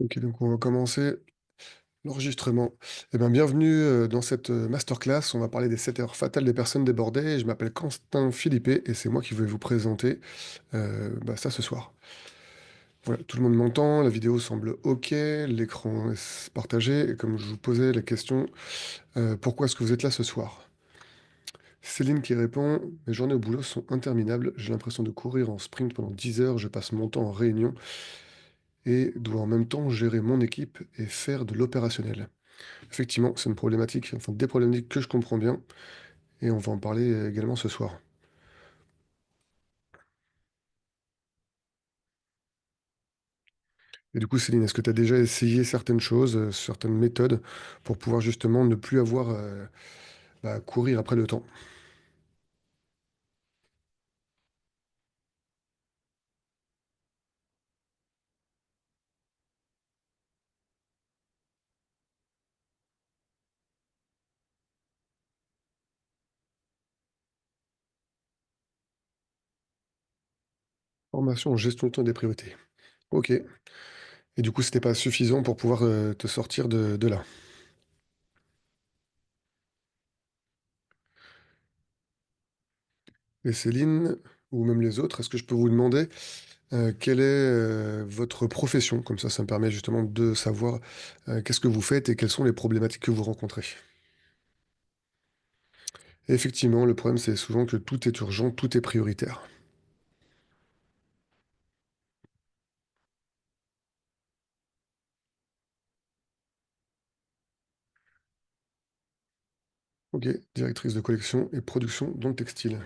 Ok, donc on va commencer l'enregistrement. Eh bien, bienvenue dans cette masterclass. On va parler des 7 heures fatales des personnes débordées. Je m'appelle Quentin Philippe et c'est moi qui vais vous présenter ça ce soir. Voilà, tout le monde m'entend, la vidéo semble OK, l'écran est partagé. Et comme je vous posais la question, pourquoi est-ce que vous êtes là ce soir? Céline qui répond, mes journées au boulot sont interminables. J'ai l'impression de courir en sprint pendant 10 heures. Je passe mon temps en réunion et dois en même temps gérer mon équipe et faire de l'opérationnel. Effectivement, c'est une problématique, enfin des problématiques que je comprends bien, et on va en parler également ce soir. Et du coup, Céline, est-ce que tu as déjà essayé certaines choses, certaines méthodes pour pouvoir justement ne plus avoir à courir après le temps? Formation en gestion du temps et des priorités. Ok. Et du coup, c'était pas suffisant pour pouvoir te sortir de là. Et Céline, ou même les autres, est-ce que je peux vous demander quelle est votre profession? Comme ça me permet justement de savoir qu'est-ce que vous faites et quelles sont les problématiques que vous rencontrez. Et effectivement, le problème, c'est souvent que tout est urgent, tout est prioritaire. Ok, directrice de collection et production dans le textile.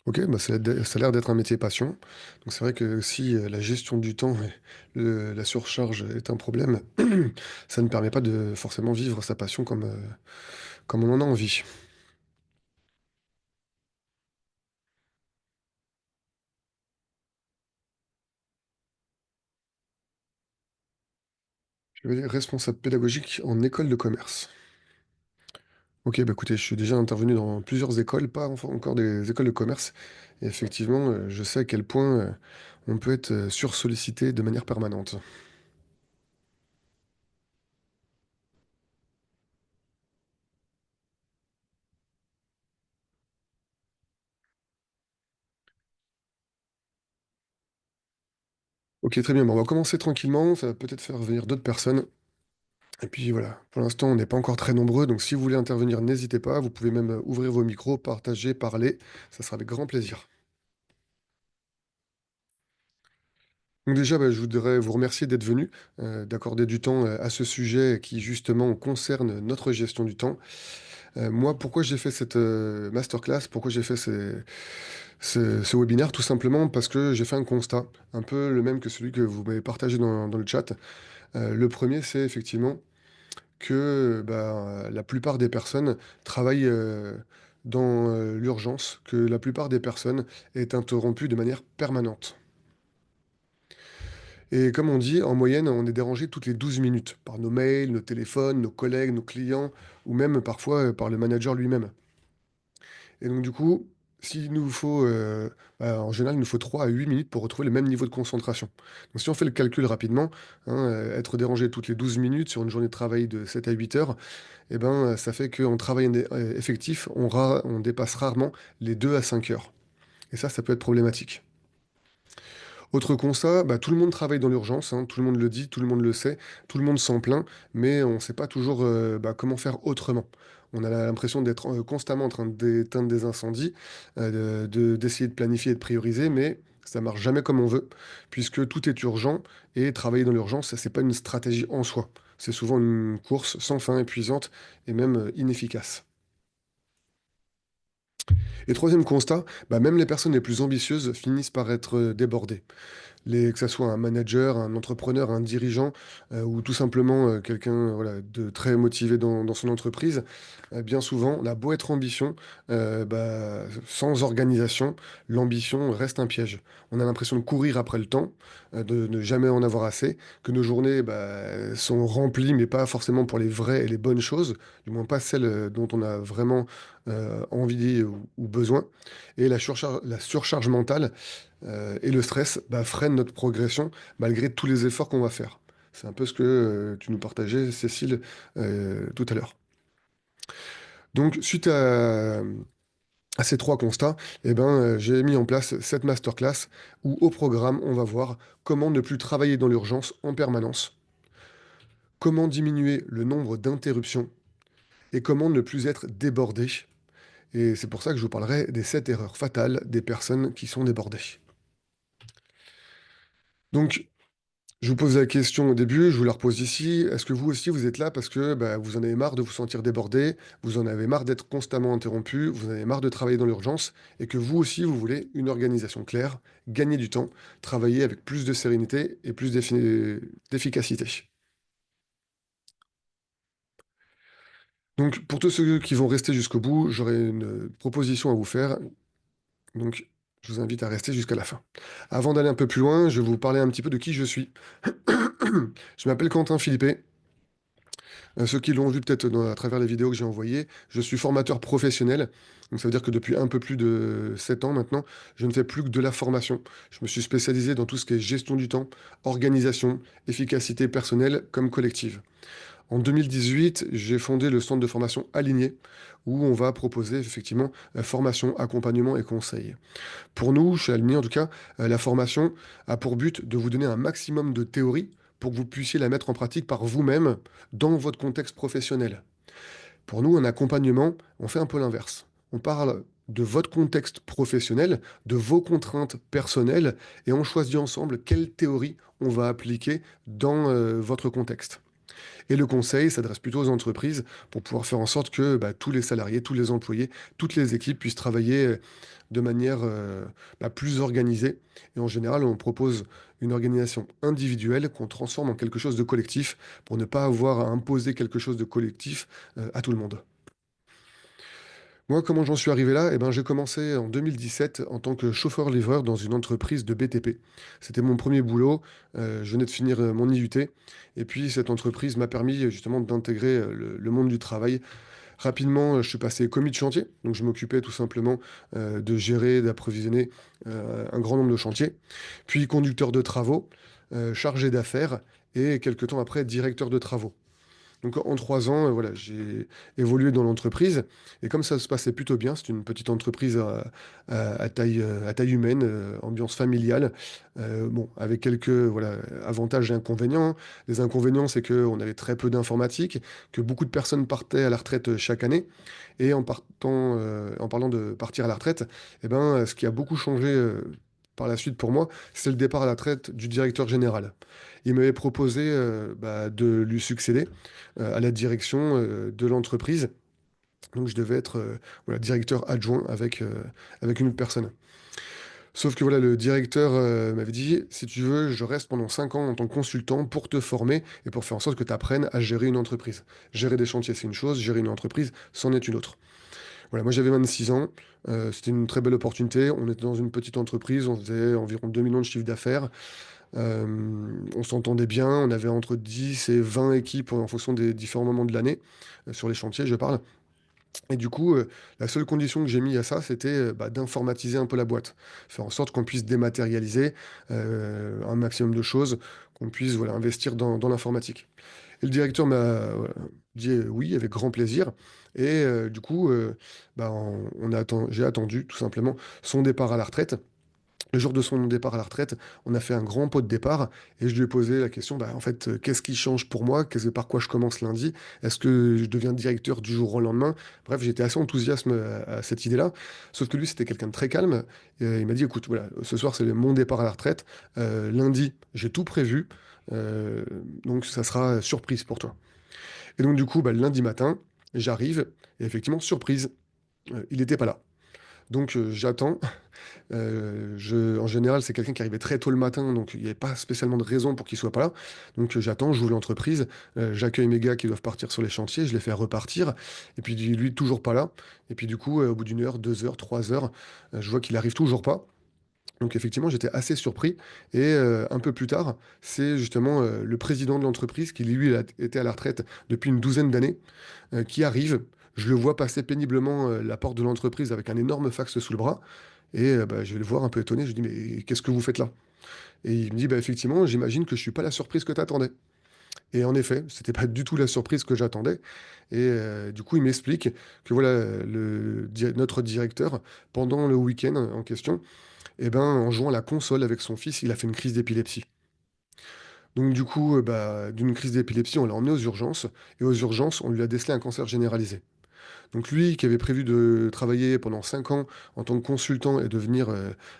Ok, bah ça a l'air d'être un métier passion. Donc c'est vrai que si la gestion du temps et la surcharge est un problème, ça ne permet pas de forcément vivre sa passion comme on en a envie. Je vais dire responsable pédagogique en école de commerce. Ok, bah écoutez, je suis déjà intervenu dans plusieurs écoles, pas encore des écoles de commerce. Et effectivement, je sais à quel point on peut être sursollicité de manière permanente. Ok, très bien. Bon, on va commencer tranquillement. Ça va peut-être faire venir d'autres personnes. Et puis voilà, pour l'instant, on n'est pas encore très nombreux. Donc si vous voulez intervenir, n'hésitez pas. Vous pouvez même ouvrir vos micros, partager, parler. Ça sera avec grand plaisir. Donc déjà, bah, je voudrais vous remercier d'être venu, d'accorder du temps à ce sujet qui justement concerne notre gestion du temps. Moi, pourquoi j'ai fait cette masterclass, pourquoi j'ai fait ce webinaire? Tout simplement parce que j'ai fait un constat, un peu le même que celui que vous m'avez partagé dans le chat. Le premier, c'est effectivement que la plupart des personnes travaillent dans l'urgence, que la plupart des personnes est interrompue de manière permanente. Et comme on dit, en moyenne, on est dérangé toutes les 12 minutes par nos mails, nos téléphones, nos collègues, nos clients, ou même parfois par le manager lui-même. Et donc du coup, s'il nous faut, en général, il nous faut 3 à 8 minutes pour retrouver le même niveau de concentration. Donc si on fait le calcul rapidement, hein, être dérangé toutes les 12 minutes sur une journée de travail de 7 à 8 heures, eh ben, ça fait qu'en travail effectif, on dépasse rarement les 2 à 5 heures. Et ça peut être problématique. Autre constat, tout le monde travaille dans l'urgence, hein, tout le monde le dit, tout le monde le sait, tout le monde s'en plaint, mais on ne sait pas toujours comment faire autrement. On a l'impression d'être constamment en train d'éteindre des incendies, d'essayer de planifier et de prioriser, mais ça marche jamais comme on veut, puisque tout est urgent, et travailler dans l'urgence, ça, c'est pas une stratégie en soi. C'est souvent une course sans fin, épuisante et même inefficace. Et troisième constat, même les personnes les plus ambitieuses finissent par être débordées. Que ça soit un manager, un entrepreneur, un dirigeant, ou tout simplement quelqu'un voilà, de très motivé dans son entreprise, bien souvent, on a beau être ambition, sans organisation, l'ambition reste un piège. On a l'impression de courir après le temps, de ne jamais en avoir assez, que nos journées sont remplies, mais pas forcément pour les vraies et les bonnes choses, du moins pas celles dont on a vraiment envie ou besoin. Et la surcharge mentale et le stress freinent notre progression malgré tous les efforts qu'on va faire. C'est un peu ce que tu nous partageais, Cécile, tout à l'heure. Donc, suite à ces trois constats, j'ai mis en place cette masterclass où au programme, on va voir comment ne plus travailler dans l'urgence en permanence, comment diminuer le nombre d'interruptions et comment ne plus être débordé. Et c'est pour ça que je vous parlerai des 7 erreurs fatales des personnes qui sont débordées. Donc, je vous pose la question au début, je vous la repose ici. Est-ce que vous aussi, vous êtes là parce que vous en avez marre de vous sentir débordé, vous en avez marre d'être constamment interrompu, vous en avez marre de travailler dans l'urgence, et que vous aussi, vous voulez une organisation claire, gagner du temps, travailler avec plus de sérénité et plus d'efficacité. Donc, pour tous ceux qui vont rester jusqu'au bout, j'aurai une proposition à vous faire. Donc, je vous invite à rester jusqu'à la fin. Avant d'aller un peu plus loin, je vais vous parler un petit peu de qui je suis. Je m'appelle Quentin Philippet. Ceux qui l'ont vu peut-être à travers les vidéos que j'ai envoyées, je suis formateur professionnel. Donc ça veut dire que depuis un peu plus de 7 ans maintenant, je ne fais plus que de la formation. Je me suis spécialisé dans tout ce qui est gestion du temps, organisation, efficacité personnelle comme collective. En 2018, j'ai fondé le centre de formation Aligné, où on va proposer effectivement formation, accompagnement et conseil. Pour nous, chez Aligné en tout cas, la formation a pour but de vous donner un maximum de théorie pour que vous puissiez la mettre en pratique par vous-même dans votre contexte professionnel. Pour nous, un accompagnement, on fait un peu l'inverse. On parle de votre contexte professionnel, de vos contraintes personnelles, et on choisit ensemble quelle théorie on va appliquer dans votre contexte. Et le conseil s'adresse plutôt aux entreprises pour pouvoir faire en sorte que tous les salariés, tous les employés, toutes les équipes puissent travailler de manière plus organisée. Et en général, on propose une organisation individuelle qu'on transforme en quelque chose de collectif pour ne pas avoir à imposer quelque chose de collectif à tout le monde. Moi, comment j'en suis arrivé là? J'ai commencé en 2017 en tant que chauffeur-livreur dans une entreprise de BTP. C'était mon premier boulot. Je venais de finir mon IUT. Et puis, cette entreprise m'a permis justement d'intégrer le monde du travail. Rapidement, je suis passé commis de chantier. Donc, je m'occupais tout simplement de gérer, d'approvisionner un grand nombre de chantiers. Puis, conducteur de travaux, chargé d'affaires. Et quelques temps après, directeur de travaux. Donc en 3 ans, voilà, j'ai évolué dans l'entreprise. Et comme ça se passait plutôt bien, c'est une petite entreprise à taille humaine, ambiance familiale, bon, avec quelques voilà, avantages et inconvénients. Les inconvénients, c'est qu'on avait très peu d'informatique, que beaucoup de personnes partaient à la retraite chaque année. Et en parlant de partir à la retraite, ce qui a beaucoup changé par la suite pour moi, c'est le départ à la retraite du directeur général. Il m'avait proposé de lui succéder à la direction de l'entreprise. Donc je devais être voilà, directeur adjoint avec une autre personne. Sauf que voilà, le directeur m'avait dit, si tu veux, je reste pendant 5 ans en tant que consultant pour te former et pour faire en sorte que tu apprennes à gérer une entreprise. Gérer des chantiers, c'est une chose, gérer une entreprise, c'en est une autre. Voilà, moi j'avais 26 ans, c'était une très belle opportunité. On était dans une petite entreprise, on faisait environ 2 millions de chiffre d'affaires. Euh, on s'entendait bien, on avait entre 10 et 20 équipes en fonction des différents moments de l'année, sur les chantiers, je parle. Et du coup, la seule condition que j'ai mis à ça, c'était d'informatiser un peu la boîte, faire en sorte qu'on puisse dématérialiser un maximum de choses, qu'on puisse voilà, investir dans l'informatique. Et le directeur m'a dit oui, avec grand plaisir. Et du coup, j'ai attendu tout simplement son départ à la retraite. Le jour de son départ à la retraite, on a fait un grand pot de départ et je lui ai posé la question, en fait, qu'est-ce qui change pour moi? Par quoi je commence lundi? Est-ce que je deviens directeur du jour au lendemain? Bref, j'étais assez enthousiaste à cette idée-là. Sauf que lui, c'était quelqu'un de très calme. Et, il m'a dit, écoute, voilà, ce soir, c'est mon départ à la retraite. Lundi, j'ai tout prévu. Euh, donc, ça sera surprise pour toi. Et donc, du coup, le lundi matin, j'arrive et effectivement, surprise, il n'était pas là. Donc, j'attends. En général, c'est quelqu'un qui arrivait très tôt le matin, donc il n'y avait pas spécialement de raison pour qu'il soit pas là. Donc j'attends, j'ouvre l'entreprise, j'accueille mes gars qui doivent partir sur les chantiers, je les fais repartir, et puis lui toujours pas là. Et puis du coup, au bout d'une heure, 2 heures, 3 heures, je vois qu'il arrive toujours pas. Donc effectivement, j'étais assez surpris. Et un peu plus tard, c'est justement le président de l'entreprise qui lui était à la retraite depuis une douzaine d'années, qui arrive. Je le vois passer péniblement la porte de l'entreprise avec un énorme fax sous le bras. Et je vais le voir un peu étonné. Je lui dis, mais qu'est-ce que vous faites là? Et il me dit, effectivement, j'imagine que je suis pas la surprise que tu attendais. Et en effet, c'était pas du tout la surprise que j'attendais. Et du coup, il m'explique que voilà, notre directeur, pendant le week-end en question, eh ben, en jouant à la console avec son fils, il a fait une crise d'épilepsie. Donc du coup, bah, d'une crise d'épilepsie, on l'a emmené aux urgences. Et aux urgences, on lui a décelé un cancer généralisé. Donc lui, qui avait prévu de travailler pendant 5 ans en tant que consultant et de venir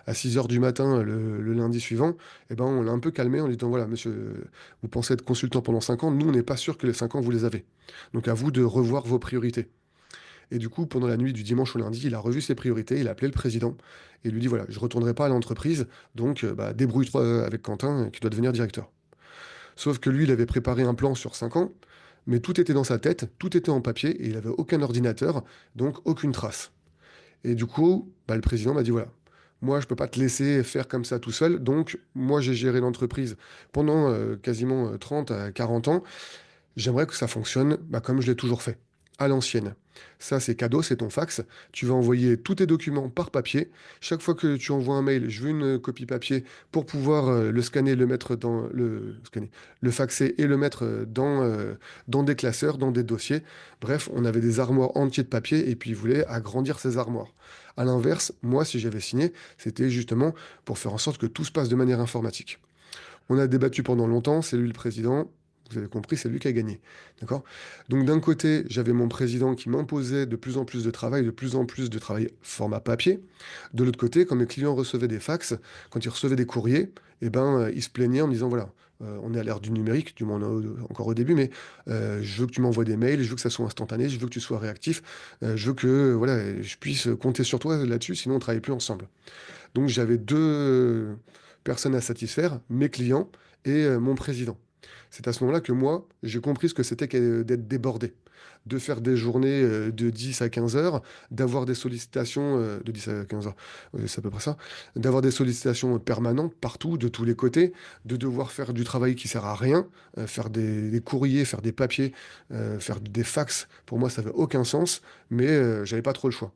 à 6 heures du matin le lundi suivant, eh ben, on l'a un peu calmé en lui disant, voilà, monsieur, vous pensez être consultant pendant 5 ans, nous, on n'est pas sûr que les 5 ans, vous les avez. Donc à vous de revoir vos priorités. Et du coup, pendant la nuit du dimanche au lundi, il a revu ses priorités, il a appelé le président et lui dit, voilà, je ne retournerai pas à l'entreprise, donc bah, débrouille-toi avec Quentin qui doit devenir directeur. Sauf que lui, il avait préparé un plan sur 5 ans, mais tout était dans sa tête, tout était en papier, et il avait aucun ordinateur, donc aucune trace. Et du coup, bah, le président m'a dit, voilà, moi, je peux pas te laisser faire comme ça tout seul, donc moi, j'ai géré l'entreprise pendant quasiment 30 à 40 ans, j'aimerais que ça fonctionne bah, comme je l'ai toujours fait, à l'ancienne. Ça, c'est cadeau, c'est ton fax. Tu vas envoyer tous tes documents par papier. Chaque fois que tu envoies un mail, je veux une copie papier pour pouvoir le scanner, le mettre dans le faxer et le mettre dans des classeurs, dans des dossiers. Bref, on avait des armoires entières de papier et puis il voulait agrandir ces armoires. À l'inverse, moi, si j'avais signé, c'était justement pour faire en sorte que tout se passe de manière informatique. On a débattu pendant longtemps, c'est lui le président. Vous avez compris, c'est lui qui a gagné. D'accord? Donc d'un côté, j'avais mon président qui m'imposait de plus en plus de travail, de plus en plus de travail format papier. De l'autre côté, quand mes clients recevaient des fax, quand ils recevaient des courriers, eh ben, ils se plaignaient en me disant, voilà, on est à l'ère du numérique, du moins encore au début, mais je veux que tu m'envoies des mails, je veux que ça soit instantané, je veux que tu sois réactif, je veux que voilà, je puisse compter sur toi là-dessus, sinon on ne travaille plus ensemble. Donc j'avais deux personnes à satisfaire, mes clients et mon président. C'est à ce moment-là que moi, j'ai compris ce que c'était d'être débordé, de faire des journées de 10 à 15 heures, d'avoir des sollicitations de 10 à 15 heures, ouais, c'est à peu près ça, d'avoir des sollicitations permanentes partout, de tous les côtés, de devoir faire du travail qui sert à rien, faire des courriers, faire des papiers, faire des fax. Pour moi, ça n'avait aucun sens, mais j'avais pas trop le choix.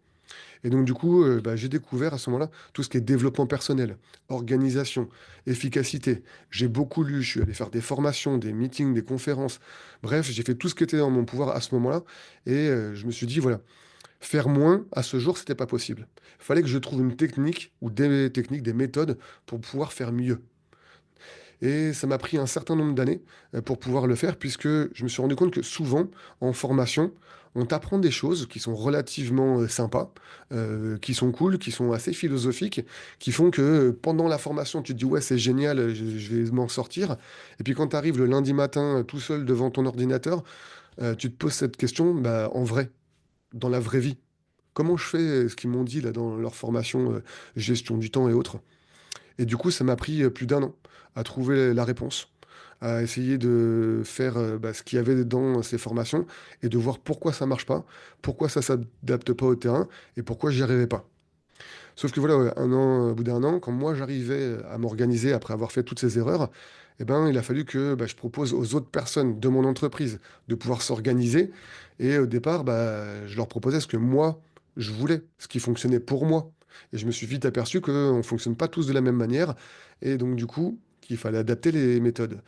Et donc, du coup, bah, j'ai découvert à ce moment-là tout ce qui est développement personnel, organisation, efficacité. J'ai beaucoup lu, je suis allé faire des formations, des meetings, des conférences. Bref, j'ai fait tout ce qui était dans mon pouvoir à ce moment-là. Et je me suis dit, voilà, faire moins à ce jour, c'était pas possible. Il fallait que je trouve une technique ou des techniques, des méthodes pour pouvoir faire mieux. Et ça m'a pris un certain nombre d'années pour pouvoir le faire, puisque je me suis rendu compte que souvent, en formation, on t'apprend des choses qui sont relativement sympas, qui sont cool, qui sont assez philosophiques, qui font que pendant la formation, tu te dis, ouais, c'est génial, je vais m'en sortir. Et puis quand tu arrives le lundi matin tout seul devant ton ordinateur, tu te poses cette question, bah, en vrai, dans la vraie vie. Comment je fais ce qu'ils m'ont dit là dans leur formation gestion du temps et autres? Et du coup, ça m'a pris plus d'un an à trouver la réponse, à essayer de faire bah, ce qu'il y avait dans ces formations et de voir pourquoi ça marche pas, pourquoi ça s'adapte pas au terrain et pourquoi j'y arrivais pas. Sauf que voilà, ouais, un an, au bout d'un an, quand moi j'arrivais à m'organiser après avoir fait toutes ces erreurs, eh ben, il a fallu que bah, je propose aux autres personnes de mon entreprise de pouvoir s'organiser. Et au départ, bah, je leur proposais ce que moi, je voulais, ce qui fonctionnait pour moi. Et je me suis vite aperçu qu'on ne fonctionne pas tous de la même manière. Et donc, du coup, qu'il fallait adapter les méthodes.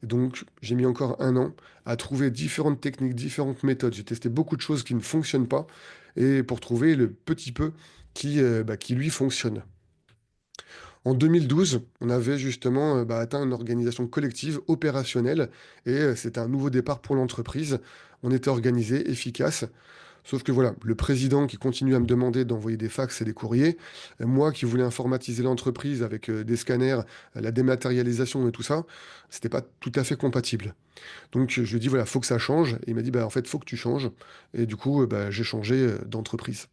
Et donc, j'ai mis encore un an à trouver différentes techniques, différentes méthodes. J'ai testé beaucoup de choses qui ne fonctionnent pas et pour trouver le petit peu qui lui fonctionne. En 2012, on avait justement bah, atteint une organisation collective opérationnelle et c'était un nouveau départ pour l'entreprise. On était organisé, efficace. Sauf que voilà, le président qui continue à me demander d'envoyer des fax et des courriers, moi qui voulais informatiser l'entreprise avec des scanners, la dématérialisation et tout ça, c'était pas tout à fait compatible. Donc je lui ai dit voilà, faut que ça change. Et il m'a dit bah en fait, faut que tu changes. Et du coup, bah, j'ai changé d'entreprise.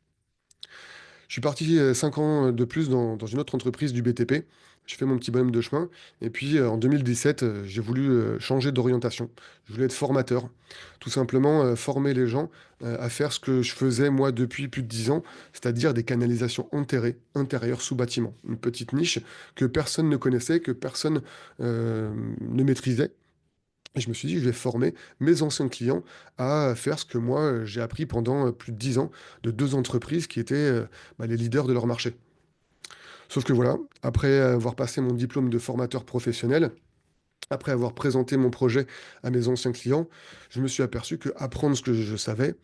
Je suis parti 5 ans de plus dans une autre entreprise du BTP. J'ai fait mon petit bonhomme de chemin. Et puis en 2017, j'ai voulu changer d'orientation. Je voulais être formateur. Tout simplement former les gens à faire ce que je faisais moi depuis plus de 10 ans, c'est-à-dire des canalisations enterrées, intérieures sous bâtiment. Une petite niche que personne ne connaissait, que personne ne maîtrisait. Et je me suis dit, je vais former mes anciens clients à faire ce que moi, j'ai appris pendant plus de 10 ans de deux entreprises qui étaient bah, les leaders de leur marché. Sauf que voilà, après avoir passé mon diplôme de formateur professionnel, Après avoir présenté mon projet à mes anciens clients, je me suis aperçu que apprendre ce que je savais,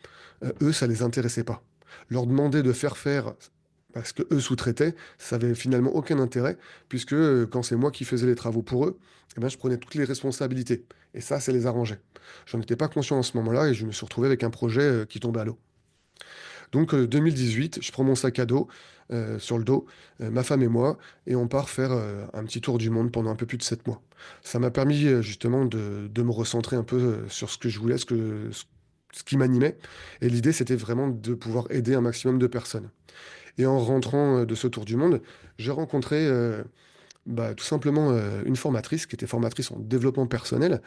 eux, ça les intéressait pas. Leur demander de faire ce que eux sous-traitaient, ça avait finalement aucun intérêt, puisque quand c'est moi qui faisais les travaux pour eux, eh ben, je prenais toutes les responsabilités. Et ça les arrangeait. J'en étais pas conscient à ce moment-là et je me suis retrouvé avec un projet qui tombait à l'eau. Donc 2018, je prends mon sac à dos sur le dos, ma femme et moi, et on part faire un petit tour du monde pendant un peu plus de 7 mois. Ça m'a permis justement de me recentrer un peu sur ce que je voulais, ce qui m'animait. Et l'idée, c'était vraiment de pouvoir aider un maximum de personnes. Et en rentrant de ce tour du monde, j'ai rencontré tout simplement une formatrice qui était formatrice en développement personnel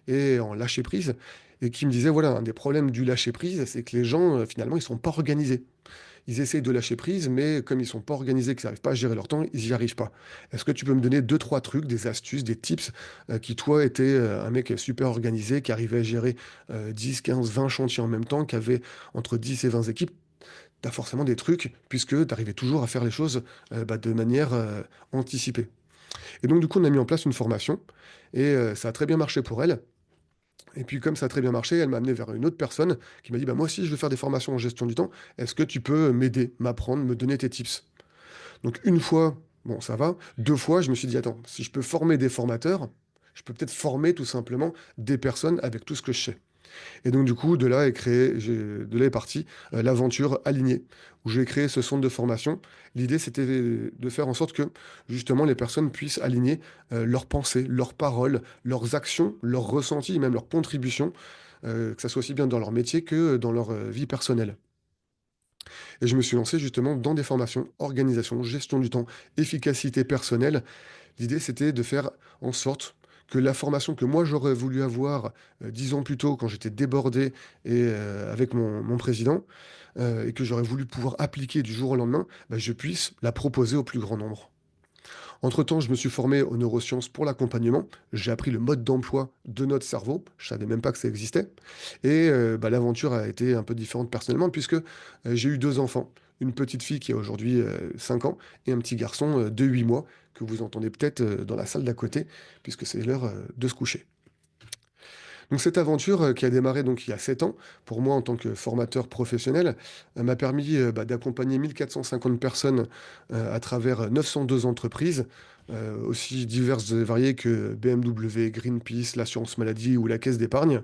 et en lâcher prise, et qui me disait, voilà, un des problèmes du lâcher prise, c'est que les gens, finalement, ils sont pas organisés. Ils essayent de lâcher prise, mais comme ils sont pas organisés, qu'ils n'arrivent pas à gérer leur temps, ils n'y arrivent pas. Est-ce que tu peux me donner deux, trois trucs, des astuces, des tips, qui, toi, étais un mec super organisé, qui arrivait à gérer 10, 15, 20 chantiers en même temps, qui avait entre 10 et 20 équipes? Tu as forcément des trucs, puisque tu arrivais toujours à faire les choses de manière anticipée. Et donc, du coup, on a mis en place une formation, et ça a très bien marché pour elle. Et puis comme ça a très bien marché, elle m'a amené vers une autre personne qui m'a dit, bah, moi aussi je veux faire des formations en gestion du temps. Est-ce que tu peux m'aider, m'apprendre, me donner tes tips? Donc une fois, bon ça va. Deux fois, je me suis dit, attends, si je peux former des formateurs, je peux peut-être former tout simplement des personnes avec tout ce que je sais. Et donc, du coup, de là est partie l'aventure Alignée, où j'ai créé ce centre de formation. L'idée, c'était de faire en sorte que, justement, les personnes puissent aligner leurs pensées, leurs paroles, leurs actions, leurs ressentis, même leurs contributions, que ça soit aussi bien dans leur métier que dans leur vie personnelle. Et je me suis lancé justement dans des formations, organisation, gestion du temps, efficacité personnelle. L'idée, c'était de faire en sorte que la formation que moi j'aurais voulu avoir 10 ans plus tôt, quand j'étais débordé et avec mon président, et que j'aurais voulu pouvoir appliquer du jour au lendemain, je puisse la proposer au plus grand nombre. Entre-temps, je me suis formé aux neurosciences pour l'accompagnement. J'ai appris le mode d'emploi de notre cerveau. Je savais même pas que ça existait. Et l'aventure a été un peu différente personnellement, puisque j'ai eu deux enfants. Une petite fille qui a aujourd'hui 5 ans et un petit garçon de 8 mois que vous entendez peut-être dans la salle d'à côté, puisque c'est l'heure de se coucher. Donc cette aventure qui a démarré donc il y a 7 ans, pour moi en tant que formateur professionnel, m'a permis d'accompagner 1450 personnes à travers 902 entreprises, aussi diverses et variées que BMW, Greenpeace, l'assurance maladie ou la caisse d'épargne,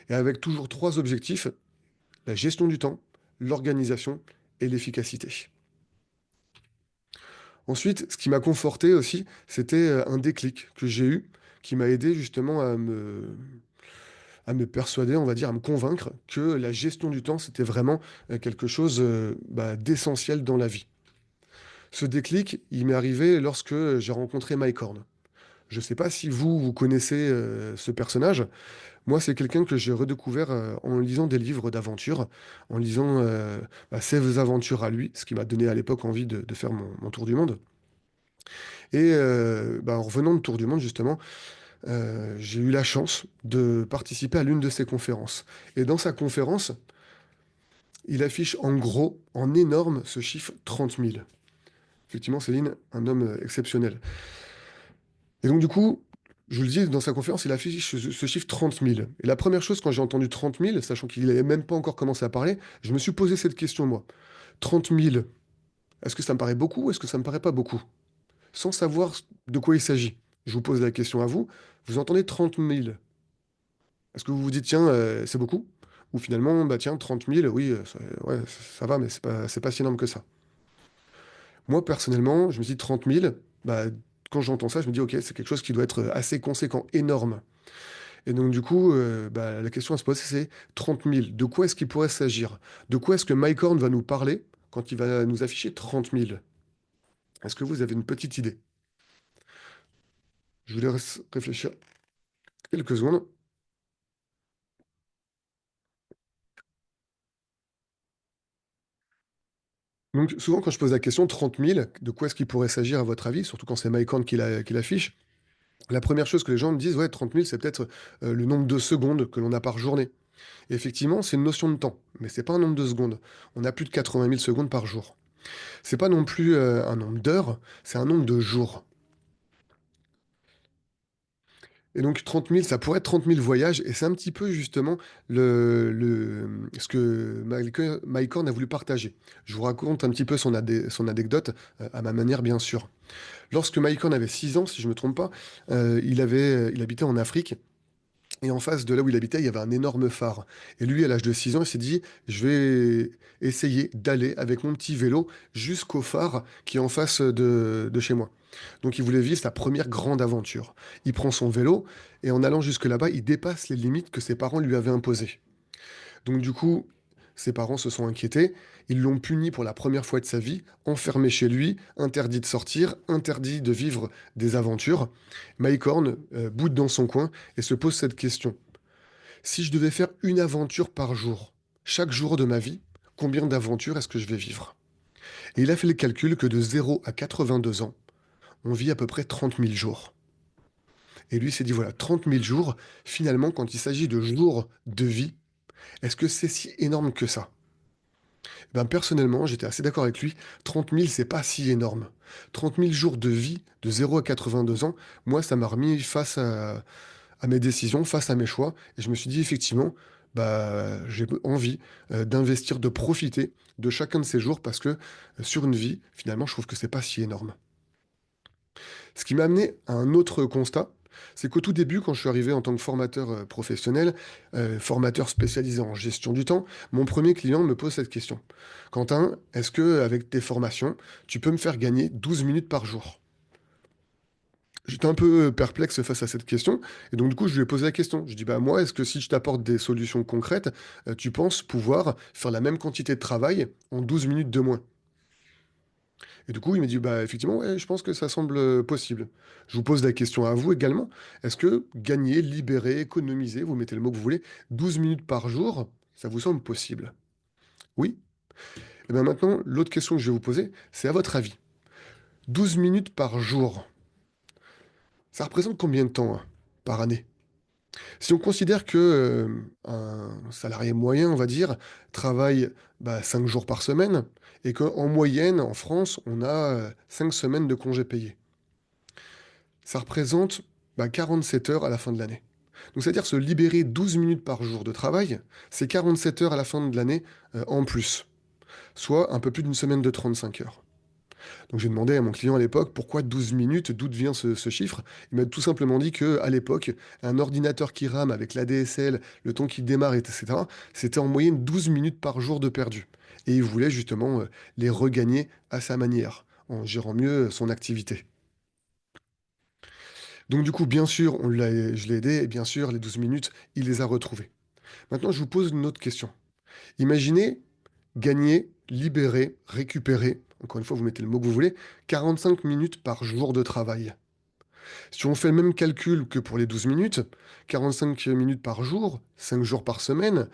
et avec toujours trois objectifs: la gestion du temps, l'organisation et l'efficacité. Ensuite, ce qui m'a conforté aussi, c'était un déclic que j'ai eu, qui m'a aidé justement à me persuader, on va dire, à me convaincre que la gestion du temps, c'était vraiment quelque chose d'essentiel dans la vie. Ce déclic, il m'est arrivé lorsque j'ai rencontré Mike Horn. Je ne sais pas si vous connaissez ce personnage. Moi, c'est quelqu'un que j'ai redécouvert en lisant des livres d'aventure, en lisant ses aventures à lui, ce qui m'a donné à l'époque envie de faire mon tour du monde. Et en revenant de tour du monde, justement, j'ai eu la chance de participer à l'une de ses conférences. Et dans sa conférence, il affiche en gros, en énorme, ce chiffre 30 000. Effectivement, Céline, un homme exceptionnel. Et donc, du coup, je vous le dis, dans sa conférence, il affiche ce chiffre 30 000. Et la première chose, quand j'ai entendu 30 000, sachant qu'il n'avait même pas encore commencé à parler, je me suis posé cette question, moi. 30 000, est-ce que ça me paraît beaucoup ou est-ce que ça me paraît pas beaucoup? Sans savoir de quoi il s'agit. Je vous pose la question à vous. Vous entendez 30 000? Est-ce que vous vous dites, tiens, c'est beaucoup? Ou finalement, bah tiens, 30 000, oui, ouais, ça va, mais c'est pas si énorme que ça. Moi, personnellement, je me dis 30 000, quand j'entends ça, je me dis, ok, c'est quelque chose qui doit être assez conséquent, énorme. Et donc, du coup, la question à se poser, c'est 30 000. De quoi est-ce qu'il pourrait s'agir? De quoi est-ce que Mike Horn va nous parler quand il va nous afficher 30 000? Est-ce que vous avez une petite idée? Je vous laisse réfléchir quelques secondes. Donc, souvent, quand je pose la question 30 000, de quoi est-ce qu'il pourrait s'agir à votre avis, surtout quand c'est Mike Horn qui l'affiche, la première chose que les gens me disent, ouais, 30 000, c'est peut-être le nombre de secondes que l'on a par journée. Et effectivement, c'est une notion de temps, mais c'est pas un nombre de secondes. On a plus de 80 000 secondes par jour. C'est pas non plus un nombre d'heures, c'est un nombre de jours. Et donc 30 000, ça pourrait être 30 000 voyages, et c'est un petit peu justement ce que Mike Horn a voulu partager. Je vous raconte un petit peu son anecdote, à ma manière bien sûr. Lorsque Mike Horn avait 6 ans, si je ne me trompe pas, il habitait en Afrique. Et en face de là où il habitait, il y avait un énorme phare. Et lui, à l'âge de 6 ans, il s'est dit, je vais essayer d'aller avec mon petit vélo jusqu'au phare qui est en face de chez moi. Donc il voulait vivre sa première grande aventure. Il prend son vélo et en allant jusque là-bas, il dépasse les limites que ses parents lui avaient imposées. Donc du coup, ses parents se sont inquiétés. Ils l'ont puni pour la première fois de sa vie, enfermé chez lui, interdit de sortir, interdit de vivre des aventures. Mike Horn boude dans son coin et se pose cette question. Si je devais faire une aventure par jour, chaque jour de ma vie, combien d'aventures est-ce que je vais vivre? Et il a fait le calcul que de 0 à 82 ans, on vit à peu près 30 000 jours. Et lui s'est dit, voilà, 30 000 jours, finalement, quand il s'agit de jours de vie, est-ce que c'est si énorme que ça? Ben, personnellement, j'étais assez d'accord avec lui. 30 000, c'est pas si énorme. 30 000 jours de vie, de 0 à 82 ans, moi, ça m'a remis face à mes décisions, face à mes choix. Et je me suis dit, effectivement, bah, j'ai envie d'investir, de profiter de chacun de ces jours parce que sur une vie, finalement, je trouve que c'est pas si énorme. Ce qui m'a amené à un autre constat, c'est qu'au tout début, quand je suis arrivé en tant que formateur professionnel, formateur spécialisé en gestion du temps, mon premier client me pose cette question. Quentin, est-ce que avec tes formations, tu peux me faire gagner 12 minutes par jour? J'étais un peu perplexe face à cette question, et donc du coup, je lui ai posé la question. Je dis, bah moi, est-ce que si je t'apporte des solutions concrètes, tu penses pouvoir faire la même quantité de travail en 12 minutes de moins? Et du coup, il m'a dit, bah effectivement, ouais, je pense que ça semble possible. Je vous pose la question à vous également. Est-ce que gagner, libérer, économiser, vous mettez le mot que vous voulez, 12 minutes par jour, ça vous semble possible? Oui? Et bien maintenant, l'autre question que je vais vous poser, c'est à votre avis. 12 minutes par jour, ça représente combien de temps, hein, par année? Si on considère que un salarié moyen, on va dire, travaille 5 jours par semaine, et qu'en moyenne, en France, on a 5 semaines de congés payés. Ça représente 47 heures à la fin de l'année. Donc c'est-à-dire se libérer 12 minutes par jour de travail, c'est 47 heures à la fin de l'année en plus, soit un peu plus d'une semaine de 35 heures. Donc j'ai demandé à mon client à l'époque pourquoi 12 minutes, d'où vient ce chiffre. Il m'a tout simplement dit que à l'époque, un ordinateur qui rame avec l'ADSL, le temps qu'il démarre, etc., c'était en moyenne 12 minutes par jour de perdu. Et il voulait justement les regagner à sa manière, en gérant mieux son activité. Donc du coup, bien sûr, je l'ai aidé, et bien sûr, les 12 minutes, il les a retrouvées. Maintenant, je vous pose une autre question. Imaginez gagner, libérer, récupérer, encore une fois, vous mettez le mot que vous voulez, 45 minutes par jour de travail. Si on fait le même calcul que pour les 12 minutes, 45 minutes par jour, 5 jours par semaine,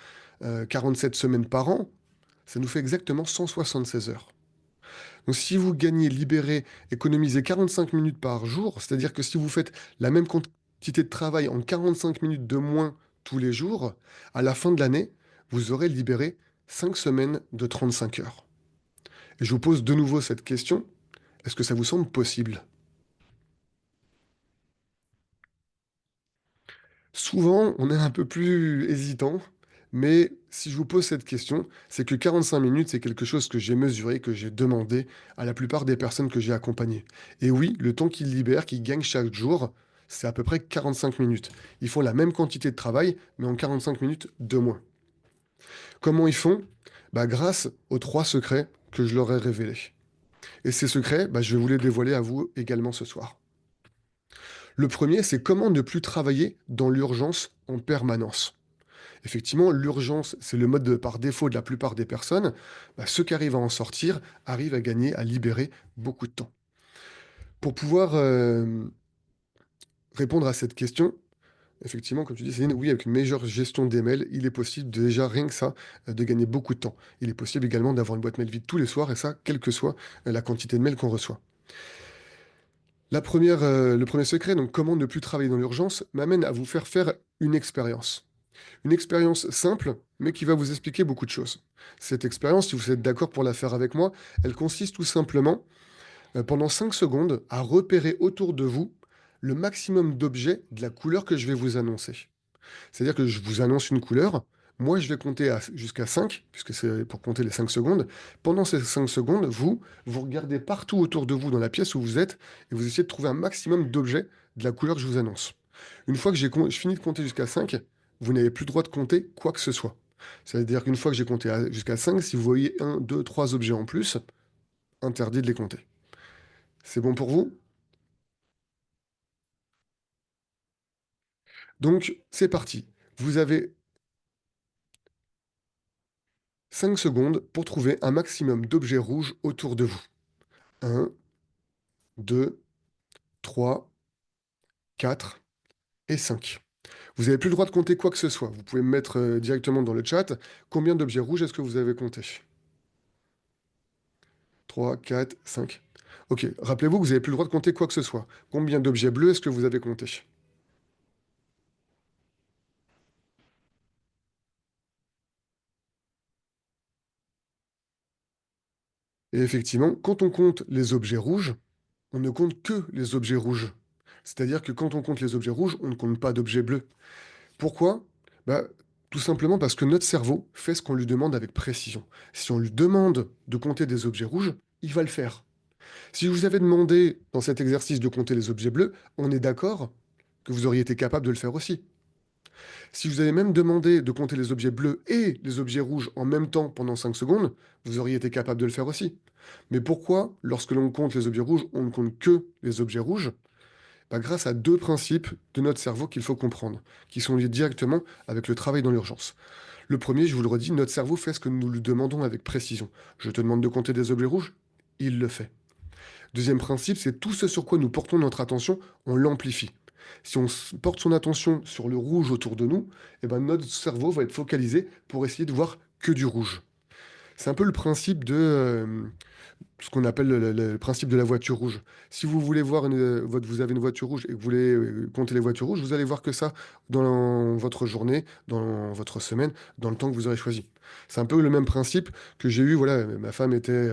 47 semaines par an, ça nous fait exactement 176 heures. Donc si vous gagnez, libérez, économisez 45 minutes par jour, c'est-à-dire que si vous faites la même quantité de travail en 45 minutes de moins tous les jours, à la fin de l'année, vous aurez libéré 5 semaines de 35 heures. Et je vous pose de nouveau cette question, est-ce que ça vous semble possible? Souvent, on est un peu plus hésitant, mais si je vous pose cette question, c'est que 45 minutes, c'est quelque chose que j'ai mesuré, que j'ai demandé à la plupart des personnes que j'ai accompagnées. Et oui, le temps qu'ils libèrent, qu'ils gagnent chaque jour, c'est à peu près 45 minutes. Ils font la même quantité de travail, mais en 45 minutes de moins. Comment ils font? Grâce aux 3 secrets que je leur ai révélés. Et ces secrets, je vais vous les dévoiler à vous également ce soir. Le premier, c'est comment ne plus travailler dans l'urgence en permanence. Effectivement, l'urgence, c'est le mode par défaut de la plupart des personnes. Ceux qui arrivent à en sortir arrivent à gagner, à libérer beaucoup de temps. Pour pouvoir répondre à cette question, effectivement, comme tu dis, Céline, oui, avec une meilleure gestion des mails, il est possible déjà, rien que ça, de gagner beaucoup de temps. Il est possible également d'avoir une boîte mail vide tous les soirs, et ça, quelle que soit la quantité de mails qu'on reçoit. Le premier secret, donc comment ne plus travailler dans l'urgence, m'amène à vous faire une expérience. Une expérience simple, mais qui va vous expliquer beaucoup de choses. Cette expérience, si vous êtes d'accord pour la faire avec moi, elle consiste tout simplement, pendant 5 secondes, à repérer autour de vous le maximum d'objets de la couleur que je vais vous annoncer. C'est-à-dire que je vous annonce une couleur, moi je vais compter jusqu'à 5, puisque c'est pour compter les 5 secondes. Pendant ces 5 secondes, vous regardez partout autour de vous dans la pièce où vous êtes, et vous essayez de trouver un maximum d'objets de la couleur que je vous annonce. Une fois que je finis de compter jusqu'à 5, vous n'avez plus le droit de compter quoi que ce soit. C'est-à-dire qu'une fois que j'ai compté jusqu'à 5, si vous voyez un, 2, 3 objets en plus, interdit de les compter. C'est bon pour vous? Donc, c'est parti. Vous avez 5 secondes pour trouver un maximum d'objets rouges autour de vous. Un, 2, 3, 4 et 5. Vous n'avez plus le droit de compter quoi que ce soit. Vous pouvez me mettre directement dans le chat combien d'objets rouges est-ce que vous avez compté. 3, 4, 5. Ok, rappelez-vous que vous n'avez plus le droit de compter quoi que ce soit. Combien d'objets bleus est-ce que vous avez compté? Et effectivement, quand on compte les objets rouges, on ne compte que les objets rouges. C'est-à-dire que quand on compte les objets rouges, on ne compte pas d'objets bleus. Pourquoi? Bah, tout simplement parce que notre cerveau fait ce qu'on lui demande avec précision. Si on lui demande de compter des objets rouges, il va le faire. Si je vous avais demandé dans cet exercice de compter les objets bleus, on est d'accord que vous auriez été capable de le faire aussi. Si je vous avez même demandé de compter les objets bleus et les objets rouges en même temps pendant 5 secondes, vous auriez été capable de le faire aussi. Mais pourquoi, lorsque l'on compte les objets rouges, on ne compte que les objets rouges? Bah, grâce à deux principes de notre cerveau qu'il faut comprendre, qui sont liés directement avec le travail dans l'urgence. Le premier, je vous le redis, notre cerveau fait ce que nous lui demandons avec précision. Je te demande de compter des objets rouges, il le fait. Deuxième principe, c'est tout ce sur quoi nous portons notre attention, on l'amplifie. Si on porte son attention sur le rouge autour de nous, eh ben notre cerveau va être focalisé pour essayer de voir que du rouge. C'est un peu le principe de ce qu'on appelle le principe de la voiture rouge. Si vous voulez voir vous avez une voiture rouge et que vous voulez compter les voitures rouges, vous allez voir que ça dans votre journée, dans votre semaine, dans le temps que vous aurez choisi. C'est un peu le même principe que j'ai eu. Voilà, ma femme était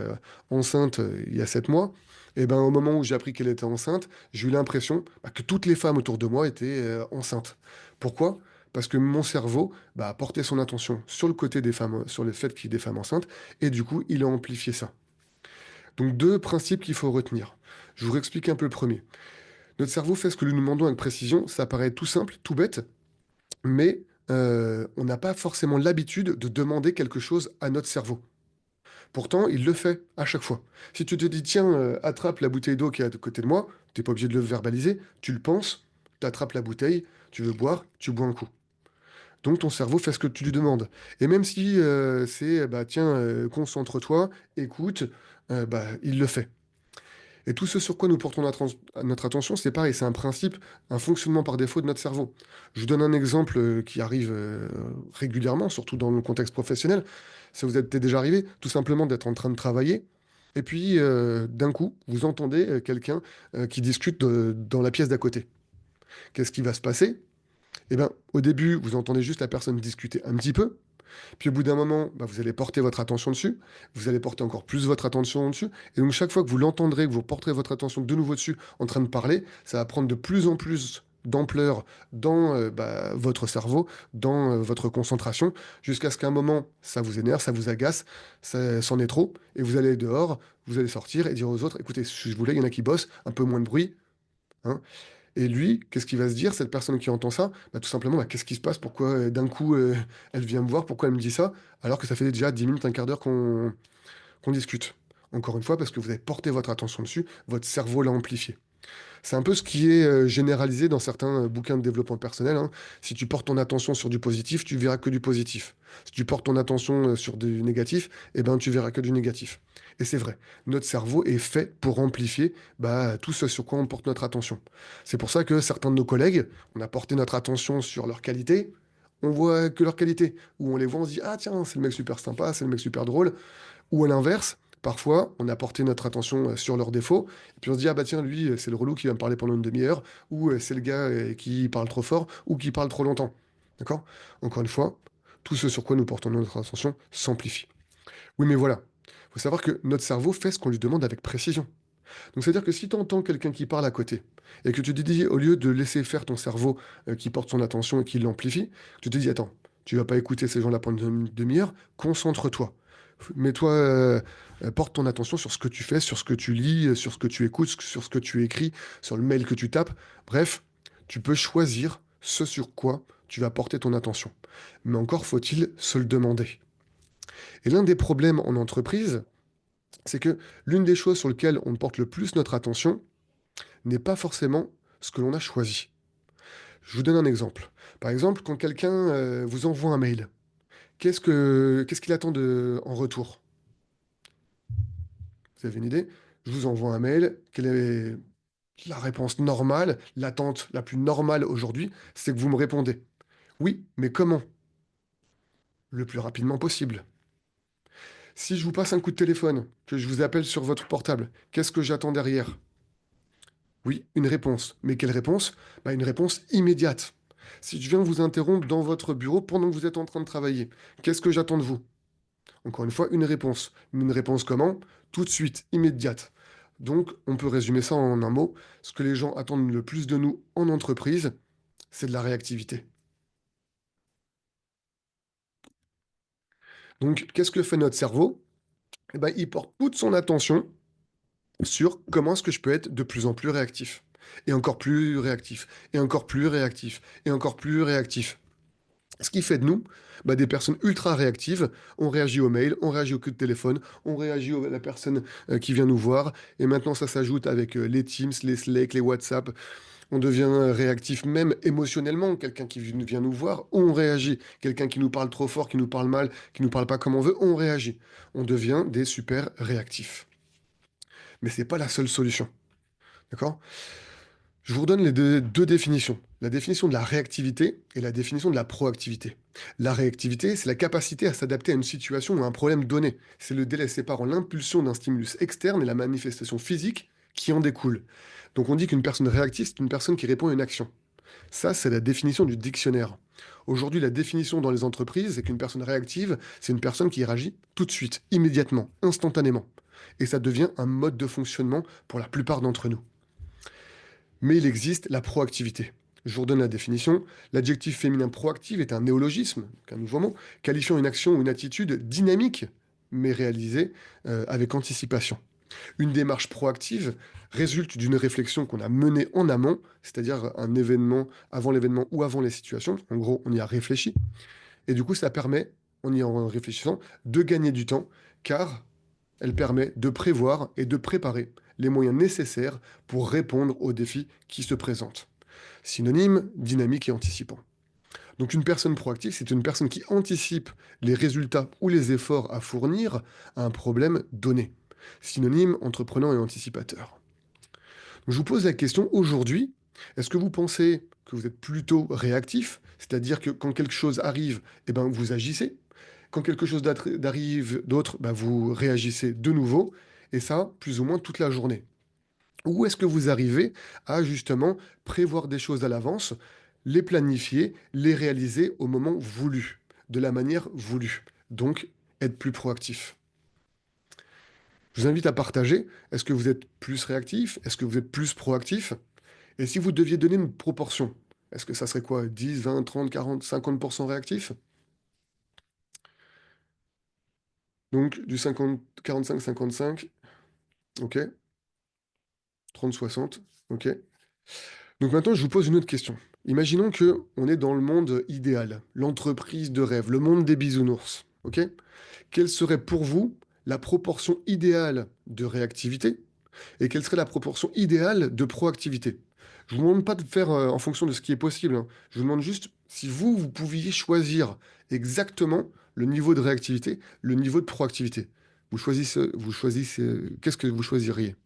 enceinte il y a 7 mois. Et ben au moment où j'ai appris qu'elle était enceinte, j'ai eu l'impression que toutes les femmes autour de moi étaient enceintes. Pourquoi? Parce que mon cerveau a porté son attention sur le côté des femmes, sur le fait qu'il y ait des femmes enceintes, et du coup, il a amplifié ça. Donc deux principes qu'il faut retenir. Je vous explique un peu le premier. Notre cerveau fait ce que nous nous demandons avec précision. Ça paraît tout simple, tout bête, mais on n'a pas forcément l'habitude de demander quelque chose à notre cerveau. Pourtant, il le fait à chaque fois. Si tu te dis, tiens, attrape la bouteille d'eau qui est à côté de moi, tu n'es pas obligé de le verbaliser, tu le penses, tu attrapes la bouteille, tu veux boire, tu bois un coup. Donc ton cerveau fait ce que tu lui demandes. Et même si c'est, bah tiens, concentre-toi, écoute, il le fait. Et tout ce sur quoi nous portons notre attention, c'est pareil, c'est un principe, un fonctionnement par défaut de notre cerveau. Je vous donne un exemple qui arrive régulièrement, surtout dans le contexte professionnel. Ça vous est peut-être déjà arrivé, tout simplement d'être en train de travailler, et puis d'un coup, vous entendez quelqu'un qui discute dans la pièce d'à côté. Qu'est-ce qui va se passer? Eh bien, au début, vous entendez juste la personne discuter un petit peu, puis au bout d'un moment, vous allez porter votre attention dessus, vous allez porter encore plus votre attention dessus, et donc chaque fois que vous l'entendrez, que vous porterez votre attention de nouveau dessus en train de parler, ça va prendre de plus en plus d'ampleur dans votre cerveau, dans votre concentration, jusqu'à ce qu'à un moment, ça vous énerve, ça vous agace, ça c'en est trop, et vous allez dehors, vous allez sortir et dire aux autres, écoutez, si je voulais, il y en a qui bossent, un peu moins de bruit, hein. Et lui, qu'est-ce qu'il va se dire, cette personne qui entend ça? Tout simplement, qu'est-ce qui se passe? Pourquoi d'un coup elle vient me voir? Pourquoi elle me dit ça? Alors que ça fait déjà 10 minutes, un quart d'heure qu'on discute. Encore une fois, parce que vous avez porté votre attention dessus, votre cerveau l'a amplifié. C'est un peu ce qui est généralisé dans certains bouquins de développement personnel, hein. Si tu portes ton attention sur du positif, tu verras que du positif. Si tu portes ton attention sur du négatif, eh ben, tu verras que du négatif. Et c'est vrai, notre cerveau est fait pour amplifier tout ce sur quoi on porte notre attention. C'est pour ça que certains de nos collègues, on a porté notre attention sur leur qualité, on voit que leur qualité. Ou on les voit, on se dit, ah tiens, c'est le mec super sympa, c'est le mec super drôle. Ou à l'inverse, parfois, on a porté notre attention sur leurs défauts, et puis on se dit, ah bah tiens, lui, c'est le relou qui va me parler pendant une demi-heure, ou c'est le gars qui parle trop fort, ou qui parle trop longtemps. D'accord? Encore une fois, tout ce sur quoi nous portons notre attention s'amplifie. Oui, mais voilà. Il faut savoir que notre cerveau fait ce qu'on lui demande avec précision. Donc c'est-à-dire que si tu entends quelqu'un qui parle à côté, et que tu te dis, au lieu de laisser faire ton cerveau qui porte son attention et qui l'amplifie, tu te dis, attends, tu vas pas écouter ces gens-là pendant une demi-heure, concentre-toi. Mets-toi, porte ton attention sur ce que tu fais, sur ce que tu lis, sur ce que tu écoutes, sur ce que tu écris, sur le mail que tu tapes. Bref, tu peux choisir ce sur quoi tu vas porter ton attention. Mais encore faut-il se le demander. Et l'un des problèmes en entreprise, c'est que l'une des choses sur lesquelles on porte le plus notre attention n'est pas forcément ce que l'on a choisi. Je vous donne un exemple. Par exemple, quand quelqu'un vous envoie un mail, qu'est-ce qu'il attend en retour? Vous avez une idée? Je vous envoie un mail. Quelle est la réponse normale, l'attente la plus normale aujourd'hui? C'est que vous me répondez. Oui, mais comment? Le plus rapidement possible. Si je vous passe un coup de téléphone, que je vous appelle sur votre portable, qu'est-ce que j'attends derrière? Oui, une réponse. Mais quelle réponse? Bah, une réponse immédiate. Si je viens vous interrompre dans votre bureau pendant que vous êtes en train de travailler, qu'est-ce que j'attends de vous? Encore une fois, une réponse. Mais une réponse comment? Tout de suite, immédiate. Donc, on peut résumer ça en un mot. Ce que les gens attendent le plus de nous en entreprise, c'est de la réactivité. Donc, qu'est-ce que fait notre cerveau? Eh ben, il porte toute son attention sur comment est-ce que je peux être de plus en plus réactif. Et encore plus réactif. Et encore plus réactif. Et encore plus réactif. Ce qui fait de nous des personnes ultra réactives. On réagit aux mails, on réagit au coup de téléphone, on réagit à la personne qui vient nous voir. Et maintenant, ça s'ajoute avec les Teams, les Slack, les WhatsApp. On devient réactif même émotionnellement. Quelqu'un qui vient nous voir, on réagit. Quelqu'un qui nous parle trop fort, qui nous parle mal, qui nous parle pas comme on veut, on réagit. On devient des super réactifs. Mais c'est pas la seule solution. D'accord? Je vous redonne les deux définitions. La définition de la réactivité et la définition de la proactivité. La réactivité, c'est la capacité à s'adapter à une situation ou à un problème donné. C'est le délai séparant l'impulsion d'un stimulus externe et la manifestation physique qui en découle. Donc on dit qu'une personne réactive, c'est une personne qui répond à une action. Ça, c'est la définition du dictionnaire. Aujourd'hui, la définition dans les entreprises, c'est qu'une personne réactive, c'est une personne qui réagit tout de suite, immédiatement, instantanément. Et ça devient un mode de fonctionnement pour la plupart d'entre nous. Mais il existe la proactivité. Je vous redonne la définition. L'adjectif féminin proactive est un néologisme, un nouveau mot, qualifiant une action ou une attitude dynamique, mais réalisée avec anticipation. Une démarche proactive résulte d'une réflexion qu'on a menée en amont, c'est-à-dire un événement avant l'événement ou avant les situations. En gros, on y a réfléchi. Et du coup, ça permet, en y en réfléchissant, de gagner du temps, car elle permet de prévoir et de préparer les moyens nécessaires pour répondre aux défis qui se présentent. Synonyme, dynamique et anticipant. Donc une personne proactive, c'est une personne qui anticipe les résultats ou les efforts à fournir à un problème donné. Synonyme, entreprenant et anticipateur. Donc, je vous pose la question aujourd'hui, est-ce que vous pensez que vous êtes plutôt réactif, c'est-à-dire que quand quelque chose arrive, eh ben, vous agissez, quand quelque chose d'arrive d'autre, vous réagissez de nouveau, et ça, plus ou moins toute la journée. Ou est-ce que vous arrivez à justement prévoir des choses à l'avance, les planifier, les réaliser au moment voulu, de la manière voulue, donc être plus proactif. Je vous invite à partager, est-ce que vous êtes plus réactif? Est-ce que vous êtes plus proactif? Et si vous deviez donner une proportion, est-ce que ça serait quoi? 10, 20, 30, 40, 50% réactif? Donc du 50, 45, 55, ok. 30, 60, ok. Donc maintenant, je vous pose une autre question. Imaginons que on est dans le monde idéal, l'entreprise de rêve, le monde des bisounours, ok. Quelle serait pour vous la proportion idéale de réactivité et quelle serait la proportion idéale de proactivité? Je ne vous demande pas de faire en fonction de ce qui est possible, hein. Je vous demande juste si vous pouviez choisir exactement le niveau de réactivité, le niveau de proactivité. Qu'est-ce que vous choisiriez?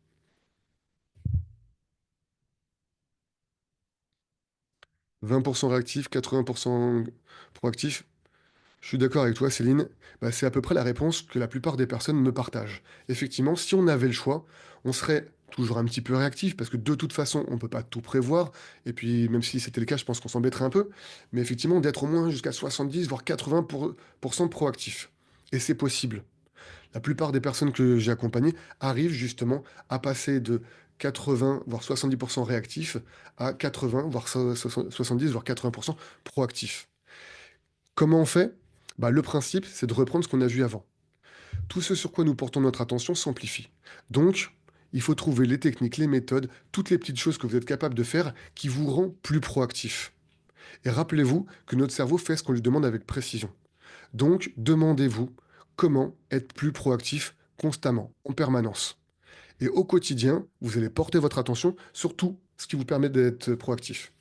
20% réactif, 80% proactif? Je suis d'accord avec toi, Céline. C'est à peu près la réponse que la plupart des personnes me partagent. Effectivement, si on avait le choix, on serait toujours un petit peu réactif, parce que de toute façon, on ne peut pas tout prévoir. Et puis, même si c'était le cas, je pense qu'on s'embêterait un peu. Mais effectivement, d'être au moins jusqu'à 70, voire 80% proactif. Et c'est possible. La plupart des personnes que j'ai accompagnées arrivent justement à passer de 80, voire 70% réactifs à 80, voire 70, voire 80% proactifs. Comment on fait? Bah, le principe, c'est de reprendre ce qu'on a vu avant. Tout ce sur quoi nous portons notre attention s'amplifie. Donc, il faut trouver les techniques, les méthodes, toutes les petites choses que vous êtes capable de faire qui vous rend plus proactif. Et rappelez-vous que notre cerveau fait ce qu'on lui demande avec précision. Donc, demandez-vous comment être plus proactif constamment, en permanence. Et au quotidien, vous allez porter votre attention sur tout ce qui vous permet d'être proactif.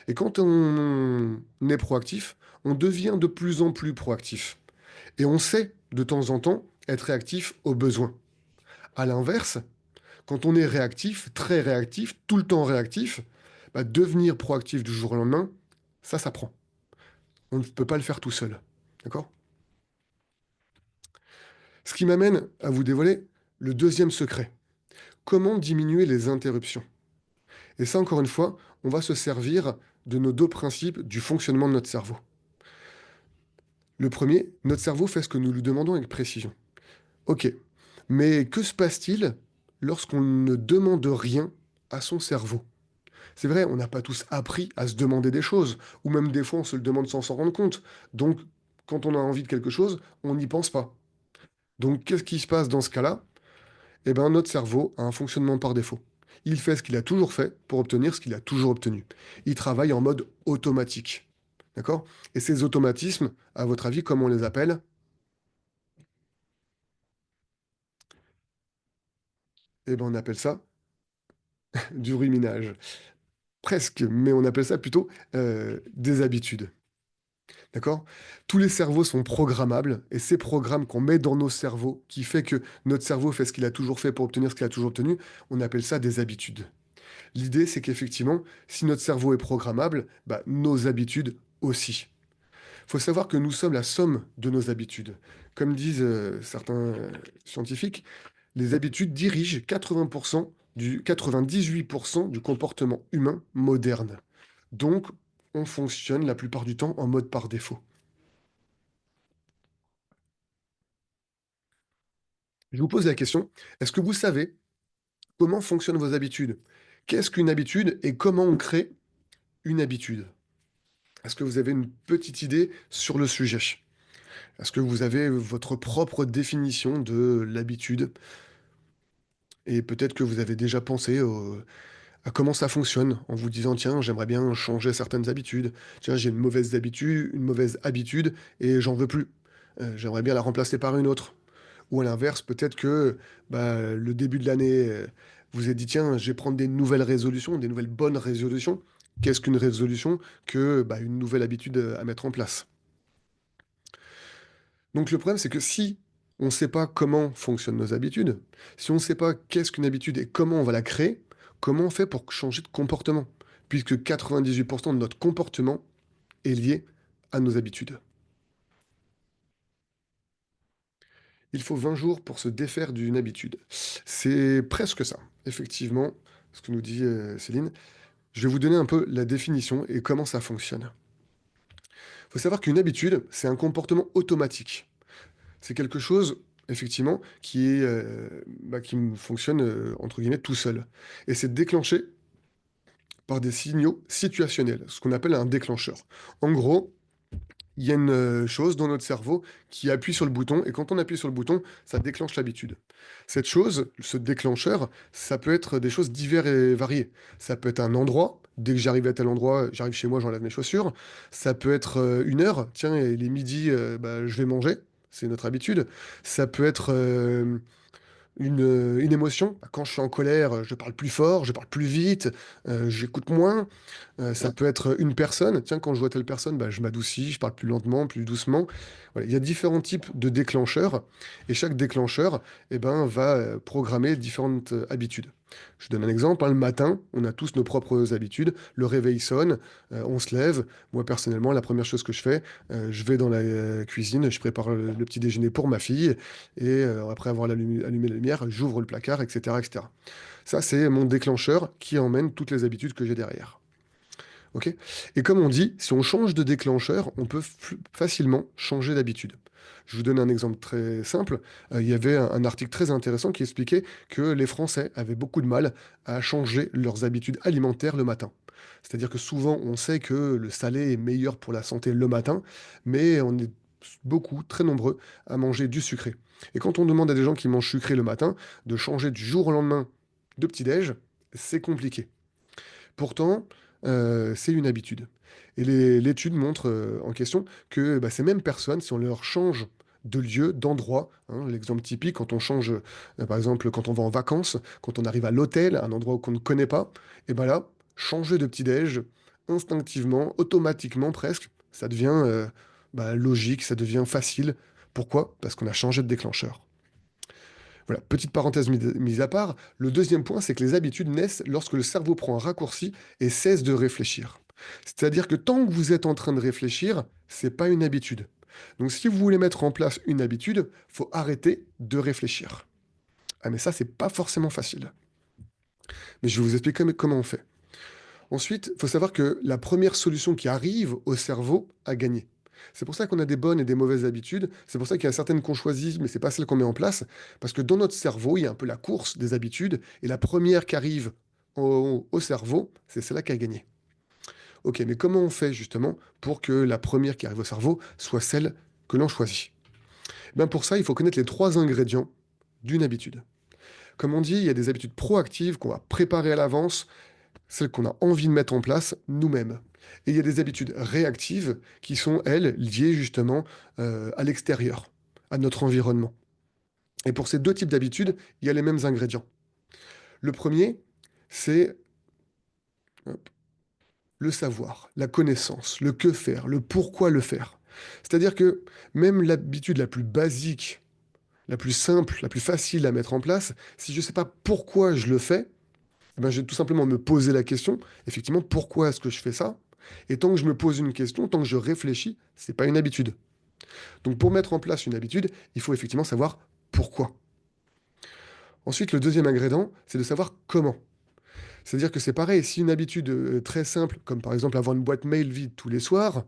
Et quand on est proactif, on devient de plus en plus proactif. Et on sait de temps en temps être réactif aux besoins. À l'inverse, quand on est réactif, très réactif, tout le temps réactif, bah, devenir proactif du jour au lendemain, ça s'apprend. On ne peut pas le faire tout seul. D'accord? Ce qui m'amène à vous dévoiler le deuxième secret. Comment diminuer les interruptions? Et ça, encore une fois, on va se servir de nos deux principes du fonctionnement de notre cerveau. Le premier, notre cerveau fait ce que nous lui demandons avec précision. Ok, mais que se passe-t-il lorsqu'on ne demande rien à son cerveau? C'est vrai, on n'a pas tous appris à se demander des choses, ou même des fois on se le demande sans s'en rendre compte. Donc, quand on a envie de quelque chose, on n'y pense pas. Donc, qu'est-ce qui se passe dans ce cas-là? Eh bien, notre cerveau a un fonctionnement par défaut. Il fait ce qu'il a toujours fait pour obtenir ce qu'il a toujours obtenu. Il travaille en mode automatique. D'accord? Et ces automatismes, à votre avis, comment on les appelle? Eh bien, on appelle ça du ruminage. Presque, mais on appelle ça plutôt des habitudes. D'accord? Tous les cerveaux sont programmables, et ces programmes qu'on met dans nos cerveaux, qui fait que notre cerveau fait ce qu'il a toujours fait pour obtenir ce qu'il a toujours obtenu, on appelle ça des habitudes. L'idée, c'est qu'effectivement, si notre cerveau est programmable, bah, nos habitudes aussi. Il faut savoir que nous sommes la somme de nos habitudes. Comme disent certains scientifiques, les habitudes dirigent 98% du comportement humain moderne. Donc, on fonctionne la plupart du temps en mode par défaut. Je vous pose la question, est-ce que vous savez comment fonctionnent vos habitudes? Qu'est-ce qu'une habitude et comment on crée une habitude? Est-ce que vous avez une petite idée sur le sujet? Est-ce que vous avez votre propre définition de l'habitude? Et peut-être que vous avez déjà pensé à comment ça fonctionne en vous disant, tiens, j'aimerais bien changer certaines habitudes. Tiens, j'ai une mauvaise habitude et j'en veux plus. J'aimerais bien la remplacer par une autre. Ou à l'inverse, peut-être que bah, le début de l'année, vous avez dit, tiens, je vais prendre des nouvelles résolutions, des nouvelles bonnes résolutions. Qu'est-ce qu'une résolution que bah, une nouvelle habitude à mettre en place? Donc le problème, c'est que si on ne sait pas comment fonctionnent nos habitudes, si on ne sait pas qu'est-ce qu'une habitude et comment on va la créer, comment on fait pour changer de comportement? Puisque 98% de notre comportement est lié à nos habitudes. Il faut 20 jours pour se défaire d'une habitude. C'est presque ça, effectivement, ce que nous dit Céline. Je vais vous donner un peu la définition et comment ça fonctionne. Il faut savoir qu'une habitude, c'est un comportement automatique. C'est quelque chose, effectivement, qui fonctionne, entre guillemets, tout seul. Et c'est déclenché par des signaux situationnels, ce qu'on appelle un déclencheur. En gros, il y a une chose dans notre cerveau qui appuie sur le bouton, et quand on appuie sur le bouton, ça déclenche l'habitude. Cette chose, ce déclencheur, ça peut être des choses diverses et variées. Ça peut être un endroit, dès que j'arrive à tel endroit, j'arrive chez moi, j'enlève mes chaussures. Ça peut être une heure, tiens, il est midi, bah, je vais manger, c'est notre habitude. Ça peut être une émotion. Quand je suis en colère, je parle plus fort, je parle plus vite, j'écoute moins. Ça peut être une personne. Tiens, quand je vois telle personne, bah, je m'adoucis, je parle plus lentement, plus doucement. Voilà, il y a différents types de déclencheurs et chaque déclencheur eh ben, va programmer différentes habitudes. Je donne un exemple, hein. Le matin, on a tous nos propres habitudes. Le réveil sonne, on se lève. Moi, personnellement, la première chose que je fais, je vais dans la cuisine, je prépare le petit déjeuner pour ma fille et après avoir allumé la lumière, j'ouvre le placard, etc., etc. Ça, c'est mon déclencheur qui emmène toutes les habitudes que j'ai derrière. Ok? Et comme on dit, si on change de déclencheur, on peut facilement changer d'habitude. Je vous donne un exemple très simple. Il y avait un article très intéressant qui expliquait que les Français avaient beaucoup de mal à changer leurs habitudes alimentaires le matin. C'est-à-dire que souvent, on sait que le salé est meilleur pour la santé le matin, mais on est beaucoup, très nombreux, à manger du sucré. Et quand on demande à des gens qui mangent sucré le matin de changer du jour au lendemain de petit-déj, c'est compliqué. Pourtant, c'est une habitude. Et l'étude montre en question que bah, ces mêmes personnes, si on leur change de lieu, d'endroit, hein, l'exemple typique, quand on change, par exemple, quand on va en vacances, quand on arrive à l'hôtel, un endroit qu'on ne connaît pas, et ben là, changer de petit-déj, instinctivement, automatiquement presque, ça devient bah, logique, ça devient facile. Pourquoi? Parce qu'on a changé de déclencheur. Voilà, petite parenthèse mise à part, le deuxième point, c'est que les habitudes naissent lorsque le cerveau prend un raccourci et cesse de réfléchir. C'est-à-dire que tant que vous êtes en train de réfléchir, c'est pas une habitude. Donc si vous voulez mettre en place une habitude, faut arrêter de réfléchir. Ah mais ça, c'est pas forcément facile. Mais je vais vous expliquer comment on fait. Ensuite, il faut savoir que la première solution qui arrive au cerveau a gagné. C'est pour ça qu'on a des bonnes et des mauvaises habitudes. C'est pour ça qu'il y a certaines qu'on choisit, mais c'est pas celles qu'on met en place. Parce que dans notre cerveau, il y a un peu la course des habitudes. Et la première qui arrive au cerveau, c'est celle-là qui a gagné. Ok, mais comment on fait justement pour que la première qui arrive au cerveau soit celle que l'on choisit? Ben pour ça, il faut connaître les trois ingrédients d'une habitude. Comme on dit, il y a des habitudes proactives qu'on va préparer à l'avance, celles qu'on a envie de mettre en place nous-mêmes. Et il y a des habitudes réactives qui sont, elles, liées justement à l'extérieur, à notre environnement. Et pour ces deux types d'habitudes, il y a les mêmes ingrédients. Le premier, c'est hop, le savoir, la connaissance, le que faire, le pourquoi le faire. C'est-à-dire que même l'habitude la plus basique, la plus simple, la plus facile à mettre en place, si je ne sais pas pourquoi je le fais, eh ben, je vais tout simplement me poser la question, effectivement, pourquoi est-ce que je fais ça? Et tant que je me pose une question, tant que je réfléchis, c'est pas une habitude. Donc pour mettre en place une habitude, il faut effectivement savoir pourquoi. Ensuite, le deuxième ingrédient, c'est de savoir comment. C'est-à-dire que c'est pareil, si une habitude très simple, comme par exemple avoir une boîte mail vide tous les soirs,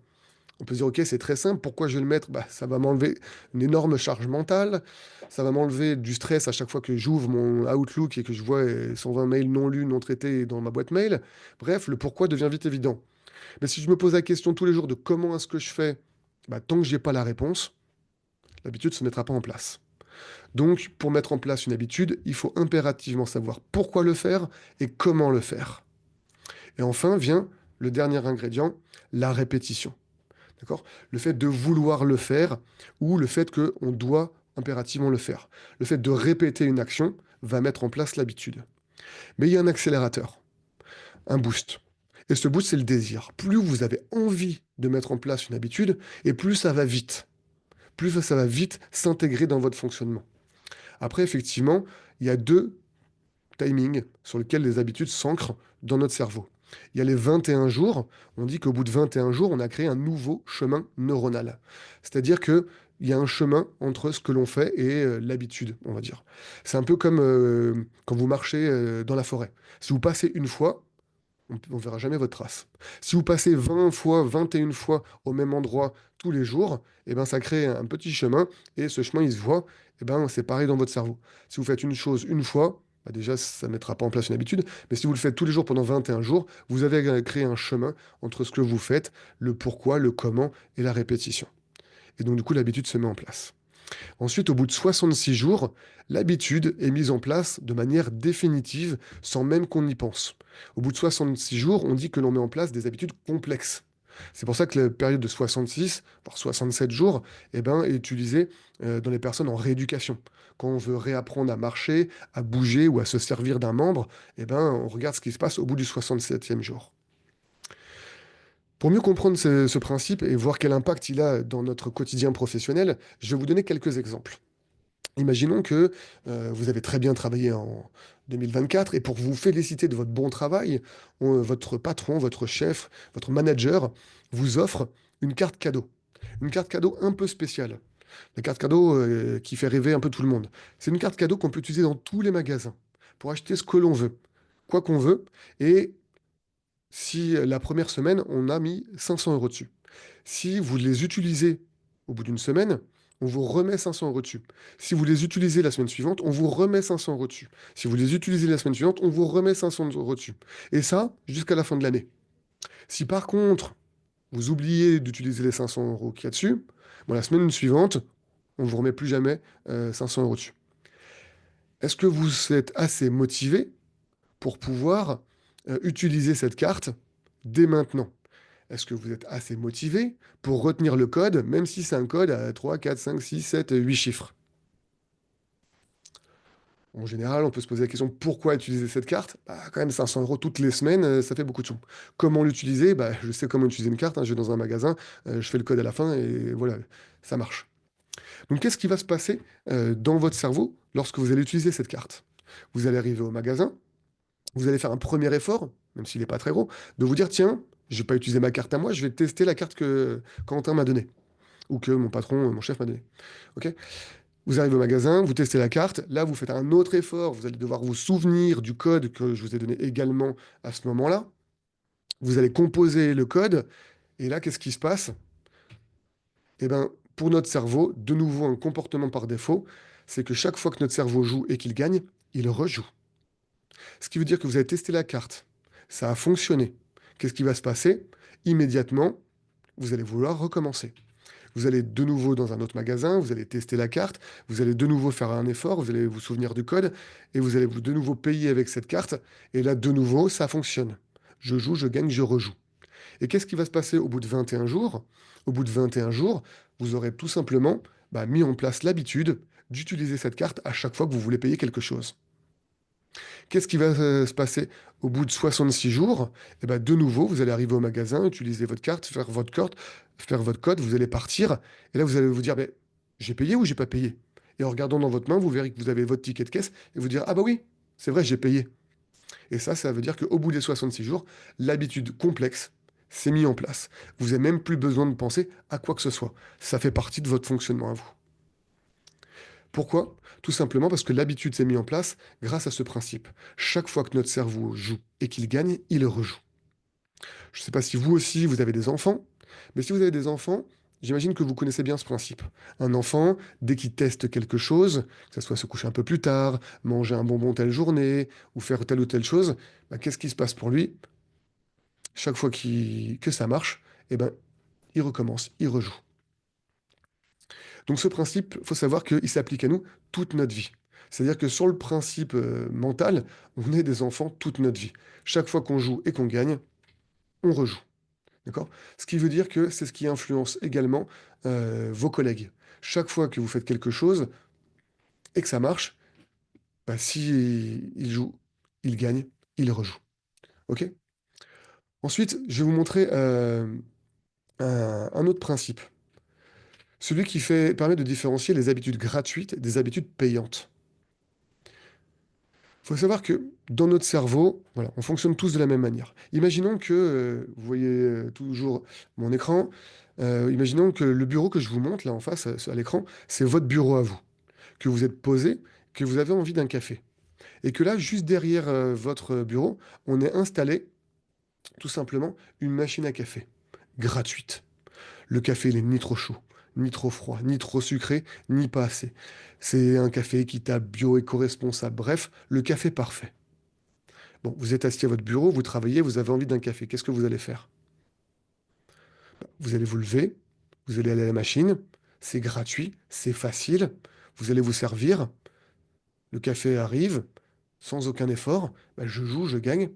on peut se dire, ok, c'est très simple, pourquoi je vais le mettre? Bah, ça va m'enlever une énorme charge mentale, ça va m'enlever du stress à chaque fois que j'ouvre mon Outlook et que je vois 120 mails non lus, non traités dans ma boîte mail. Bref, le pourquoi devient vite évident. Mais si je me pose la question tous les jours de comment est-ce que je fais, bah, tant que j'ai pas la réponse, l'habitude ne se mettra pas en place. Donc, pour mettre en place une habitude, il faut impérativement savoir pourquoi le faire et comment le faire. Et enfin vient le dernier ingrédient, la répétition. D'accord? Le fait de vouloir le faire ou le fait qu'on doit impérativement le faire. Le fait de répéter une action va mettre en place l'habitude. Mais il y a un accélérateur, un boost. Et ce boost, c'est le désir. Plus vous avez envie de mettre en place une habitude, et plus ça va vite. Plus ça va vite s'intégrer dans votre fonctionnement. Après, effectivement, il y a deux timings sur lesquels les habitudes s'ancrent dans notre cerveau. Il y a les 21 jours. On dit qu'au bout de 21 jours, on a créé un nouveau chemin neuronal. C'est-à-dire que il y a un chemin entre ce que l'on fait et l'habitude, on va dire. C'est un peu comme quand vous marchez dans la forêt. Si vous passez une fois, on ne verra jamais votre trace. Si vous passez 20 fois, 21 fois au même endroit tous les jours, eh ben, ça crée un petit chemin et ce chemin, il se voit. Eh ben, c'est pareil dans votre cerveau. Si vous faites une chose une fois, bah déjà, ça ne mettra pas en place une habitude. Mais si vous le faites tous les jours pendant 21 jours, vous avez créé un chemin entre ce que vous faites, le pourquoi, le comment et la répétition. Et donc, du coup, l'habitude se met en place. Ensuite, au bout de 66 jours, l'habitude est mise en place de manière définitive sans même qu'on y pense. Au bout de 66 jours, on dit que l'on met en place des habitudes complexes. C'est pour ça que la période de 66, voire 67 jours, eh ben, est utilisée dans les personnes en rééducation. Quand on veut réapprendre à marcher, à bouger ou à se servir d'un membre, eh ben, on regarde ce qui se passe au bout du 67e jour. Pour mieux comprendre ce principe et voir quel impact il a dans notre quotidien professionnel, je vais vous donner quelques exemples. Imaginons que vous avez très bien travaillé en 2024 et pour vous féliciter de votre bon travail, votre patron, votre chef, votre manager vous offre une carte cadeau. Une carte cadeau un peu spéciale. La carte cadeau qui fait rêver un peu tout le monde. C'est une carte cadeau qu'on peut utiliser dans tous les magasins pour acheter ce que l'on veut, quoi qu'on veut. Et Si la première semaine, on a mis 500 € dessus. Si vous les utilisez au bout d'une semaine, on vous remet 500 € dessus. Si vous les utilisez la semaine suivante, on vous remet 500 € dessus. Si vous les utilisez la semaine suivante, on vous remet 500 € dessus. Et ça, jusqu'à la fin de l'année. Si par contre, vous oubliez d'utiliser les 500 € qu'il y a dessus, bon, la semaine suivante, on ne vous remet plus jamais 500 € dessus. Est-ce que vous êtes assez motivé pour pouvoir utiliser cette carte dès maintenant? Est-ce que vous êtes assez motivé pour retenir le code, même si c'est un code à 3, 4, 5, 6, 7, 8 chiffres? En général, on peut se poser la question pourquoi utiliser cette carte? Bah, quand même 500 € toutes les semaines, ça fait beaucoup de sous. Comment l'utiliser? Bah, je sais comment utiliser une carte, hein, je vais dans un magasin, je fais le code à la fin et voilà, ça marche. Donc qu'est-ce qui va se passer dans votre cerveau lorsque vous allez utiliser cette carte? Vous allez arriver au magasin, vous allez faire un premier effort, même s'il n'est pas très gros, de vous dire, tiens, je vais pas utiliser ma carte à moi, je vais tester la carte que Quentin m'a donnée, ou que mon patron, mon chef m'a donnée. Ok? Vous arrivez au magasin, vous testez la carte, là vous faites un autre effort, vous allez devoir vous souvenir du code que je vous ai donné également à ce moment-là. Vous allez composer le code, et là qu'est-ce qui se passe? Eh bien, pour notre cerveau, de nouveau un comportement par défaut, c'est que chaque fois que notre cerveau joue et qu'il gagne, il rejoue. Ce qui veut dire que vous avez testé la carte, ça a fonctionné. Qu'est-ce qui va se passer? Immédiatement, vous allez vouloir recommencer. Vous allez de nouveau dans un autre magasin, vous allez tester la carte, vous allez de nouveau faire un effort, vous allez vous souvenir du code, et vous allez vous de nouveau payer avec cette carte, et là, de nouveau, ça fonctionne. Je joue, je gagne, je rejoue. Et qu'est-ce qui va se passer au bout de 21 jours? Au bout de 21 jours, vous aurez tout simplement mis en place l'habitude d'utiliser cette carte à chaque fois que vous voulez payer quelque chose. Qu'est-ce qui va se passer au bout de 66 jours? Eh ben, de nouveau, vous allez arriver au magasin, utiliser votre carte, faire votre code, vous allez partir. Et là, vous allez vous dire, ben, j'ai payé ou j'ai pas payé? Et en regardant dans votre main, vous verrez que vous avez votre ticket de caisse et vous dire, ah bah oui, c'est vrai, j'ai payé. Et ça veut dire qu'au bout des 66 jours, l'habitude complexe s'est mise en place. Vous n'avez même plus besoin de penser à quoi que ce soit. Ça fait partie de votre fonctionnement à vous. Pourquoi? Tout simplement parce que l'habitude s'est mise en place grâce à ce principe. Chaque fois que notre cerveau joue et qu'il gagne, il rejoue. Je ne sais pas si vous aussi, vous avez des enfants, mais si vous avez des enfants, j'imagine que vous connaissez bien ce principe. Un enfant, dès qu'il teste quelque chose, que ce soit se coucher un peu plus tard, manger un bonbon telle journée, ou faire telle ou telle chose, qu'est-ce qui se passe pour lui? Chaque fois que ça marche, eh ben, il recommence, il rejoue. Donc ce principe, il faut savoir qu'il s'applique à nous toute notre vie. C'est-à-dire que sur le principe mental, on est des enfants toute notre vie. Chaque fois qu'on joue et qu'on gagne, on rejoue. D'accord? Ce qui veut dire que c'est ce qui influence également vos collègues. Chaque fois que vous faites quelque chose et que ça marche, si il joue, il gagne, il rejoue. OK? Ensuite, je vais vous montrer un autre principe. Celui qui permet de différencier les habitudes gratuites des habitudes payantes. Il faut savoir que dans notre cerveau, voilà, on fonctionne tous de la même manière. Imaginons que, vous voyez toujours mon écran, imaginons que le bureau que je vous montre là en face à l'écran, c'est votre bureau à vous, que vous êtes posé, que vous avez envie d'un café. Et que là, juste derrière votre bureau, on est installé tout simplement une machine à café, gratuite. Le café, il est ni trop chaud, ni trop froid, ni trop sucré, ni pas assez. C'est un café équitable, bio, éco-responsable, bref, le café parfait. Bon, vous êtes assis à votre bureau, vous travaillez, vous avez envie d'un café. Qu'est-ce que vous allez faire? Vous allez vous lever, vous allez aller à la machine, c'est gratuit, c'est facile, vous allez vous servir, le café arrive, sans aucun effort, je joue, je gagne,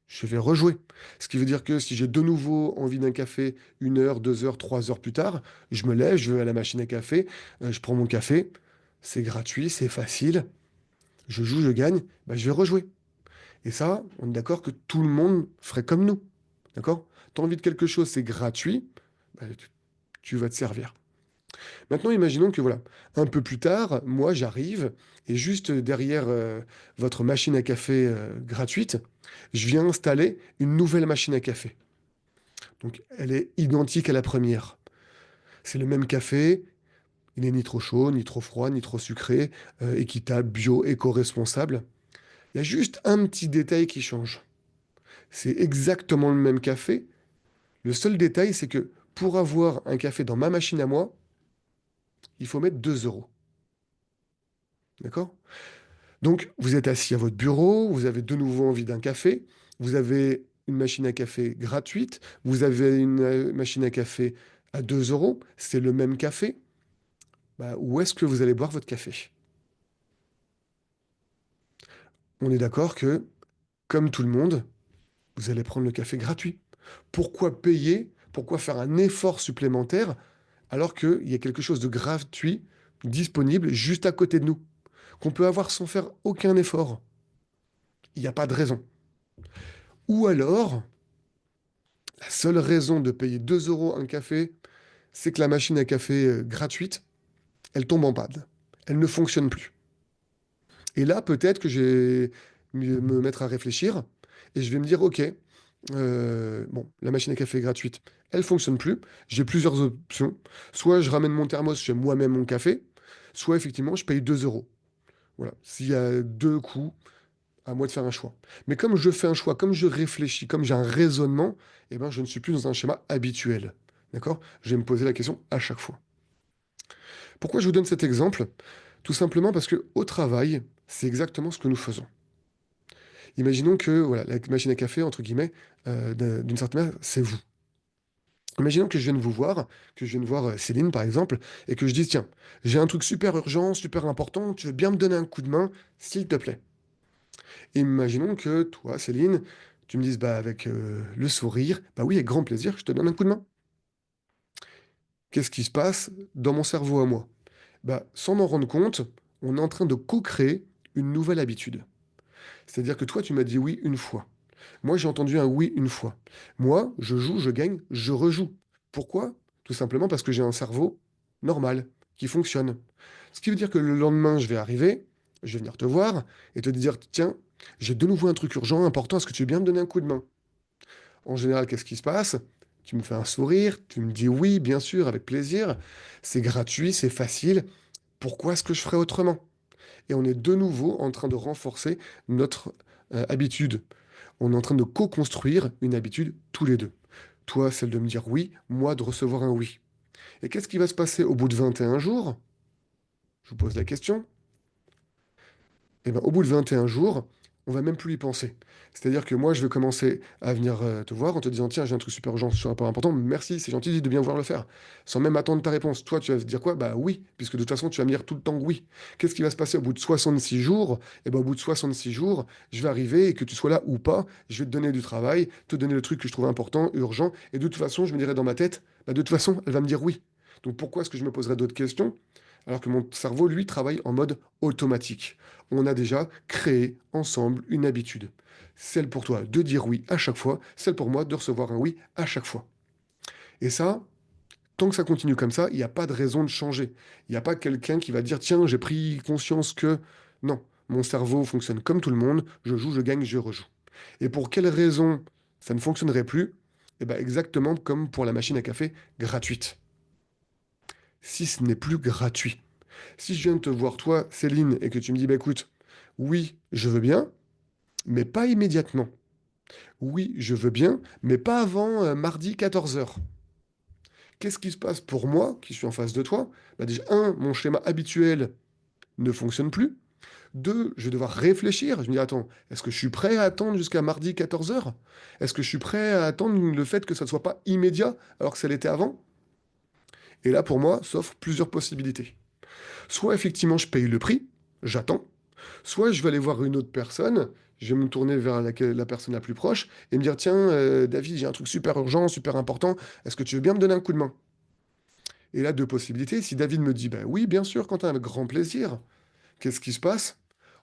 je vais rejouer. Ce qui veut dire que si j'ai de nouveau envie d'un café 1 heure, 2 heures, 3 heures plus tard, je me lève, je vais à la machine à café, je prends mon café, c'est gratuit, c'est facile, je joue, je gagne, je vais rejouer. Et ça, on est d'accord que tout le monde ferait comme nous. D'accord? Tu as envie de quelque chose, c'est gratuit, tu vas te servir. Maintenant, imaginons que voilà, un peu plus tard, moi j'arrive et juste derrière votre machine à café gratuite, je viens installer une nouvelle machine à café. Donc elle est identique à la première. C'est le même café, il n'est ni trop chaud, ni trop froid, ni trop sucré, équitable, bio, éco-responsable. Il y a juste un petit détail qui change. C'est exactement le même café. Le seul détail, c'est que pour avoir un café dans ma machine à moi, il faut mettre 2 euros. D'accord? Donc, vous êtes assis à votre bureau, vous avez de nouveau envie d'un café, vous avez une machine à café gratuite, vous avez une machine à café à 2 euros, c'est le même café. Bah, où est-ce que vous allez boire votre café? On est d'accord que, comme tout le monde, vous allez prendre le café gratuit. Pourquoi payer? Pourquoi faire un effort supplémentaire alors qu'il y a quelque chose de gratuit disponible juste à côté de nous, qu'on peut avoir sans faire aucun effort? Il n'y a pas de raison. Ou alors, la seule raison de payer 2 euros un café, c'est que la machine à café gratuite, elle tombe en panne. Elle ne fonctionne plus. Et là, peut-être que je vais me mettre à réfléchir et je vais me dire, OK, bon, la machine à café est gratuite, elle fonctionne plus. J'ai plusieurs options. Soit je ramène mon thermos, je fais moi-même mon café, soit effectivement, je paye 2 euros. Voilà. S'il y a deux coûts, à moi de faire un choix. Mais comme je fais un choix, comme je réfléchis, comme j'ai un raisonnement, eh ben, je ne suis plus dans un schéma habituel. D'accord? Je vais me poser la question à chaque fois. Pourquoi je vous donne cet exemple? Tout simplement parce que au travail, c'est exactement ce que nous faisons. Imaginons que voilà, la machine à café, entre guillemets, d'une certaine manière, c'est vous. Imaginons que je vienne vous voir, que je vienne voir Céline par exemple, et que je dise, tiens, j'ai un truc super urgent, super important, tu veux bien me donner un coup de main, s'il te plaît. Et imaginons que toi, Céline, tu me dises, bah, avec le sourire, bah oui, avec grand plaisir, je te donne un coup de main. Qu'est-ce qui se passe dans mon cerveau à moi? Bah, sans m'en rendre compte, on est en train de co-créer une nouvelle habitude. C'est-à-dire que toi, tu m'as dit oui une fois. Moi, j'ai entendu un oui une fois. Moi, je joue, je gagne, je rejoue. Pourquoi? Tout simplement parce que j'ai un cerveau normal, qui fonctionne. Ce qui veut dire que le lendemain, je vais arriver, je vais venir te voir et te dire, tiens, j'ai de nouveau un truc urgent, important, est-ce que tu veux bien me donner un coup de main? En général, qu'est-ce qui se passe? Tu me fais un sourire, tu me dis oui, bien sûr, avec plaisir, c'est gratuit, c'est facile, pourquoi est-ce que je ferais autrement? Et on est de nouveau en train de renforcer notre habitude. On est en train de co-construire une habitude tous les deux. Toi, celle de me dire oui, moi de recevoir un oui. Et qu'est-ce qui va se passer au bout de 21 jours? Je vous pose la question. Et ben, au bout de 21 jours, on va même plus y penser. C'est-à-dire que moi, je vais commencer à venir te voir en te disant, tiens, j'ai un truc super urgent, super important, merci, c'est gentil de bien vouloir le faire. Sans même attendre ta réponse. Toi, tu vas te dire quoi? Bah oui, puisque de toute façon, tu vas me dire tout le temps oui. Qu'est-ce qui va se passer au bout de 66 jours? Et ben, au bout de 66 jours, je vais arriver et que tu sois là ou pas, je vais te donner du travail, te donner le truc que je trouve important, urgent, et de toute façon, je me dirai dans ma tête, bah de toute façon, elle va me dire oui. Donc pourquoi est-ce que je me poserai d'autres questions? Alors que mon cerveau, lui, travaille en mode automatique. On a déjà créé ensemble une habitude. Celle pour toi de dire oui à chaque fois, celle pour moi de recevoir un oui à chaque fois. Et ça, tant que ça continue comme ça, il n'y a pas de raison de changer. Il n'y a pas quelqu'un qui va dire, tiens, j'ai pris conscience que... Non, mon cerveau fonctionne comme tout le monde, je joue, je gagne, je rejoue. Et pour quelle raison ça ne fonctionnerait plus? Eh bien exactement comme pour la machine à café gratuite. Si ce n'est plus gratuit. Si je viens de te voir, toi, Céline, et que tu me dis, bah écoute, oui, je veux bien, mais pas immédiatement. Oui, je veux bien, mais pas avant mardi 14 heures. Qu'est-ce qui se passe pour moi, qui suis en face de toi? Bah déjà, un, mon schéma habituel ne fonctionne plus. Deux, je vais devoir réfléchir. Je me dis, attends, est-ce que je suis prêt à attendre jusqu'à mardi 14 heures? Est-ce que je suis prêt à attendre le fait que ça ne soit pas immédiat alors que ça l'était avant? Et là, pour moi, s'offrent plusieurs possibilités. Soit effectivement, je paye le prix, j'attends. Soit je vais aller voir une autre personne, je vais me tourner vers la personne la plus proche et me dire, tiens, David, j'ai un truc super urgent, super important, est-ce que tu veux bien me donner un coup de main? Et là, deux possibilités. Si David me dit, ben oui, bien sûr, Quentin, avec grand plaisir, qu'est-ce qui se passe?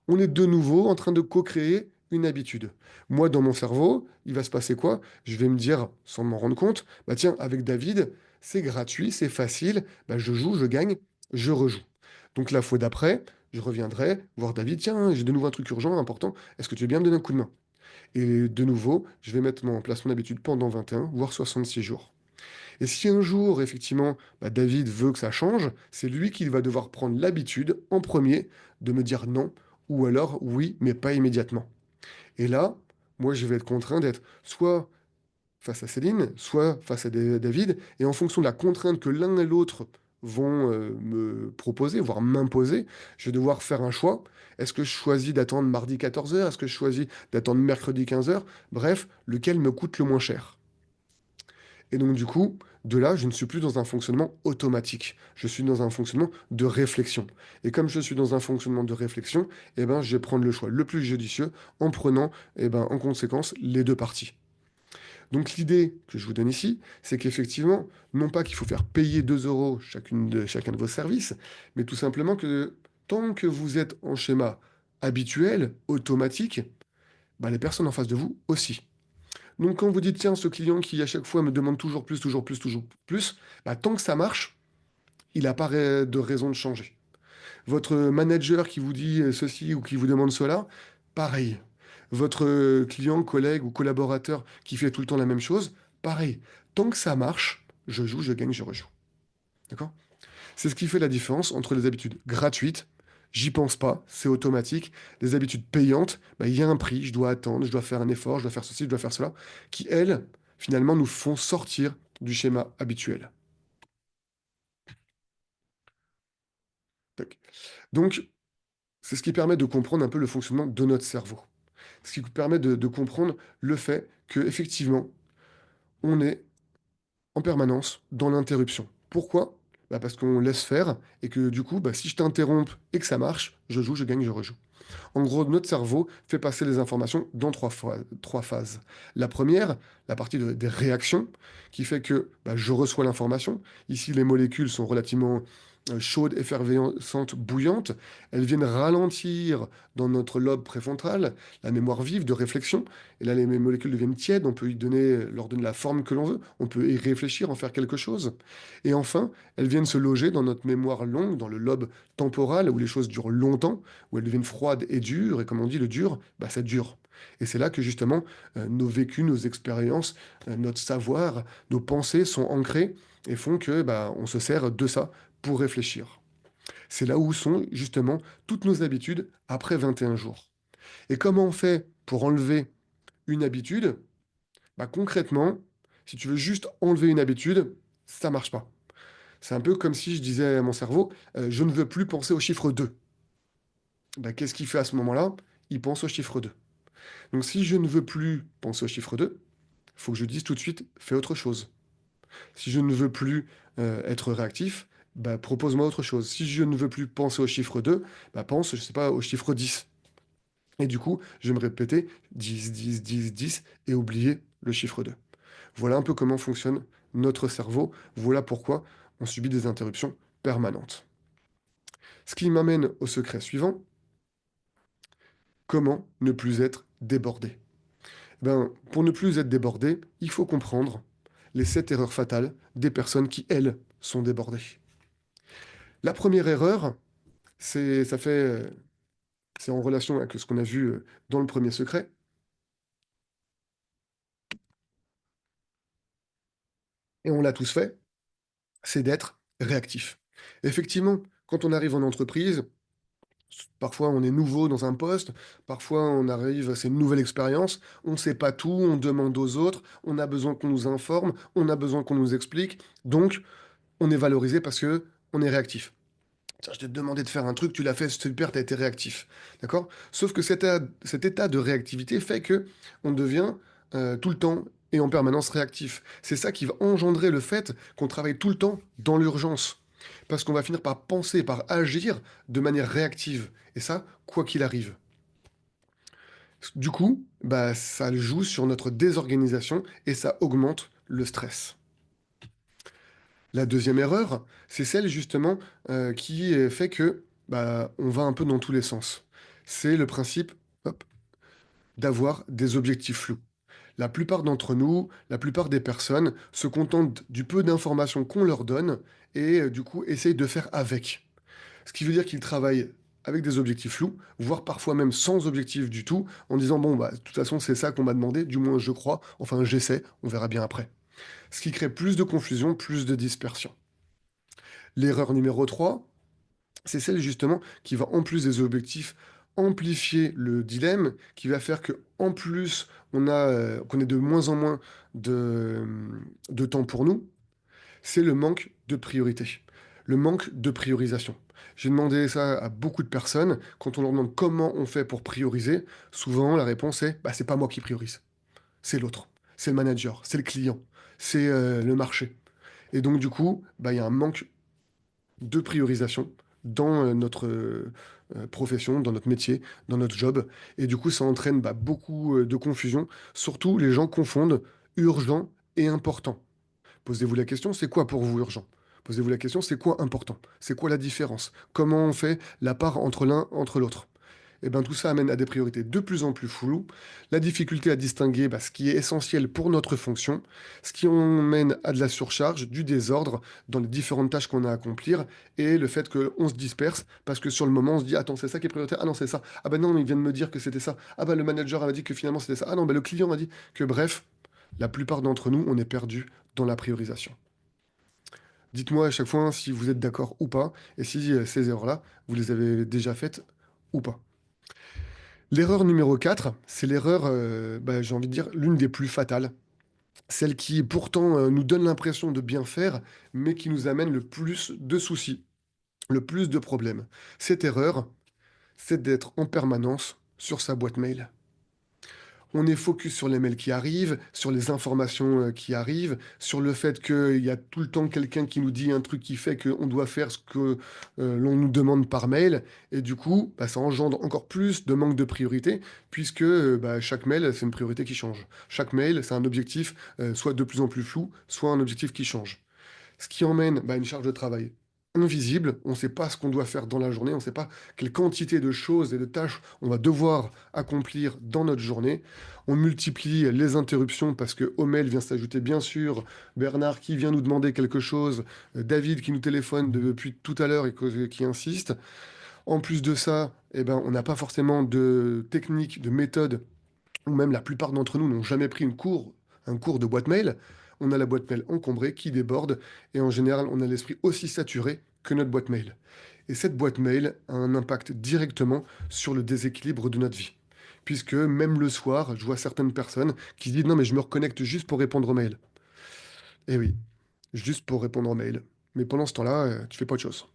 On est de nouveau en train de co-créer une habitude. Moi, dans mon cerveau, il va se passer quoi? Je vais me dire, sans m'en rendre compte, bah tiens, avec David, c'est gratuit, c'est facile, bah je joue, je gagne, je rejoue. Donc la fois d'après, je reviendrai voir David, tiens, j'ai de nouveau un truc urgent, important, est-ce que tu veux bien me donner un coup de main? Et de nouveau, je vais mettre en place mon habitude pendant 21, voire 66 jours. Et si un jour, effectivement, bah, David veut que ça change, c'est lui qui va devoir prendre l'habitude, en premier, de me dire non, ou alors oui, mais pas immédiatement. Et là, moi, je vais être contraint d'être soit face à Céline, soit face à David, et en fonction de la contrainte que l'un et l'autre vont me proposer, voire m'imposer, je vais devoir faire un choix. Est-ce que je choisis d'attendre mardi 14 heures? Est-ce que je choisis d'attendre mercredi 15 heures? Bref, lequel me coûte le moins cher? Et donc, du coup, de là, je ne suis plus dans un fonctionnement automatique. Je suis dans un fonctionnement de réflexion. Et comme je suis dans un fonctionnement de réflexion, eh ben, je vais prendre le choix le plus judicieux en prenant, eh ben, en conséquence, les deux parties. Donc l'idée que je vous donne ici, c'est qu'effectivement, non pas qu'il faut faire payer 2 euros chacun de vos services, mais tout simplement que tant que vous êtes en schéma habituel, automatique, bah, les personnes en face de vous aussi. Donc quand vous dites, tiens, ce client qui à chaque fois me demande toujours plus, toujours plus, toujours plus, bah, tant que ça marche, il n'a pas de raison de changer. Votre manager qui vous dit ceci ou qui vous demande cela, pareil. Votre client, collègue ou collaborateur qui fait tout le temps la même chose, pareil. Tant que ça marche, je joue, je gagne, je rejoue. D'accord? C'est ce qui fait la différence entre les habitudes gratuites, j'y pense pas, c'est automatique, les habitudes payantes, bah, il y a un prix, je dois attendre, je dois faire un effort, je dois faire ceci, je dois faire cela, qui, elles, finalement, nous font sortir du schéma habituel. Tac. Donc, c'est ce qui permet de comprendre un peu le fonctionnement de notre cerveau. Ce qui vous permet de comprendre le fait que effectivement, on est en permanence dans l'interruption. Pourquoi? Bah parce qu'on laisse faire et que du coup, bah, si je t'interromps et que ça marche, je joue, je gagne, je rejoue. En gros, notre cerveau fait passer les informations dans trois phases. La première, la partie des réactions, qui fait que bah, je reçois l'information. Ici, les molécules sont relativement chaudes, effervescentes, bouillantes. Elles viennent ralentir dans notre lobe préfrontal la mémoire vive de réflexion. Et là, les molécules deviennent tièdes. On peut leur donner la forme que l'on veut. On peut y réfléchir, en faire quelque chose. Et enfin, elles viennent se loger dans notre mémoire longue, dans le lobe temporal, où les choses durent longtemps, où elles deviennent froides et dures, et comme on dit, le dur, bah, ça dure. Et c'est là que justement, nos vécus, nos expériences, notre savoir, nos pensées sont ancrées et font que bah, on se sert de ça pour réfléchir. C'est là où sont justement toutes nos habitudes après 21 jours. Et comment on fait pour enlever une habitude? Bah, concrètement, si tu veux juste enlever une habitude, ça marche pas. C'est un peu comme si je disais à mon cerveau, je ne veux plus penser au chiffre 2. Bah, qu'est-ce qu'il fait à ce moment-là? Il pense au chiffre 2. Donc si je ne veux plus penser au chiffre 2, il faut que je dise tout de suite, fais autre chose. Si je ne veux plus être réactif, bah, propose-moi autre chose. Si je ne veux plus penser au chiffre 2, bah, pense, je sais pas, au chiffre 10. Et du coup, je vais me répéter 10, 10, 10, 10 et oublier le chiffre 2. Voilà un peu comment fonctionne notre cerveau. Voilà pourquoi on subit des interruptions permanentes. Ce qui m'amène au secret suivant, comment ne plus être débordé? Ben, pour ne plus être débordé, il faut comprendre les 7 erreurs fatales des personnes qui, elles, sont débordées. La première erreur, c'est, ça fait, c'est en relation avec ce qu'on a vu dans le premier secret, et on l'a tous fait, c'est d'être réactif. Effectivement, quand on arrive en entreprise, parfois on est nouveau dans un poste, parfois on arrive, c'est une nouvelle expérience, on ne sait pas tout, on demande aux autres, on a besoin qu'on nous informe, on a besoin qu'on nous explique, donc on est valorisé parce que on est réactif. Tiens, je t'ai demandé de faire un truc, tu l'as fait, super, tu as été réactif. D'accord? Sauf que cet état de réactivité fait que on devient tout le temps et en permanence réactif. C'est ça qui va engendrer le fait qu'on travaille tout le temps dans l'urgence. Parce qu'on va finir par penser, par agir de manière réactive. Et ça, quoi qu'il arrive. Du coup, bah, ça joue sur notre désorganisation et ça augmente le stress. La deuxième erreur, c'est celle justement qui fait que bah, on va un peu dans tous les sens. C'est le principe hop, d'avoir des objectifs flous. La plupart d'entre nous, la plupart des personnes se contentent du peu d'informations qu'on leur donne et du coup essayent de faire avec. Ce qui veut dire qu'ils travaillent avec des objectifs flous, voire parfois même sans objectif du tout, en disant bon bah de toute façon c'est ça qu'on m'a demandé, du moins je crois, enfin j'essaie, on verra bien après. Ce qui crée plus de confusion, plus de dispersion. L'erreur numéro 3, c'est celle justement qui va, en plus des objectifs, amplifier le dilemme, qui va faire que en plus qu'on ait de moins en moins de temps pour nous, c'est le manque de priorité, le manque de priorisation. J'ai demandé ça à beaucoup de personnes. Quand on leur demande comment on fait pour prioriser, souvent la réponse est bah, c'est pas moi qui priorise, c'est l'autre, c'est le manager, c'est le client, c'est le marché. Et donc, du coup, bah, il y a un manque de priorisation dans notre profession, dans notre métier, dans notre job. Et du coup, ça entraîne bah, beaucoup de confusion. Surtout, les gens confondent urgent et important. Posez-vous la question, c'est quoi pour vous urgent? Posez-vous la question, c'est quoi important? C'est quoi la différence? Comment on fait la part entre l'un, entre l'autre? Et bien tout ça amène à des priorités de plus en plus floues, la difficulté à distinguer bah, ce qui est essentiel pour notre fonction, ce qui emmène à de la surcharge, du désordre dans les différentes tâches qu'on a à accomplir, et le fait qu'on se disperse parce que sur le moment on se dit attends c'est ça qui est prioritaire, ah non c'est ça, ah ben non mais il vient de me dire que c'était ça, ah ben le manager m'a dit que finalement c'était ça, ah non ben le client m'a dit que bref, la plupart d'entre nous on est perdu dans la priorisation. Dites-moi à chaque fois si vous êtes d'accord ou pas, et si ces erreurs-là, vous les avez déjà faites ou pas. L'erreur numéro 4, c'est l'erreur, bah, j'ai envie de dire, l'une des plus fatales. Celle qui pourtant nous donne l'impression de bien faire, mais qui nous amène le plus de soucis, le plus de problèmes. Cette erreur, c'est d'être en permanence sur sa boîte mail. On est focus sur les mails qui arrivent, sur les informations qui arrivent, sur le fait qu'il y a tout le temps quelqu'un qui nous dit un truc qui fait qu'on doit faire ce que l'on nous demande par mail. Et du coup, bah, ça engendre encore plus de manque de priorité, puisque bah, chaque mail, c'est une priorité qui change. Chaque mail, c'est un objectif soit de plus en plus flou, soit un objectif qui change. Ce qui emmène bah, une charge de travail invisible. On ne sait pas ce qu'on doit faire dans la journée, on ne sait pas quelle quantité de choses et de tâches on va devoir accomplir dans notre journée. On multiplie les interruptions parce que au mail vient s'ajouter bien sûr Bernard qui vient nous demander quelque chose, David qui nous téléphone depuis tout à l'heure et qui insiste. En plus de ça, eh ben, on n'a pas forcément de technique, de méthode, ou même la plupart d'entre nous n'ont jamais pris un cours de boîte mail. On a la boîte mail encombrée qui déborde et en général, on a l'esprit aussi saturé que notre boîte mail. Et cette boîte mail a un impact directement sur le déséquilibre de notre vie. Puisque même le soir, je vois certaines personnes qui disent non mais je me reconnecte juste pour répondre aux mails. Eh oui, juste pour répondre aux mails. Mais pendant ce temps-là, tu fais pas autre chose.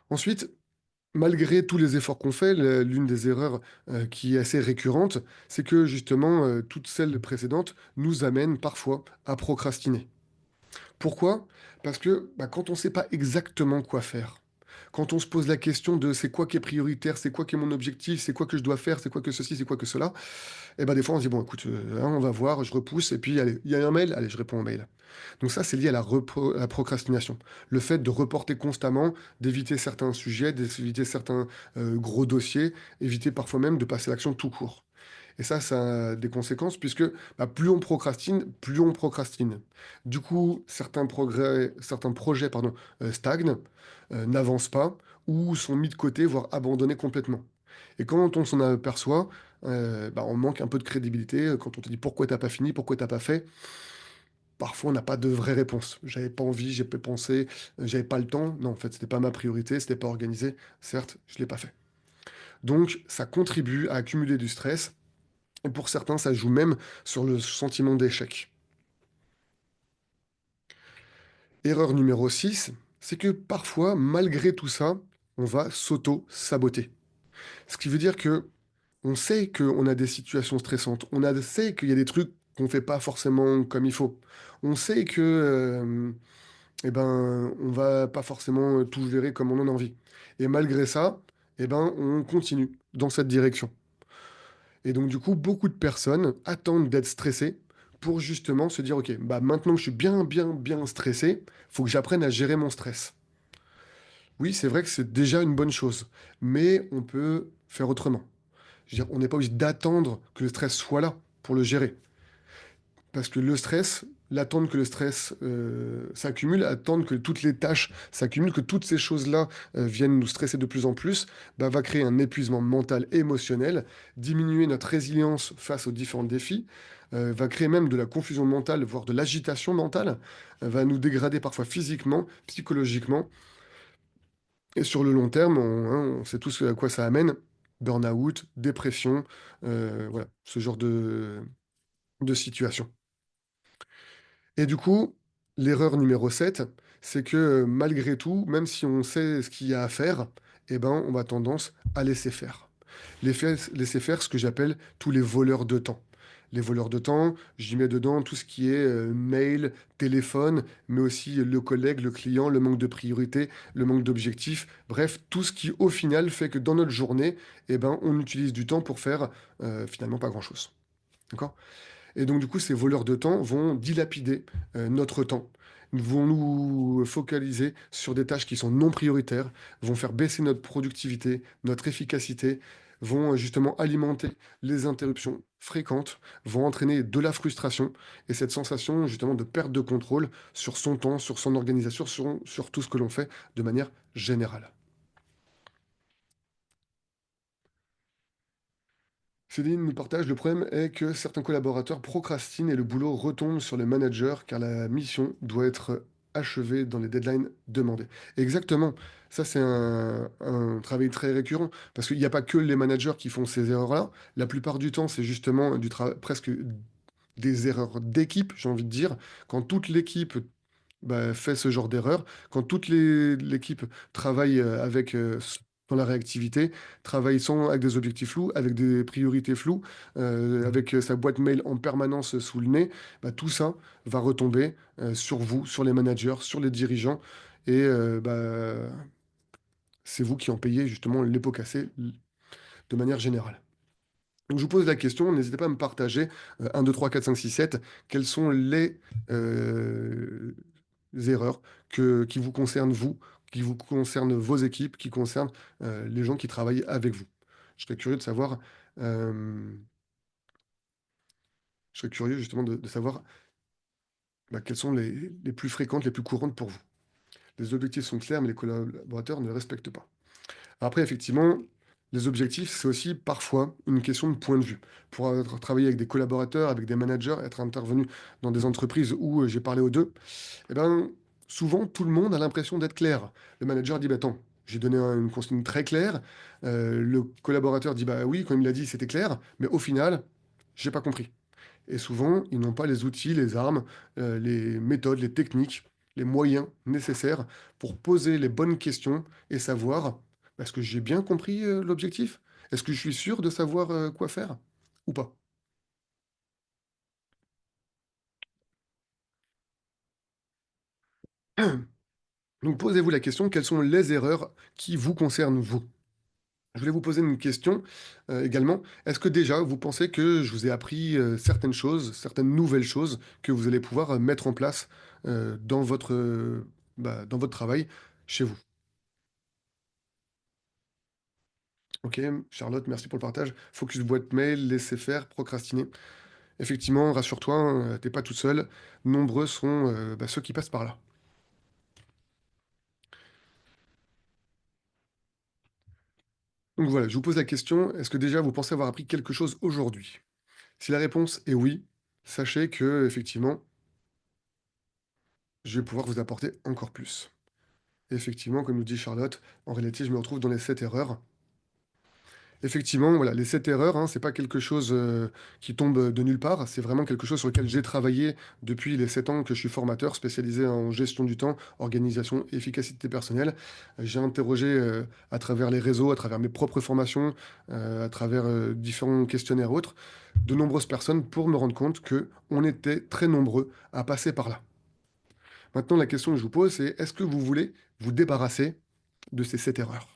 Ensuite, malgré tous les efforts qu'on fait, l'une des erreurs qui est assez récurrente, c'est que justement, toutes celles précédentes nous amènent parfois à procrastiner. Pourquoi? Parce que bah, quand on ne sait pas exactement quoi faire, quand on se pose la question de c'est quoi qui est prioritaire, c'est quoi qui est mon objectif, c'est quoi que je dois faire, c'est quoi que ceci, c'est quoi que cela, et ben des fois on se dit bon écoute, hein, on va voir, je repousse, et puis allez, il y a un mail, allez, je réponds au mail. Donc ça, c'est lié à à la procrastination. Le fait de reporter constamment, d'éviter certains sujets, d'éviter certains gros dossiers, éviter parfois même de passer à l'action tout court. Et ça a des conséquences puisque bah, plus on procrastine, plus on procrastine. Du coup, certains projets stagnent, n'avancent pas ou sont mis de côté, voire abandonnés complètement. Et quand on s'en aperçoit, bah, on manque un peu de crédibilité. Quand on te dit pourquoi t'as pas fini, pourquoi t'as pas fait, parfois on n'a pas de vraie réponse. J'avais pas envie, j'ai pas pensé, j'avais pas le temps. Non, en fait, c'était pas ma priorité, c'était pas organisé. Certes, je l'ai pas fait. Donc, ça contribue à accumuler du stress et pour certains, ça joue même sur le sentiment d'échec. Erreur numéro 6, c'est que parfois, malgré tout ça, on va s'auto-saboter. Ce qui veut dire que on sait qu'on a des situations stressantes, sait qu'il y a des trucs qu'on ne fait pas forcément comme il faut. On sait que eh ben, on va pas forcément tout gérer comme on en a envie. Et malgré ça, eh ben, on continue dans cette direction. Et donc, du coup, beaucoup de personnes attendent d'être stressées pour justement se dire, OK, bah maintenant que je suis bien stressé, faut que j'apprenne à gérer mon stress. Oui, c'est vrai que c'est déjà une bonne chose, mais on peut faire autrement. Je veux dire, on n'est pas obligé d'attendre que le stress soit là pour le gérer. Parce que le stress, l'attendre que le stress s'accumule, attendre que toutes les tâches s'accumulent, que toutes ces choses-là viennent nous stresser de plus en plus, bah, va créer un épuisement mental et émotionnel, diminuer notre résilience face aux différents défis, va créer même de la confusion mentale, voire de l'agitation mentale, va nous dégrader parfois physiquement, psychologiquement, Et sur le long terme, on sait tous à quoi ça amène. Burn-out, dépression, voilà, ce genre de situation. Et du coup, l'erreur numéro 7, c'est que malgré tout, même si on sait ce qu'il y a à faire, eh ben, on va tendance à laisser faire. Laisser faire ce que j'appelle tous les voleurs de temps. Les voleurs de temps, j'y mets dedans tout ce qui est mail, téléphone, mais aussi le collègue, le client, le manque de priorité, le manque d'objectif, bref, tout ce qui au final fait que dans notre journée, eh ben, on utilise du temps pour faire finalement pas grand-chose. D'accord? Et donc, du coup, ces voleurs de temps vont dilapider notre temps, vont nous focaliser sur des tâches qui sont non prioritaires, vont faire baisser notre productivité, notre efficacité, vont justement alimenter les interruptions fréquentes, vont entraîner de la frustration et cette sensation justement de perte de contrôle sur son temps, sur son organisation, sur tout ce que l'on fait de manière générale. Céline nous partage, le problème est que certains collaborateurs procrastinent et le boulot retombe sur le manager car la mission doit être achevée dans les deadlines demandés. Exactement, ça c'est un travail très récurrent parce qu'il n'y a pas que les managers qui font ces erreurs-là. La plupart du temps, c'est justement presque des erreurs d'équipe, j'ai envie de dire. Quand toute l'équipe fait ce genre d'erreur. Quand l'équipe travaille dans la réactivité, travaille sans, avec des objectifs flous, avec des priorités floues, avec sa boîte mail en permanence sous le nez, tout ça va retomber sur vous, sur les managers, sur les dirigeants. Et c'est vous qui en payez justement les pots cassés de manière générale. Donc je vous pose la question, n'hésitez pas à me partager 1, 2, 3, 4, 5, 6, 7, quelles sont euh, erreurs qui vous concernent vous, qui vous concernent vos équipes, qui concernent les gens qui travaillent avec vous. Je serais curieux de savoir, euh, je serais curieux justement de savoir quelles sont les plus fréquentes, les plus courantes pour vous. Les objectifs sont clairs, mais les collaborateurs ne les respectent pas. Après, effectivement, les objectifs, c'est aussi parfois une question de point de vue. Pour avoir travaillé avec des collaborateurs, avec des managers, être intervenu dans des entreprises où j'ai parlé aux deux, eh ben, souvent, tout le monde a l'impression d'être clair. Le manager dit, bah, attends, j'ai donné une consigne très claire. Le collaborateur dit, bah oui, quand il me l'a dit, c'était clair, mais au final, j'ai pas compris. Et souvent, ils n'ont pas les outils, les armes, les méthodes, les techniques, les moyens nécessaires pour poser les bonnes questions et savoir, est-ce que j'ai bien compris l'objectif? Est-ce que je suis sûr de savoir quoi faire ou pas? Donc posez-vous la question, quelles sont les erreurs qui vous concernent vous? Je voulais vous poser une question également. Est-ce que déjà vous pensez que je vous ai appris certaines choses, certaines nouvelles choses que vous allez pouvoir mettre en place dans votre travail chez vous? Ok, Charlotte, merci pour le partage. Focus boîte mail, laisser faire, procrastiner. Effectivement, rassure-toi, hein, t'es pas toute seule. Nombreux sont ceux qui passent par là. Donc voilà, je vous pose la question, est-ce que déjà vous pensez avoir appris quelque chose aujourd'hui? Si la réponse est oui, sachez que effectivement, je vais pouvoir vous apporter encore plus. Effectivement, comme nous dit Charlotte, en réalité, je me retrouve dans les 7 erreurs. Effectivement, voilà, les 7 erreurs, hein, c'est pas quelque chose qui tombe de nulle part, c'est vraiment quelque chose sur lequel j'ai travaillé depuis les 7 ans que je suis formateur, spécialisé en gestion du temps, organisation et efficacité personnelle. J'ai interrogé à travers les réseaux, à travers mes propres formations, à travers différents questionnaires autres, de nombreuses personnes pour me rendre compte que on était très nombreux à passer par là. Maintenant, la question que je vous pose, c'est est-ce que vous voulez vous débarrasser de ces 7 erreurs?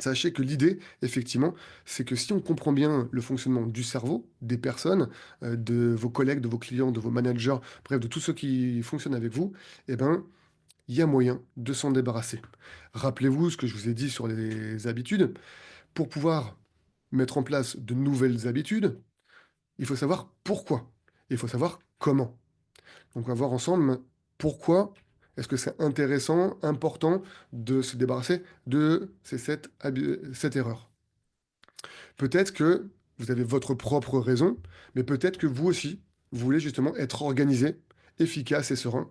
Sachez que l'idée, effectivement, c'est que si on comprend bien le fonctionnement du cerveau, des personnes, de vos collègues, de vos clients, de vos managers, bref, de tous ceux qui fonctionnent avec vous, eh ben, il y a moyen de s'en débarrasser. Rappelez-vous ce que je vous ai dit sur les habitudes. Pour pouvoir mettre en place de nouvelles habitudes, il faut savoir pourquoi. Il faut savoir comment. Donc, on va voir ensemble pourquoi est-ce que c'est intéressant, important de se débarrasser de ces 7 erreurs. Peut-être que vous avez votre propre raison, mais peut-être que vous aussi, vous voulez justement être organisé, efficace et serein.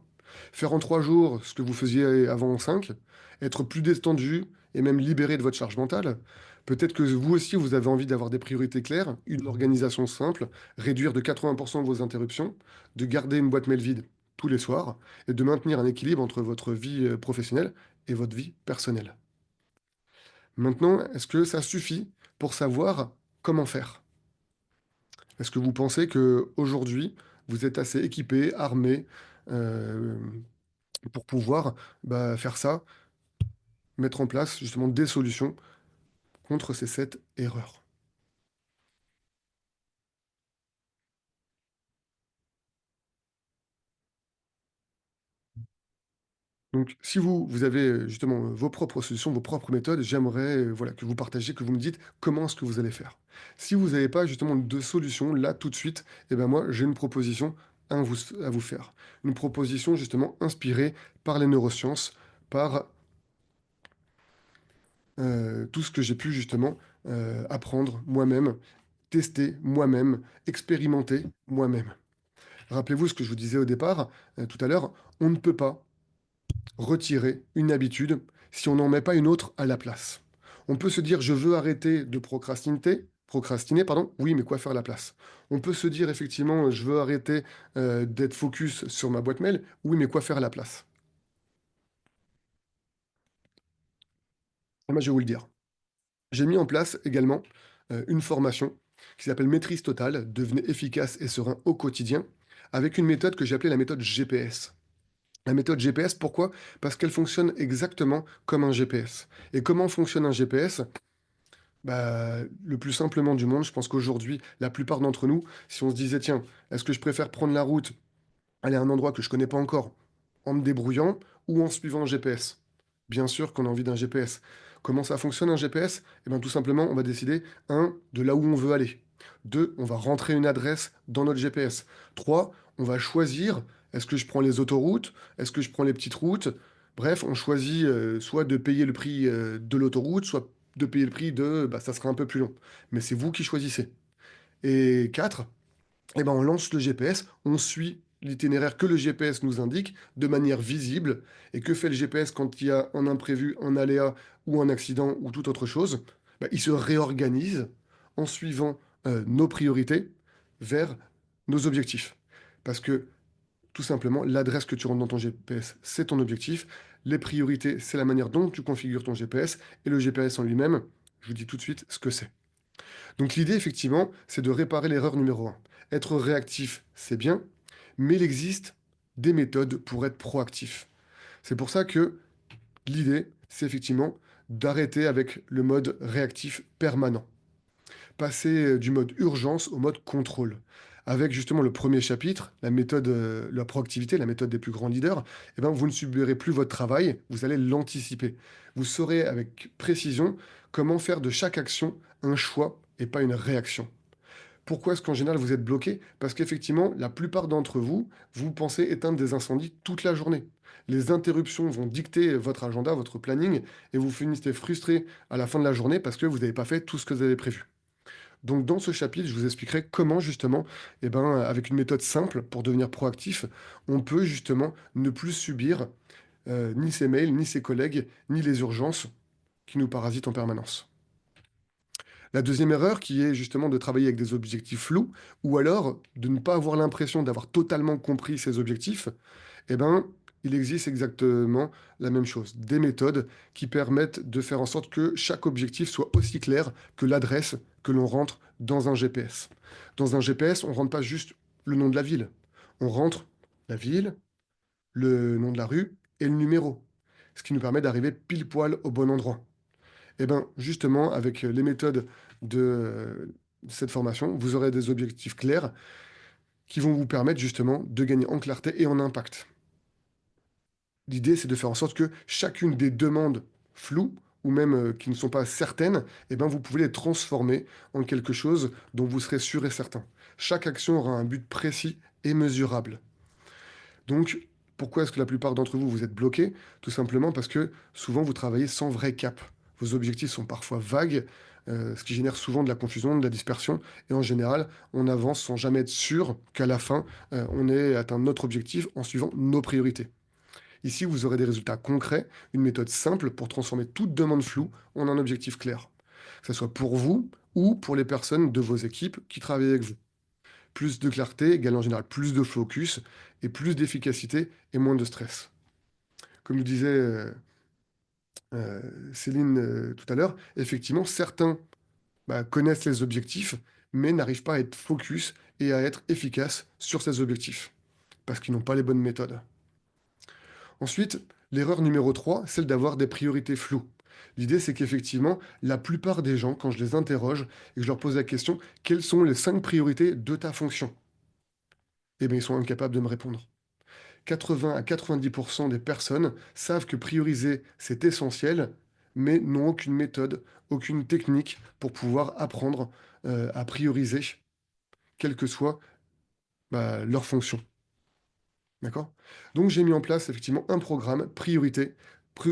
Faire en 3 jours ce que vous faisiez avant en 5, être plus détendu et même libéré de votre charge mentale. Peut-être que vous aussi, vous avez envie d'avoir des priorités claires, une organisation simple, réduire de 80% vos interruptions, de garder une boîte mail vide tous les soirs et de maintenir un équilibre entre votre vie professionnelle et votre vie personnelle. Maintenant, est-ce que ça suffit pour savoir comment faire? Est-ce que vous pensez que aujourd'hui vous êtes assez équipé, armé, heu, pour pouvoir, faire ça, mettre en place justement des solutions contre ces 7 erreurs? Donc si vous avez, justement, vos propres solutions, vos propres méthodes, j'aimerais, voilà, que vous partagiez, que vous me dites comment est-ce que vous allez faire. Si vous n'avez pas justement de solution là tout de suite, et ben moi j'ai une proposition à vous faire. Une proposition justement inspirée par les neurosciences, par tout ce que j'ai pu justement, apprendre moi-même, tester moi-même, expérimenter moi-même. Rappelez-vous ce que je vous disais au départ, tout à l'heure, on ne peut pas retirer une habitude si on n'en met pas une autre à la place. On peut se dire: «Je veux arrêter de procrastiner, pardon». Oui, mais quoi faire à la place? On peut se dire effectivement: «Je veux arrêter, d'être focus sur ma boîte mail». Oui, mais quoi faire à la place? Et moi, je vais vous le dire. J'ai mis en place également, une formation qui s'appelle «Maîtrise totale, devenez efficace et serein au quotidien», avec une méthode que j'ai appelée la méthode GPS. La méthode GPS, pourquoi? Parce qu'elle fonctionne exactement comme un GPS. Et comment fonctionne un GPS? Le plus simplement du monde, je pense qu'aujourd'hui, la plupart d'entre nous, si on se disait: «Tiens, est-ce que je préfère prendre la route, aller à un endroit que je connais pas encore, en me débrouillant ou en suivant un GPS?» Bien sûr qu'on a envie d'un GPS. Comment ça fonctionne un GPS? Eh bien, tout simplement, on va décider, un, de là où on veut aller. 2, on va rentrer une adresse dans notre GPS. 3, on va choisir, est-ce que je prends les autoroutes? Est-ce que je prends les petites routes? Bref, on choisit, soit de payer le prix, de l'autoroute, soit de payer le prix ça sera un peu plus long. Mais c'est vous qui choisissez. Et 4, eh ben, on lance le GPS, on suit l'itinéraire que le GPS nous indique de manière visible. Et que fait le GPS quand il y a un imprévu, un aléa ou un accident ou toute autre chose? Il se réorganise en suivant nos priorités vers nos objectifs. Parce que tout simplement, l'adresse que tu rentres dans ton GPS, c'est ton objectif. Les priorités, c'est la manière dont tu configures ton GPS. Et le GPS en lui-même, je vous dis tout de suite ce que c'est. Donc l'idée, effectivement, c'est de réparer l'erreur numéro un. Être réactif, c'est bien, mais il existe des méthodes pour être proactif. C'est pour ça que l'idée, c'est effectivement d'arrêter avec le mode réactif permanent. Passer du mode urgence au mode contrôle. Avec justement le premier chapitre, la méthode, la proactivité, la méthode des plus grands leaders, eh ben, vous ne subirez plus votre travail, vous allez l'anticiper. Vous saurez avec précision comment faire de chaque action un choix et pas une réaction. Pourquoi est-ce qu'en général vous êtes bloqué? Parce qu'effectivement, la plupart d'entre vous, vous pensez éteindre des incendies toute la journée. Les interruptions vont dicter votre agenda, votre planning, et vous finissez frustré à la fin de la journée parce que vous n'avez pas fait tout ce que vous avez prévu. Donc dans ce chapitre, je vous expliquerai comment justement, avec une méthode simple pour devenir proactif, on peut justement ne plus subir ni ses mails, ni ses collègues, ni les urgences qui nous parasitent en permanence. La deuxième erreur qui est justement de travailler avec des objectifs flous ou alors de ne pas avoir l'impression d'avoir totalement compris ses objectifs, eh ben, il existe exactement la même chose. Des méthodes qui permettent de faire en sorte que chaque objectif soit aussi clair que l'adresse que l'on rentre dans un GPS. Dans un GPS, on ne rentre pas juste le nom de la ville. On rentre la ville, le nom de la rue et le numéro. Ce qui nous permet d'arriver pile poil au bon endroit. Et bien, justement, avec les méthodes de cette formation, vous aurez des objectifs clairs qui vont vous permettre justement de gagner en clarté et en impact. L'idée, c'est de faire en sorte que chacune des demandes floues ou même qui ne sont pas certaines, vous pouvez les transformer en quelque chose dont vous serez sûr et certain. Chaque action aura un but précis et mesurable. Donc, pourquoi est-ce que la plupart d'entre vous, vous êtes bloqués? Tout simplement parce que souvent, vous travaillez sans vrai cap. Vos objectifs sont parfois vagues, ce qui génère souvent de la confusion, de la dispersion. Et en général, on avance sans jamais être sûr qu'à la fin, on ait atteint notre objectif en suivant nos priorités. Ici, vous aurez des résultats concrets, une méthode simple pour transformer toute demande floue en un objectif clair. Que ce soit pour vous ou pour les personnes de vos équipes qui travaillent avec vous. Plus de clarté égale en général plus de focus et plus d'efficacité et moins de stress. Comme nous disait Céline tout à l'heure, effectivement, certains connaissent les objectifs, mais n'arrivent pas à être focus et à être efficaces sur ces objectifs, parce qu'ils n'ont pas les bonnes méthodes. Ensuite, l'erreur numéro 3, celle d'avoir des priorités floues. L'idée, c'est qu'effectivement, la plupart des gens, quand je les interroge et que je leur pose la question, quelles sont les 5 priorités de ta fonction? Eh bien, ils sont incapables de me répondre. 80 à 90% des personnes savent que prioriser, c'est essentiel, mais n'ont aucune méthode, aucune technique pour pouvoir apprendre à prioriser, quelle que soit leur fonction. D'accord? Donc j'ai mis en place effectivement un programme priorité,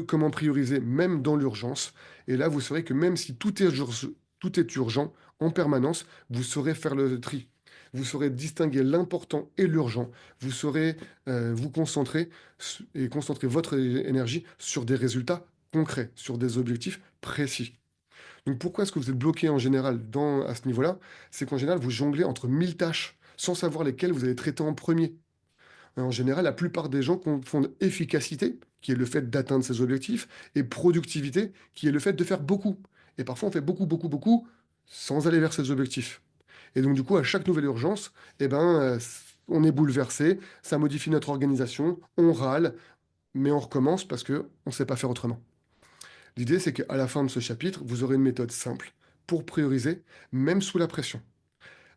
comment prioriser même dans l'urgence. Et là, vous saurez que même si tout est urgent en permanence, vous saurez faire le tri. Vous saurez distinguer l'important et l'urgent. Vous saurez vous concentrer et concentrer votre énergie sur des résultats concrets, sur des objectifs précis. Donc pourquoi est-ce que vous êtes bloqué en général à ce niveau-là? C'est qu'en général, vous jonglez entre 1000 tâches sans savoir lesquelles vous allez traiter en premier. En général, la plupart des gens confondent efficacité, qui est le fait d'atteindre ses objectifs, et productivité, qui est le fait de faire beaucoup. Et parfois, on fait beaucoup, beaucoup, beaucoup, sans aller vers ses objectifs. Et donc, du coup, à chaque nouvelle urgence, on est bouleversé, ça modifie notre organisation, on râle, mais on recommence parce qu'on ne sait pas faire autrement. L'idée, c'est qu'à la fin de ce chapitre, vous aurez une méthode simple pour prioriser, même sous la pression.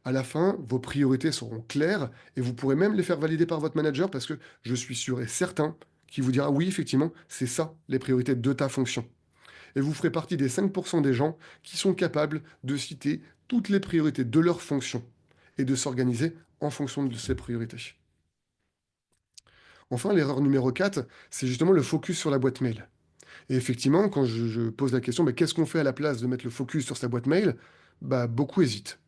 À la fin, vos priorités seront claires et vous pourrez même les faire valider par votre manager parce que je suis sûr et certain qu'il vous dira oui, effectivement, c'est ça les priorités de ta fonction. Et vous ferez partie des 5% des gens qui sont capables de citer toutes les priorités de leur fonction et de s'organiser en fonction de ces priorités. Enfin, l'erreur numéro 4, c'est justement le focus sur la boîte mail. Et effectivement, quand je pose la question, mais qu'est-ce qu'on fait à la place de mettre le focus sur sa boîte mail? Beaucoup hésitent.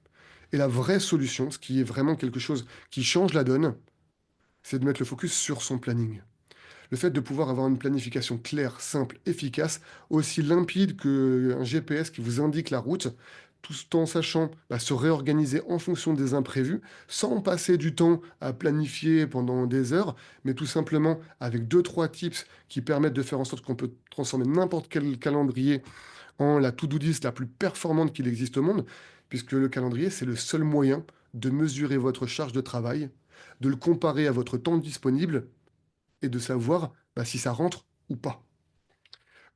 Et la vraie solution, ce qui est vraiment quelque chose qui change la donne, c'est de mettre le focus sur son planning. Le fait de pouvoir avoir une planification claire, simple, efficace, aussi limpide qu'un GPS qui vous indique la route, tout en sachant se réorganiser en fonction des imprévus, sans passer du temps à planifier pendant des heures, mais tout simplement avec deux, trois tips qui permettent de faire en sorte qu'on peut transformer n'importe quel calendrier en la to-do list la plus performante qu'il existe au monde, puisque le calendrier, c'est le seul moyen de mesurer votre charge de travail, de le comparer à votre temps disponible et de savoir si ça rentre ou pas.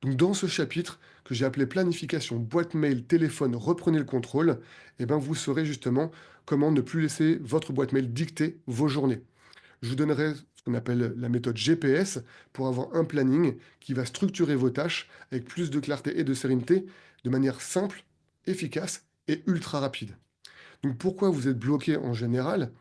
Donc dans ce chapitre que j'ai appelé planification, boîte mail, téléphone, reprenez le contrôle, vous saurez justement comment ne plus laisser votre boîte mail dicter vos journées. Je vous donnerai ce qu'on appelle la méthode GPS pour avoir un planning qui va structurer vos tâches avec plus de clarté et de sérénité de manière simple, efficace et ultra rapide. Donc pourquoi vous êtes bloqué en général?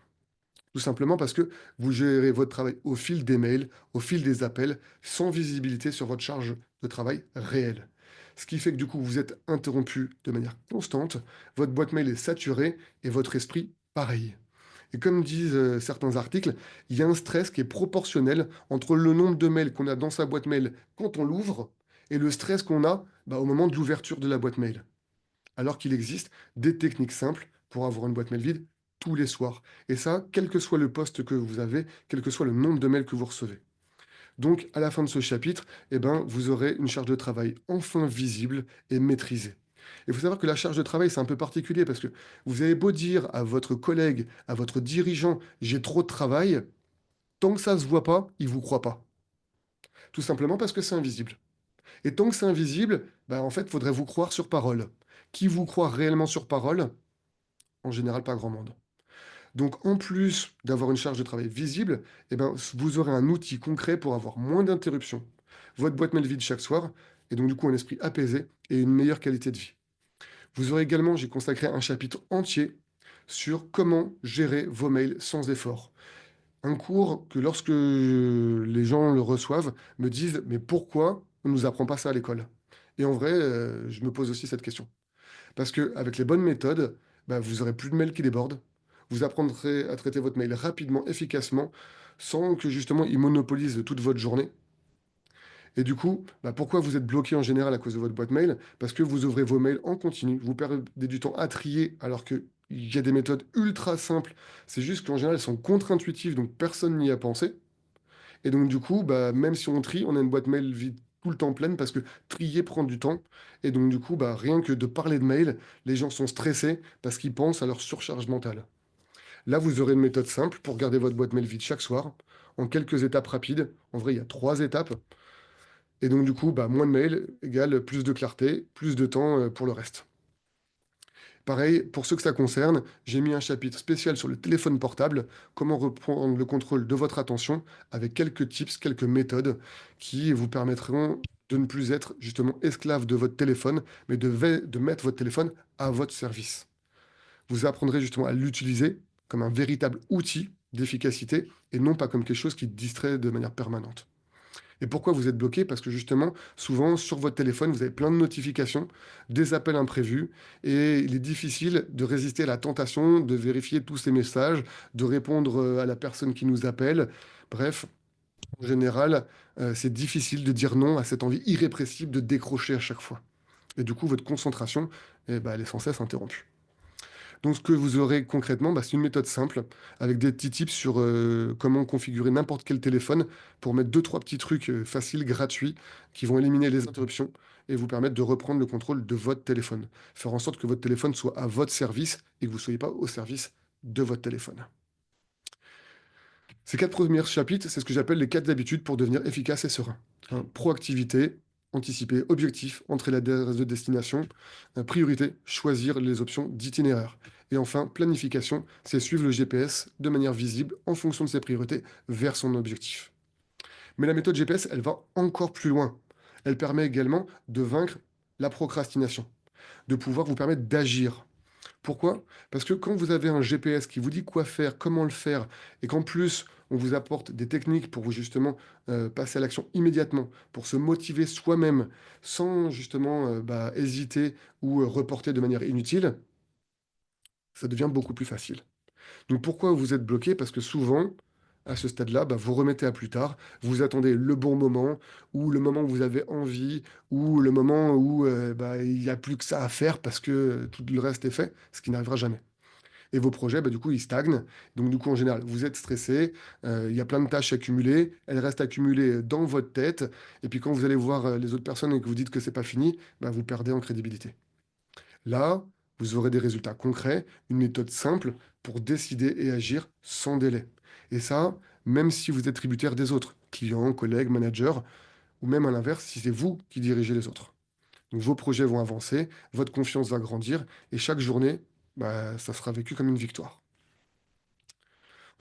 Tout simplement parce que vous gérez votre travail au fil des mails, au fil des appels, sans visibilité sur votre charge de travail réelle. Ce qui fait que du coup, vous êtes interrompu de manière constante, votre boîte mail est saturée et votre esprit pareil. Et comme disent certains articles, il y a un stress qui est proportionnel entre le nombre de mails qu'on a dans sa boîte mail quand on l'ouvre et le stress qu'on a au moment de l'ouverture de la boîte mail. Alors qu'il existe des techniques simples pour avoir une boîte mail vide tous les soirs. Et ça, quel que soit le poste que vous avez, quel que soit le nombre de mails que vous recevez. Donc, à la fin de ce chapitre, vous aurez une charge de travail enfin visible et maîtrisée. Il faut savoir que la charge de travail, c'est un peu particulier parce que vous avez beau dire à votre collègue, à votre dirigeant, j'ai trop de travail, tant que ça ne se voit pas, il ne vous croit pas. Tout simplement parce que c'est invisible. Et tant que c'est invisible, en fait, il faudrait vous croire sur parole. Qui vous croit réellement sur parole? En général, pas grand monde. Donc, en plus d'avoir une charge de travail visible, vous aurez un outil concret pour avoir moins d'interruptions. Votre boîte mail vide chaque soir, et donc du coup un esprit apaisé et une meilleure qualité de vie. Vous aurez également, j'ai consacré un chapitre entier sur comment gérer vos mails sans effort. Un cours que lorsque les gens le reçoivent, me disent mais pourquoi on ne nous apprend pas ça à l'école? Et en vrai, je me pose aussi cette question. Parce qu'avec les bonnes méthodes, vous aurez plus de mails qui débordent. Vous apprendrez à traiter votre mail rapidement, efficacement, sans que justement il monopolise toute votre journée. Et du coup, bah, pourquoi vous êtes bloqué en général à cause de votre boîte mail? Parce que vous ouvrez vos mails en continu, vous perdez du temps à trier alors qu'il y a des méthodes ultra simples. C'est juste qu'en général, elles sont contre-intuitives, donc personne n'y a pensé. Et donc, du coup, bah, même si on trie, on a une boîte mail vide tout le temps pleine parce que trier prend du temps. Et donc, du coup, bah, rien que de parler de mail, les gens sont stressés parce qu'ils pensent à leur surcharge mentale. Là, vous aurez une méthode simple pour garder votre boîte mail vide chaque soir, en quelques étapes rapides. En vrai, il y a 3 étapes. Et donc, du coup, bah, moins de mails égale plus de clarté, plus de temps pour le reste. Pareil, pour ceux que ça concerne, j'ai mis un chapitre spécial sur le téléphone portable, comment reprendre le contrôle de votre attention, avec quelques tips, quelques méthodes qui vous permettront de ne plus être justement esclave de votre téléphone, mais de mettre votre téléphone à votre service. Vous apprendrez justement à l'utiliser comme un véritable outil d'efficacité et non pas comme quelque chose qui distrait de manière permanente. Et pourquoi vous êtes bloqué? Parce que justement, souvent, sur votre téléphone, vous avez plein de notifications, des appels imprévus, et il est difficile de résister à la tentation de vérifier tous ces messages, de répondre à la personne qui nous appelle. Bref, en général, c'est difficile de dire non à cette envie irrépressible de décrocher à chaque fois. Et du coup, votre concentration, eh ben, elle est sans cesse interrompue. Donc, ce que vous aurez concrètement, bah, c'est une méthode simple avec des petits tips sur comment configurer n'importe quel téléphone pour mettre deux, trois petits trucs faciles, gratuits, qui vont éliminer les interruptions et vous permettre de reprendre le contrôle de votre téléphone. Faire en sorte que votre téléphone soit à votre service et que vous ne soyez pas au service de votre téléphone. Ces 4 premiers chapitres, c'est ce que j'appelle les 4 habitudes pour devenir efficace et serein. Hein, proactivité, anticiper, objectif, entrer l'adresse de destination, priorité, choisir les options d'itinéraire. Et enfin, planification, c'est suivre le GPS de manière visible en fonction de ses priorités vers son objectif. Mais la méthode GPS, elle va encore plus loin. Elle permet également de vaincre la procrastination, de pouvoir vous permettre d'agir. Pourquoi? Parce que quand vous avez un GPS qui vous dit quoi faire, comment le faire, et qu'en plus, on vous apporte des techniques pour vous justement passer à l'action immédiatement, pour se motiver soi-même, sans justement bah, hésiter ou reporter de manière inutile, ça devient beaucoup plus facile. Donc pourquoi vous êtes bloqué? Parce que souvent, à ce stade-là, bah, vous remettez à plus tard, vous attendez le bon moment, ou le moment où vous avez envie, ou le moment où bah, il n'y a plus que ça à faire parce que tout le reste est fait, ce qui n'arrivera jamais. Et vos projets, bah, du coup, ils stagnent. Donc, du coup, en général, vous êtes stressé, il y a plein de tâches accumulées, elles restent accumulées dans votre tête. Et puis, quand vous allez voir les autres personnes et que vous dites que c'est pas fini, bah, vous perdez en crédibilité. Là, vous aurez des résultats concrets, une méthode simple pour décider et agir sans délai. Et ça, même si vous êtes tributaire des autres, clients, collègues, managers, ou même à l'inverse, si c'est vous qui dirigez les autres. Donc vos projets vont avancer, votre confiance va grandir, et chaque journée, bah, ça sera vécu comme une victoire.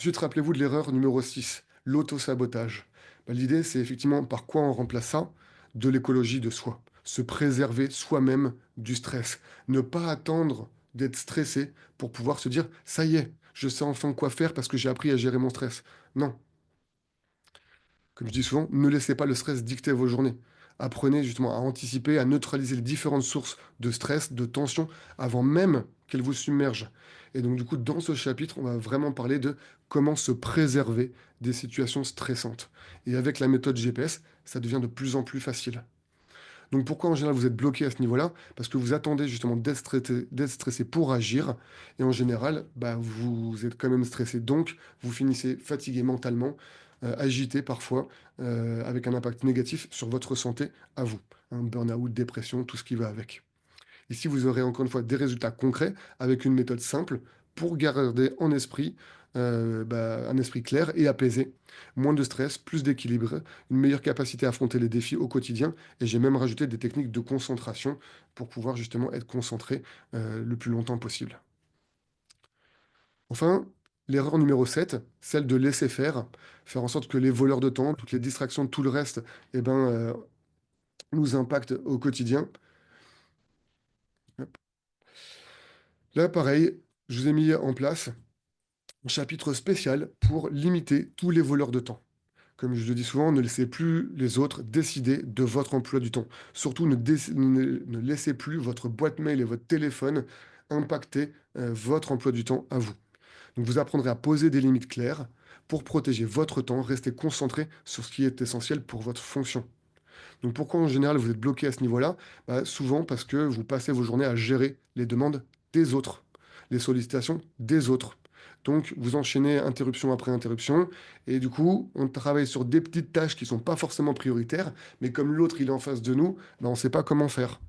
Ensuite, rappelez-vous de l'erreur numéro 6, l'auto-sabotage. Bah, l'idée, c'est effectivement par quoi on remplace ça? De l'écologie de soi. Se préserver soi-même du stress. Ne pas attendre d'être stressé pour pouvoir se dire, ça y est, je sais enfin quoi faire parce que j'ai appris à gérer mon stress. Non, comme je dis souvent, ne laissez pas le stress dicter vos journées. Apprenez justement à anticiper, à neutraliser les différentes sources de stress, de tension, avant même qu'elles vous submergent. Et donc du coup, dans ce chapitre, on va vraiment parler de comment se préserver des situations stressantes. Et avec la méthode GPS, ça devient de plus en plus facile. Donc pourquoi en général vous êtes bloqué à ce niveau-là? Parce que vous attendez justement d'être stressé pour agir. Et en général, bah, vous êtes quand même stressé. Donc vous finissez fatigué mentalement, agité parfois, avec un impact négatif sur votre santé à vous. Un burn-out, dépression, tout ce qui va avec. Ici, vous aurez encore une fois des résultats concrets avec une méthode simple pour garder en esprit bah, un esprit clair et apaisé, moins de stress, plus d'équilibre, une meilleure capacité à affronter les défis au quotidien. Et j'ai même rajouté des techniques de concentration pour pouvoir justement être concentré le plus longtemps possible. Enfin, l'erreur numéro 7, celle de laisser faire, faire en sorte que les voleurs de temps, toutes les distractions, tout le reste, eh ben, nous impactent au quotidien. Là, pareil, je vous ai mis en place un chapitre spécial pour limiter tous les voleurs de temps. Comme je le dis souvent, ne laissez plus les autres décider de votre emploi du temps. Surtout, ne laissez plus votre boîte mail et votre téléphone impacter votre emploi du temps à vous. Donc, vous apprendrez à poser des limites claires pour protéger votre temps, rester concentré sur ce qui est essentiel pour votre fonction. Donc pourquoi en général vous êtes bloqué à ce niveau-là? Bah, souvent parce que vous passez vos journées à gérer les demandes des autres, les sollicitations des autres. Donc vous enchaînez interruption après interruption et du coup, on travaille sur des petites tâches qui sont pas forcément prioritaires, mais comme l'autre il est en face de nous, bah, on ne sait pas comment faire.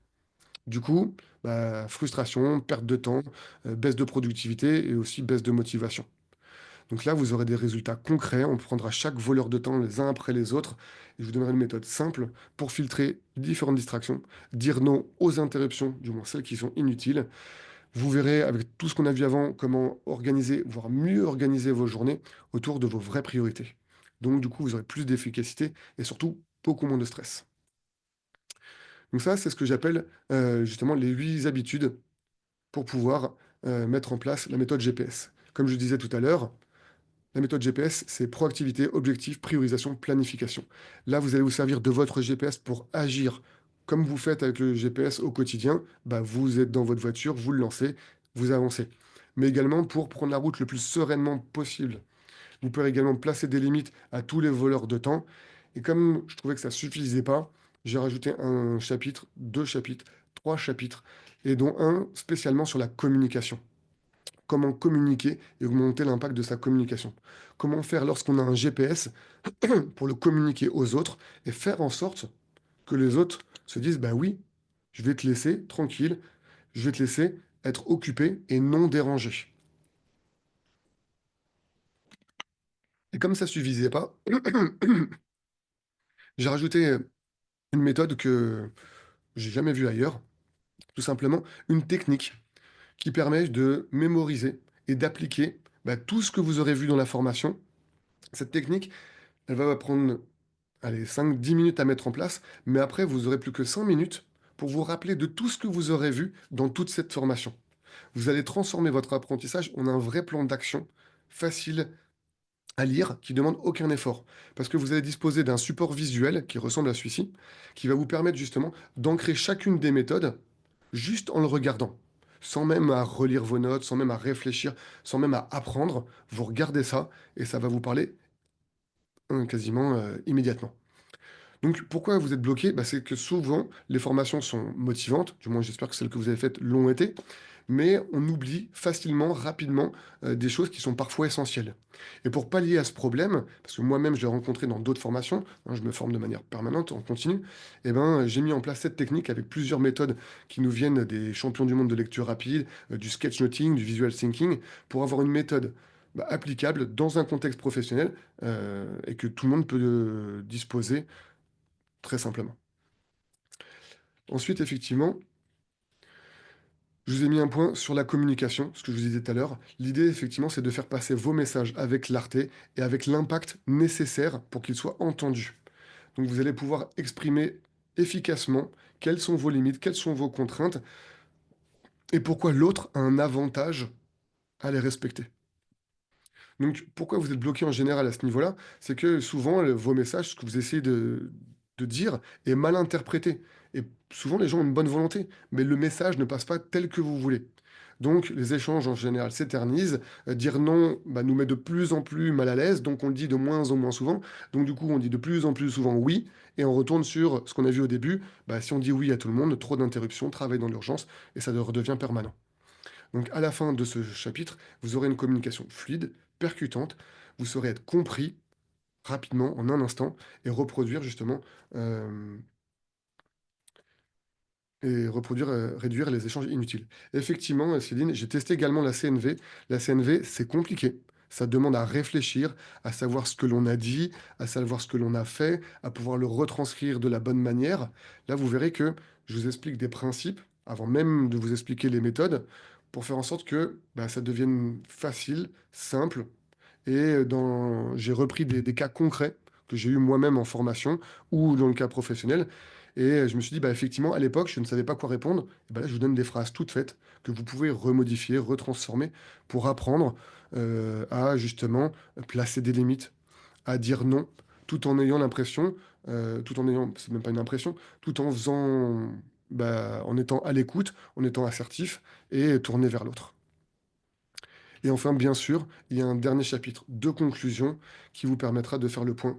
Du coup, bah, frustration, perte de temps, baisse de productivité et aussi baisse de motivation. Donc là, vous aurez des résultats concrets. On prendra chaque voleur de temps les uns après les autres. Et je vous donnerai une méthode simple pour filtrer différentes distractions, dire non aux interruptions, du moins celles qui sont inutiles. Vous verrez avec tout ce qu'on a vu avant comment organiser, voire mieux organiser vos journées autour de vos vraies priorités. Donc du coup, vous aurez plus d'efficacité et surtout beaucoup moins de stress. Donc ça, c'est ce que j'appelle justement les 8 habitudes pour pouvoir mettre en place la méthode GPS. Comme je disais tout à l'heure, la méthode GPS, c'est proactivité, objectif, priorisation, planification. Là, vous allez vous servir de votre GPS pour agir comme vous faites avec le GPS au quotidien. Bah, vous êtes dans votre voiture, vous le lancez, vous avancez. Mais également pour prendre la route le plus sereinement possible. Vous pouvez également placer des limites à tous les voleurs de temps. Et comme je trouvais que ça suffisait pas, j'ai rajouté un chapitre, deux chapitres, trois chapitres, et dont un spécialement sur la communication. Comment communiquer et augmenter l'impact de sa communication. Comment faire lorsqu'on a un GPS pour le communiquer aux autres et faire en sorte que les autres se disent, bah oui, je vais te laisser tranquille, je vais te laisser être occupé et non dérangé. Et comme ça suffisait pas, j'ai rajouté une méthode que j'ai jamais vue ailleurs, tout simplement une technique qui permet de mémoriser et d'appliquer bah, tout ce que vous aurez vu dans la formation. Cette technique, elle va prendre allez, 5-10 minutes à mettre en place, mais après, vous aurez plus que 5 minutes pour vous rappeler de tout ce que vous aurez vu dans toute cette formation. Vous allez transformer votre apprentissage en un vrai plan d'action facile à lire, qui demande aucun effort. Parce que vous allez disposer d'un support visuel qui ressemble à celui-ci, qui va vous permettre justement d'ancrer chacune des méthodes juste en le regardant. Sans même à relire vos notes, sans même à réfléchir, sans même à apprendre, vous regardez ça et ça va vous parler quasiment immédiatement. Donc pourquoi vous êtes bloqué? Bah, c'est que souvent, les formations sont motivantes, du moins j'espère que celles que vous avez faites l'ont été, mais on oublie facilement, rapidement, des choses qui sont parfois essentielles. Et pour pallier à ce problème, parce que moi-même je l'ai rencontré dans d'autres formations, hein, je me forme de manière permanente, en continu, eh ben, j'ai mis en place cette technique avec plusieurs méthodes qui nous viennent des champions du monde de lecture rapide, du sketchnoting, du visual thinking, pour avoir une méthode bah, applicable dans un contexte professionnel et que tout le monde peut disposer très simplement. Ensuite, effectivement, je vous ai mis un point sur la communication, ce que je vous disais tout à l'heure. L'idée, effectivement, c'est de faire passer vos messages avec clarté et avec l'impact nécessaire pour qu'ils soient entendus. Donc, vous allez pouvoir exprimer efficacement quelles sont vos limites, quelles sont vos contraintes et pourquoi l'autre a un avantage à les respecter. Donc, pourquoi vous êtes bloqué en général à ce niveau-là? C'est que souvent, vos messages, ce que vous essayez de dire, est mal interprété. Et souvent, les gens ont une bonne volonté, mais le message ne passe pas tel que vous voulez. Donc, les échanges en général s'éternisent. Dire non bah, nous met de plus en plus mal à l'aise, donc on le dit de moins en moins souvent. Donc, du coup, on dit de plus en plus souvent oui, et on retourne sur ce qu'on a vu au début. Bah, si on dit oui à tout le monde, trop d'interruptions, travail dans l'urgence, et ça redevient permanent. Donc à la fin de ce chapitre, vous aurez une communication fluide, percutante, vous saurez être compris rapidement, en un instant, et reproduire justement, euh, réduire les échanges inutiles. Effectivement, Céline, j'ai testé également la CNV. La CNV, c'est compliqué. Ça demande à réfléchir, à savoir ce que l'on a dit, à savoir ce que l'on a fait, à pouvoir le retranscrire de la bonne manière. Là, vous verrez que je vous explique des principes, avant même de vous expliquer les méthodes, pour faire en sorte que bah, ça devienne facile, simple. Et j'ai repris des cas concrets que j'ai eu moi-même en formation ou dans le cas professionnel. Et je me suis dit, bah, effectivement, à l'époque, je ne savais pas quoi répondre. Et bah, là, je vous donne des phrases toutes faites que vous pouvez remodifier, retransformer pour apprendre à justement placer des limites, à dire non, tout en ayant l'impression, tout en ayant, c'est même pas une impression, tout en faisant, bah, en étant à l'écoute, en étant assertif et tourné vers l'autre. Et enfin, bien sûr, il y a un dernier chapitre de conclusion qui vous permettra de faire le point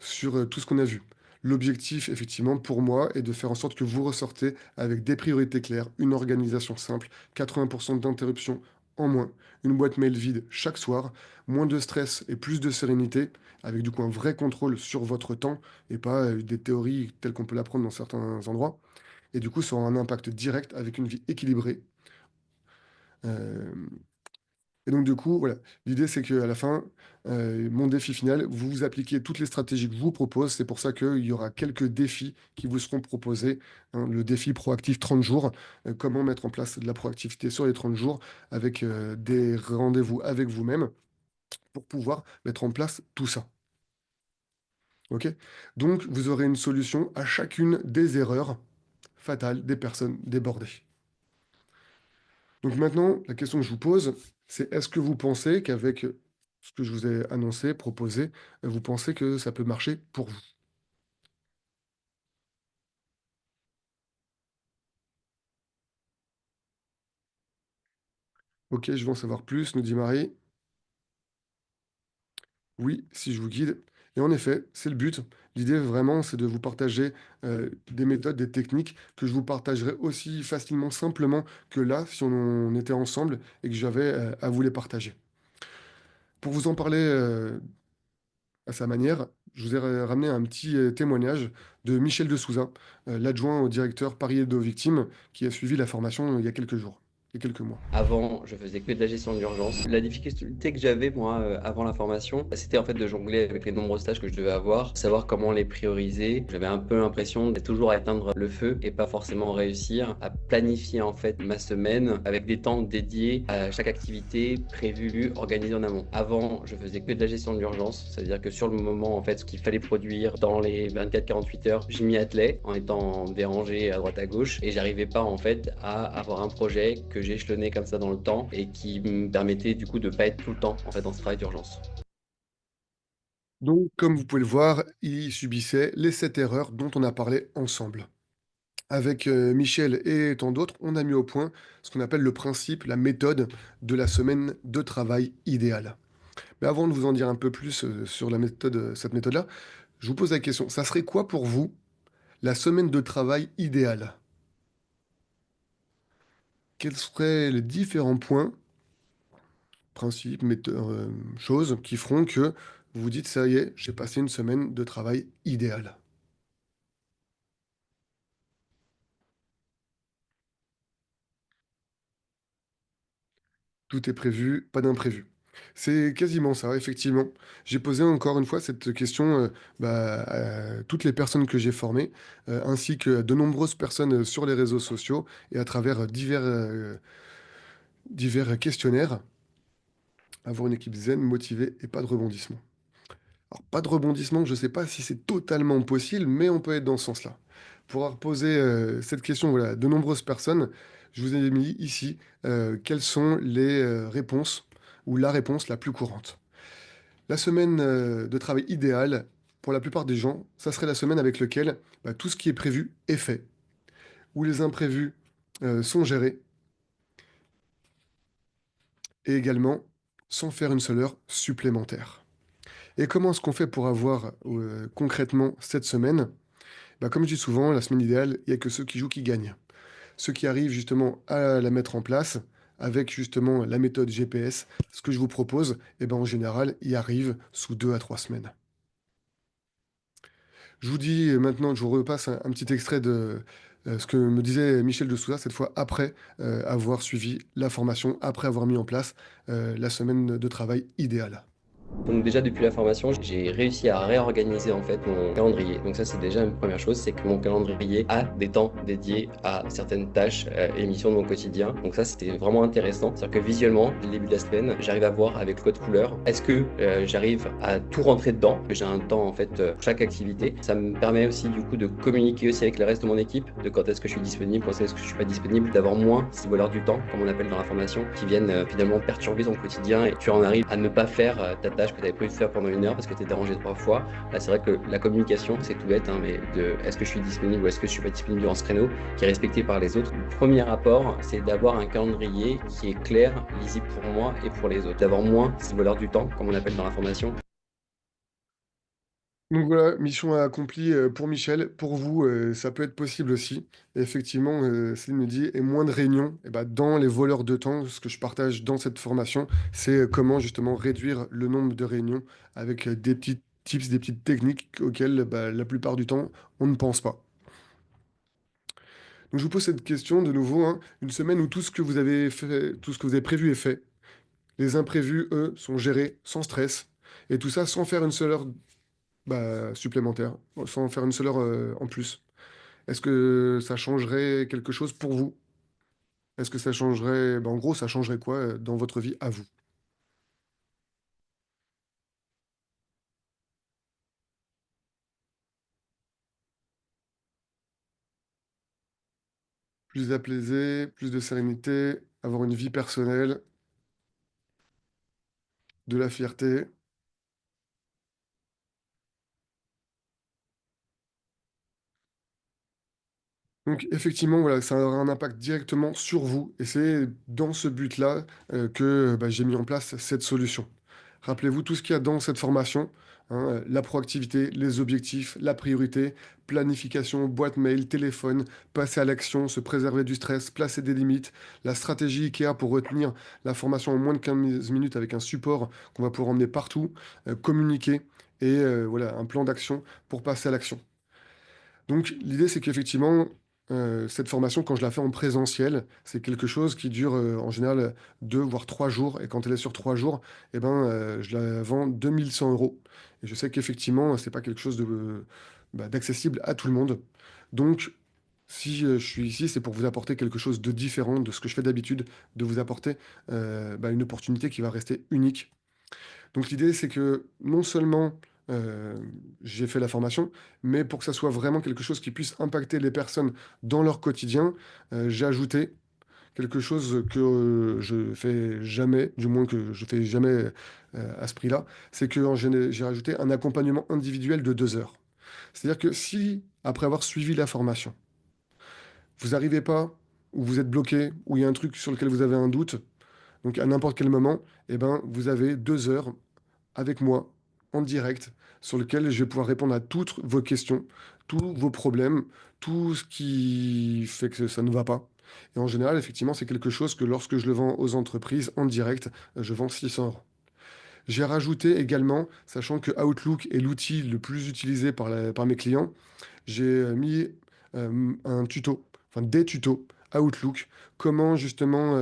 sur tout ce qu'on a vu. L'objectif, effectivement, pour moi, est de faire en sorte que vous ressortez avec des priorités claires, une organisation simple, 80% d'interruptions en moins, une boîte mail vide chaque soir, moins de stress et plus de sérénité, avec du coup un vrai contrôle sur votre temps et pas des théories telles qu'on peut l'apprendre dans certains endroits. Et du coup, ça aura un impact direct avec une vie équilibrée. Euh, et donc, du coup, voilà, l'idée, c'est qu'à la fin, mon défi final, vous appliquez toutes les stratégies que je vous propose. C'est pour ça qu'il y aura quelques défis qui vous seront proposés, hein. Le défi proactif 30 jours, comment mettre en place de la proactivité sur les 30 jours avec des rendez-vous avec vous-même pour pouvoir mettre en place tout ça. OK? Donc, vous aurez une solution à chacune des erreurs fatales des personnes débordées. Donc maintenant, la question que je vous pose, c'est est-ce que vous pensez qu'avec ce que je vous ai annoncé, proposé, vous pensez que ça peut marcher pour vous? OK, je veux en savoir plus, nous dit Marie. Oui, si je vous guide. Et en effet, c'est le but. L'idée vraiment, c'est de vous partager des méthodes, des techniques que je vous partagerai aussi facilement, simplement que là, si on était ensemble et que j'avais à vous les partager. Pour vous en parler à sa manière, je vous ai ramené un petit témoignage de Michel de Souza, l'adjoint au directeur Paris Aide aux victimes, qui a suivi la formation il y a quelques jours, il y a quelques mois. Avant, je faisais que de la gestion d'urgence. La difficulté que j'avais, moi, avant la formation, c'était en fait de jongler avec les nombreuses tâches que je devais avoir, savoir comment les prioriser. J'avais un peu l'impression de toujours éteindre le feu et pas forcément réussir à planifier en fait ma semaine avec des temps dédiés à chaque activité prévue, organisée en amont. Avant, je faisais que de la gestion d'urgence, c'est-à-dire que sur le moment, en fait, ce qu'il fallait produire dans les 24-48 heures, je m'y attelais en étant dérangé à droite à gauche et j'arrivais pas en fait à avoir un projet que j'échelonnais comme ça dans le temps et qui me permettait du coup de pas être tout le temps en fait dans ce travail d'urgence. Donc, comme vous pouvez le voir, il subissait les 7 erreurs dont on a parlé ensemble. Avec Michel et tant d'autres, on a mis au point ce qu'on appelle le principe, la méthode de la semaine de travail idéale. Mais avant de vous en dire un peu plus sur la méthode, cette méthode-là, je vous pose la question, ça serait quoi pour vous la semaine de travail idéale? Quels seraient les différents points, principes, choses qui feront que vous vous dites, ça y est, j'ai passé une semaine de travail idéale. Tout est prévu, pas d'imprévu. C'est quasiment ça, effectivement. J'ai posé encore une fois cette question à toutes les personnes que j'ai formées, ainsi que de nombreuses personnes sur les réseaux sociaux et à travers divers questionnaires. Avoir une équipe zen, motivée et pas de rebondissement. Alors, pas de rebondissement, je ne sais pas si c'est totalement possible, mais on peut être dans ce sens-là. Pour avoir posé cette question voilà, à de nombreuses personnes, je vous ai mis ici quelles sont les réponses ou la réponse la plus courante. La semaine de travail idéale, pour la plupart des gens, ça serait la semaine avec laquelle tout ce qui est prévu est fait, où les imprévus sont gérés, et également sans faire une seule heure supplémentaire. Et comment est-ce qu'on fait pour avoir concrètement cette semaine? Comme je dis souvent, la semaine idéale, il n'y a que ceux qui jouent qui gagnent. Ceux qui arrivent justement à la mettre en place avec justement la méthode GPS, ce que je vous propose, en général, y arrivent sous 2 à 3 semaines. Je vous dis maintenant, je vous repasse un petit extrait de ce que me disait Michel de Souza, cette fois après avoir suivi la formation, après avoir mis en place la semaine de travail idéale. Donc déjà depuis la formation, j'ai réussi à réorganiser en fait mon calendrier. Donc ça c'est déjà une première chose, c'est que mon calendrier a des temps dédiés à certaines tâches et missions de mon quotidien. Donc ça c'était vraiment intéressant. C'est-à-dire que visuellement, dès le début de la semaine, j'arrive à voir avec le code couleur, est-ce que j'arrive à tout rentrer dedans, que j'ai un temps en fait pour chaque activité. Ça me permet aussi du coup de communiquer aussi avec le reste de mon équipe, de quand est-ce que je suis disponible, quand est-ce que je suis pas disponible, d'avoir moins ces voleurs du temps, comme on appelle dans la formation, qui viennent finalement perturber ton quotidien et tu en arrives à ne pas faire ta tâche que tu avais prévu de faire pendant 1 heure parce que tu es dérangé 3 fois. Là, c'est vrai que la communication, c'est tout bête, hein, mais de est-ce que je suis disponible ou est-ce que je suis pas disponible durant ce créneau, qui est respecté par les autres. Le premier rapport, c'est d'avoir un calendrier qui est clair, lisible pour moi et pour les autres. D'avoir moins ces voleurs du temps, comme on appelle dans la formation. Donc voilà, mission accomplie, pour Michel. Pour vous, ça peut être possible aussi. Et effectivement, Céline me dit: «Et moins de réunions». Et bah, dans les voleurs de temps, ce que je partage dans cette formation, c'est, comment justement réduire le nombre de réunions avec, des petits tips, des petites techniques auxquelles, bah, la plupart du temps, on ne pense pas. Donc je vous pose cette question de nouveau, hein. Une semaine où tout ce que vous avez fait tout ce que vous avez prévu est fait. Les imprévus, eux, sont gérés sans stress et tout ça sans faire une seule heure, bah, supplémentaire, sans faire une seule heure, en plus. Est-ce que ça changerait quelque chose pour vous? Est-ce que ça changerait bah, en gros, ça changerait quoi, dans votre vie à vous? Plus d'apaisé, plus de sérénité, avoir une vie personnelle, de la fierté. Donc effectivement, voilà, ça aura un impact directement sur vous et c'est dans ce but-là, que, bah, j'ai mis en place cette solution. Rappelez-vous tout ce qu'il y a dans cette formation, hein, la proactivité, les objectifs, la priorité, planification, boîte mail, téléphone, passer à l'action, se préserver du stress, placer des limites, la stratégie IKEA pour retenir la formation en moins de 15 minutes avec un support qu'on va pouvoir emmener partout, communiquer et voilà, un plan d'action pour passer à l'action. Donc l'idée, c'est qu'effectivement, cette formation, quand je la fais en présentiel, c'est quelque chose qui dure, en général, 2 voire 3 jours et quand elle est sur 3 jours et ben, je la vends 2 100 € et je sais qu'effectivement, c'est pas quelque chose de, bah, d'accessible à tout le monde. Donc si, je suis ici, c'est pour vous apporter quelque chose de différent de ce que je fais d'habitude, de vous apporter, bah, une opportunité qui va rester unique. Donc l'idée, c'est que non seulement, j'ai fait la formation, mais pour que ça soit vraiment quelque chose qui puisse impacter les personnes dans leur quotidien, j'ai ajouté quelque chose que, je fais jamais, du moins que je fais jamais, à ce prix-là. C'est que j'ai rajouté un accompagnement individuel de 2 heures. C'est-à-dire que si, après avoir suivi la formation, vous n'arrivez pas ou vous êtes bloqué ou il y a un truc sur lequel vous avez un doute, donc à n'importe quel moment, et ben, vous avez 2 heures avec moi en direct sur lequel je vais pouvoir répondre à toutes vos questions, tous vos problèmes, tout ce qui fait que ça ne va pas. Et en général, effectivement, c'est quelque chose que lorsque je le vends aux entreprises en direct, je vends 600 €. J'ai rajouté également, sachant que Outlook est l'outil le plus utilisé par mes clients, j'ai mis un tuto, enfin des tutos Outlook, comment justement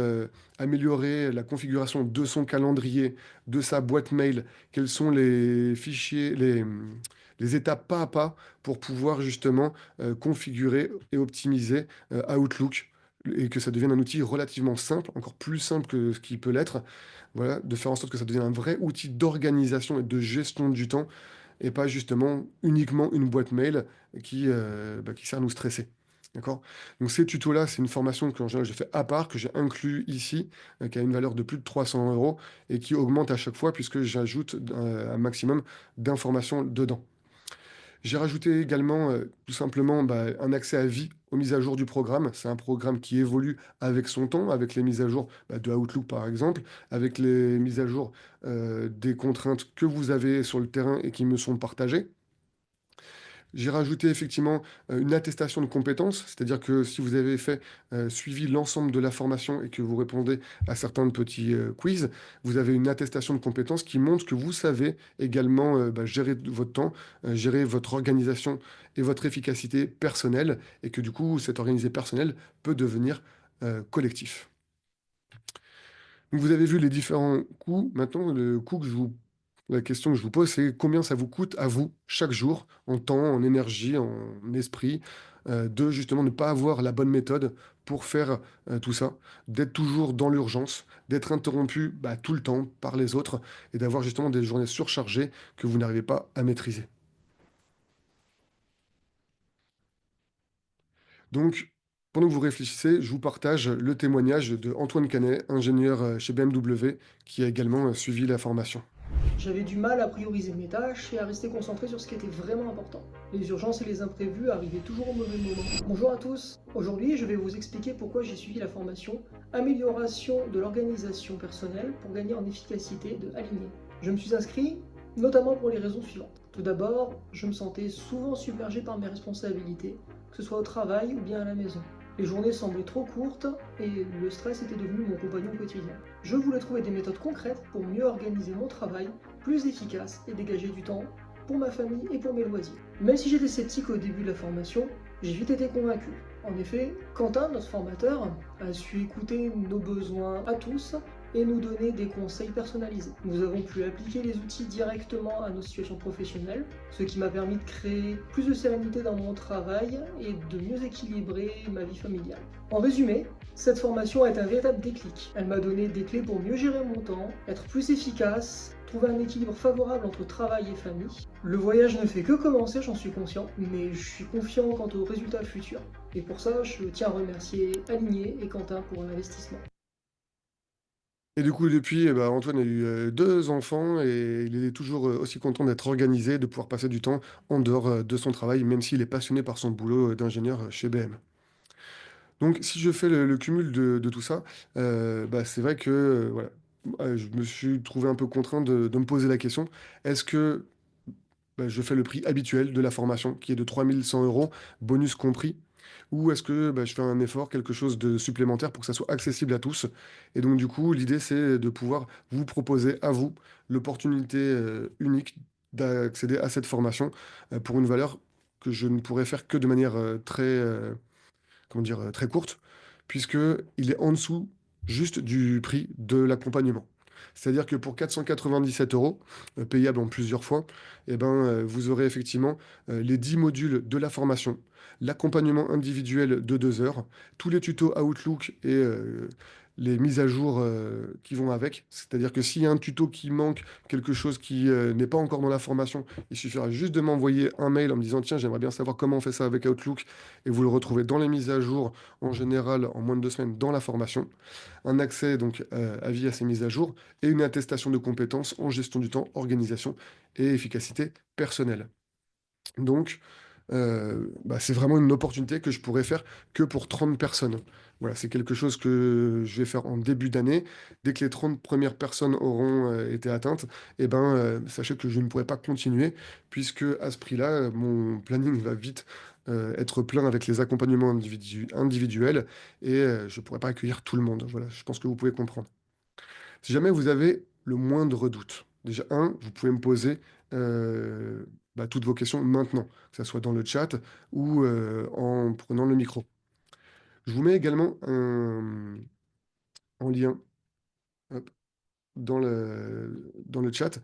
améliorer la configuration de son calendrier, de sa boîte mail, quels sont les fichiers, les étapes pas à pas pour pouvoir justement configurer et optimiser Outlook et que ça devienne un outil relativement simple, encore plus simple que ce qui peut l'être, voilà, de faire en sorte que ça devienne un vrai outil d'organisation et de gestion du temps et pas justement uniquement une boîte mail bah, qui sert à nous stresser. D'accord? Donc ces tutos-là, c'est une formation que en général je fais à part, que j'ai inclus ici, qui a une valeur de plus de 300 € et qui augmente à chaque fois puisque j'ajoute un maximum d'informations dedans. J'ai rajouté également, tout simplement, bah, un accès à vie aux mises à jour du programme. C'est un programme qui évolue avec son temps, avec les mises à jour, bah, de Outlook par exemple, avec les mises à jour, des contraintes que vous avez sur le terrain et qui me sont partagées. J'ai rajouté effectivement, une attestation de compétences, c'est-à-dire que si vous avez fait, suivi l'ensemble de la formation et que vous répondez à certains petits, quiz, vous avez une attestation de compétences qui montre que vous savez également, bah, gérer votre temps, gérer votre organisation et votre efficacité personnelle et que du coup, cette organisée personnelle peut devenir, collectif. Donc vous avez vu les différents coûts. Maintenant, le coût que je vous la question que je vous pose, c'est combien ça vous coûte à vous, chaque jour, en temps, en énergie, en esprit, de justement ne pas avoir la bonne méthode pour faire, tout ça, d'être toujours dans l'urgence, d'être interrompu, bah, tout le temps par les autres et d'avoir justement des journées surchargées que vous n'arrivez pas à maîtriser. Donc, pendant que vous réfléchissez, je vous partage le témoignage de Antoine Canet, ingénieur, chez BMW, qui a également, suivi la formation. J'avais du mal à prioriser mes tâches et à rester concentré sur ce qui était vraiment important. Les urgences et les imprévus arrivaient toujours au mauvais moment. Bonjour à tous. Aujourd'hui, je vais vous expliquer pourquoi j'ai suivi la formation Amélioration de l'organisation personnelle pour gagner en efficacité de Aligné. Je me suis inscrit notamment pour les raisons suivantes. Tout d'abord, je me sentais souvent submergé par mes responsabilités, que ce soit au travail ou bien à la maison. Les journées semblaient trop courtes et le stress était devenu mon compagnon quotidien. Je voulais trouver des méthodes concrètes pour mieux organiser mon travail, plus efficace et dégager du temps pour ma famille et pour mes loisirs. Même si j'étais sceptique au début de la formation, j'ai vite été convaincu. En effet, Quentin, notre formateur, a su écouter nos besoins à tous et nous donner des conseils personnalisés. Nous avons pu appliquer les outils directement à nos situations professionnelles, ce qui m'a permis de créer plus de sérénité dans mon travail et de mieux équilibrer ma vie familiale. En résumé, cette formation est un véritable déclic. Elle m'a donné des clés pour mieux gérer mon temps, être plus efficace, trouver un équilibre favorable entre travail et famille. Le voyage ne fait que commencer, j'en suis conscient, mais je suis confiant quant aux résultats futurs. Et pour ça, je tiens à remercier Aligné et Quentin pour l'investissement. Et du coup, depuis, Antoine a eu 2 enfants et il est toujours aussi content d'être organisé, de pouvoir passer du temps en dehors de son travail, même s'il est passionné par son boulot d'ingénieur chez BM. Donc, si je fais le cumul de tout ça, c'est vrai que voilà, je me suis trouvé un peu contraint de me poser la question, est-ce que je fais le prix habituel de la formation, qui est de 3 100 €, bonus compris, ou est-ce que je fais un effort, quelque chose de supplémentaire pour que ça soit accessible à tous? Et donc, du coup, l'idée, c'est de pouvoir vous proposer à vous l'opportunité unique d'accéder à cette formation pour une valeur que je ne pourrais faire que de manière comment dire, très courte, puisqu'il est en dessous juste du prix de l'accompagnement. C'est-à-dire que pour 497 €, payable en plusieurs fois, vous aurez effectivement les 10 modules de la formation, l'accompagnement individuel de 2 heures, tous les tutos Outlook et les mises à jour qui vont avec. C'est-à-dire que s'il y a un tuto qui manque, quelque chose qui n'est pas encore dans la formation, il suffira juste de m'envoyer un mail en me disant, tiens, j'aimerais bien savoir comment on fait ça avec Outlook, et vous le retrouvez dans les mises à jour, en général en moins de 2 semaines dans la formation. Un accès donc à vie à ces mises à jour et une attestation de compétences en gestion du temps, organisation et efficacité personnelle. Donc, c'est vraiment une opportunité que je pourrais faire que pour 30 personnes. Voilà, c'est quelque chose que je vais faire en début d'année. Dès que les 30 premières personnes auront été atteintes, sachez que je ne pourrai pas continuer, puisque à ce prix-là, mon planning va vite être plein avec les accompagnements individuels et je ne pourrai pas accueillir tout le monde. Voilà, je pense que vous pouvez comprendre. Si jamais vous avez le moindre doute, déjà, vous pouvez me poser toutes vos questions maintenant, que ce soit dans le chat ou en prenant le micro. Je vous mets également en lien hop, dans le chat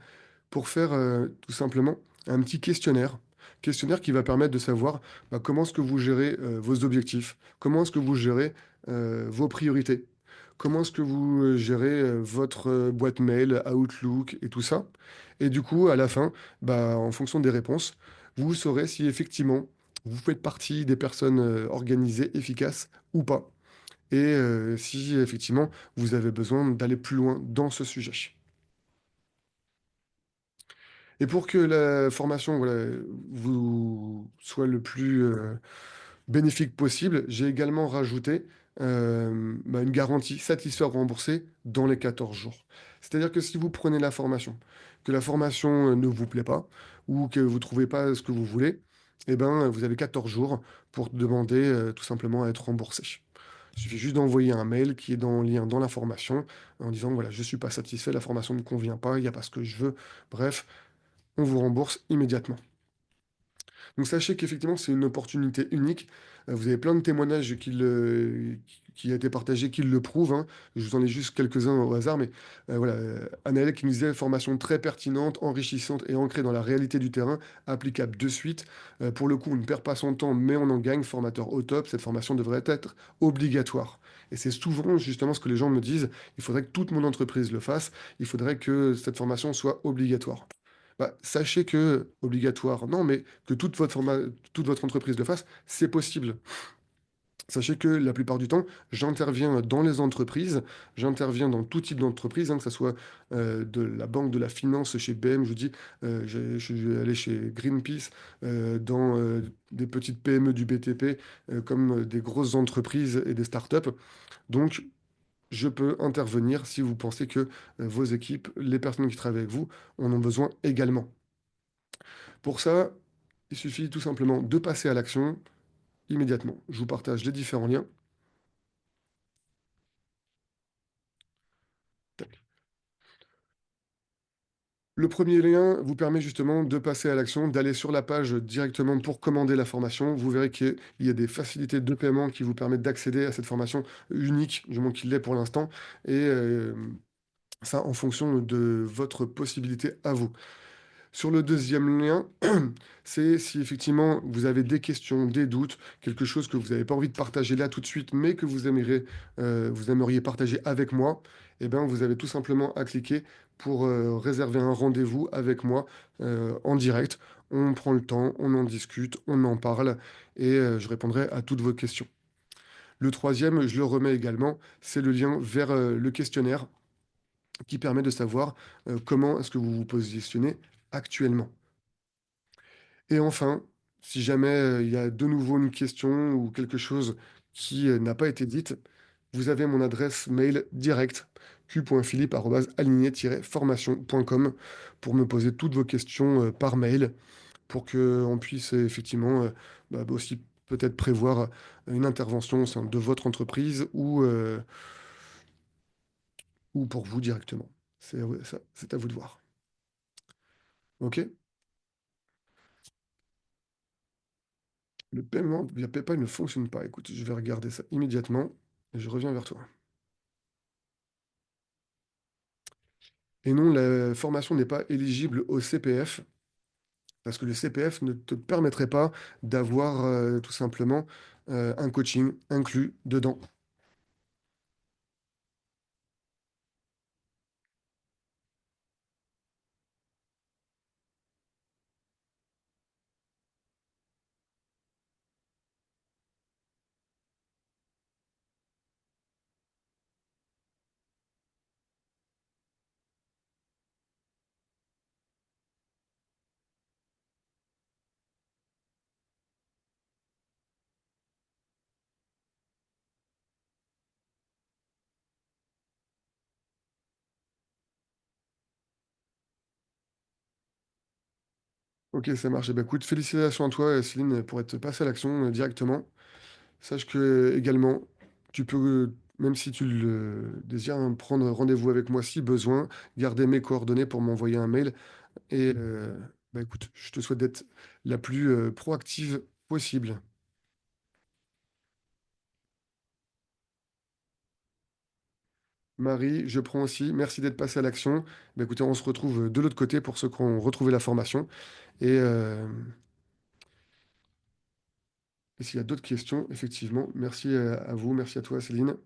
pour faire tout simplement un petit questionnaire qui va permettre de savoir comment est-ce que vous gérez vos objectifs, comment est-ce que vous gérez vos priorités, comment est-ce que vous gérez votre boîte mail, Outlook et tout ça. Et du coup, à la fin, en fonction des réponses, vous saurez si effectivement vous faites partie des personnes organisées, efficaces ou pas, et si effectivement vous avez besoin d'aller plus loin dans ce sujet. Et pour que la formation, voilà, vous soit le plus bénéfique possible, j'ai également rajouté une garantie satisfaire ou rembourser dans les 14 jours. C'est-à-dire que si vous prenez la formation, que la formation ne vous plaît pas ou que vous ne trouvez pas ce que vous voulez, vous avez 14 jours pour demander tout simplement à être remboursé. Il suffit juste d'envoyer un mail qui est dans le lien dans la formation en disant, voilà, je ne suis pas satisfait, la formation ne me convient pas, il n'y a pas ce que je veux. Bref, on vous rembourse immédiatement. Donc sachez qu'effectivement, c'est une opportunité unique. Vous avez plein de témoignages qui a été partagé, qui le prouvent, hein. Je vous en ai juste quelques-uns au hasard, mais voilà. Anaël qui nous disait formation très pertinente, enrichissante et ancrée dans la réalité du terrain, applicable de suite. Pour le coup, on ne perd pas son temps, mais on en gagne. Formateur au top, cette formation devrait être obligatoire. Et c'est souvent justement ce que les gens me disent. Il faudrait que toute mon entreprise le fasse. Il faudrait que cette formation soit obligatoire. Sachez que, obligatoire, non, mais que toute votre entreprise le fasse, c'est possible. Sachez que la plupart du temps, j'interviens dans les entreprises, j'interviens dans tout type d'entreprise, hein, que ce soit de la banque, de la finance chez BM, je vous dis, je suis allé chez Greenpeace, dans des petites PME du BTP, comme des grosses entreprises et des startups. Donc, je peux intervenir si vous pensez que vos équipes, les personnes qui travaillent avec vous, en ont besoin également. Pour ça, il suffit tout simplement de passer à l'action immédiatement. Je vous partage les différents liens. Tac. Le premier lien vous permet justement de passer à l'action, d'aller sur la page directement pour commander la formation. Vous verrez qu'il y a des facilités de paiement qui vous permettent d'accéder à cette formation unique, du moins qu'il l'est pour l'instant, et ça en fonction de votre possibilité à vous. Sur le deuxième lien, c'est si effectivement vous avez des questions, des doutes, quelque chose que vous n'avez pas envie de partager là tout de suite, mais que vous aimeriez partager avec moi, eh bien, vous avez tout simplement à cliquer pour réserver un rendez-vous avec moi en direct. On prend le temps, on en discute, on en parle et je répondrai à toutes vos questions. Le troisième, je le remets également, c'est le lien vers le questionnaire qui permet de savoir comment est-ce que vous vous positionnez actuellement. Et enfin, si jamais il y a de nouveau une question ou quelque chose qui n'a pas été dite, vous avez mon adresse mail directe q.philippe@aligné-formation.com pour me poser toutes vos questions par mail pour qu'on puisse effectivement aussi peut-être prévoir une intervention au sein de votre entreprise ou pour vous directement. C'est à vous de voir. OK? Le paiement via PayPal ne fonctionne pas. Écoute, je vais regarder ça immédiatement et je reviens vers toi. Et non, la formation n'est pas éligible au CPF parce que le CPF ne te permettrait pas d'avoir tout simplement un coaching inclus dedans. Ok, ça marche. Eh ben, écoute, félicitations à toi, Céline, pour être passée à l'action directement. Sache que également, tu peux, même si tu le désires, hein, prendre rendez-vous avec moi si besoin, garder mes coordonnées pour m'envoyer un mail. Et écoute, je te souhaite d'être la plus proactive possible. Marie, je prends aussi. Merci d'être passé à l'action. Écoutez, on se retrouve de l'autre côté pour ceux qui ont retrouvé la formation. Et s'il y a d'autres questions, effectivement, merci à vous, merci à toi, Céline.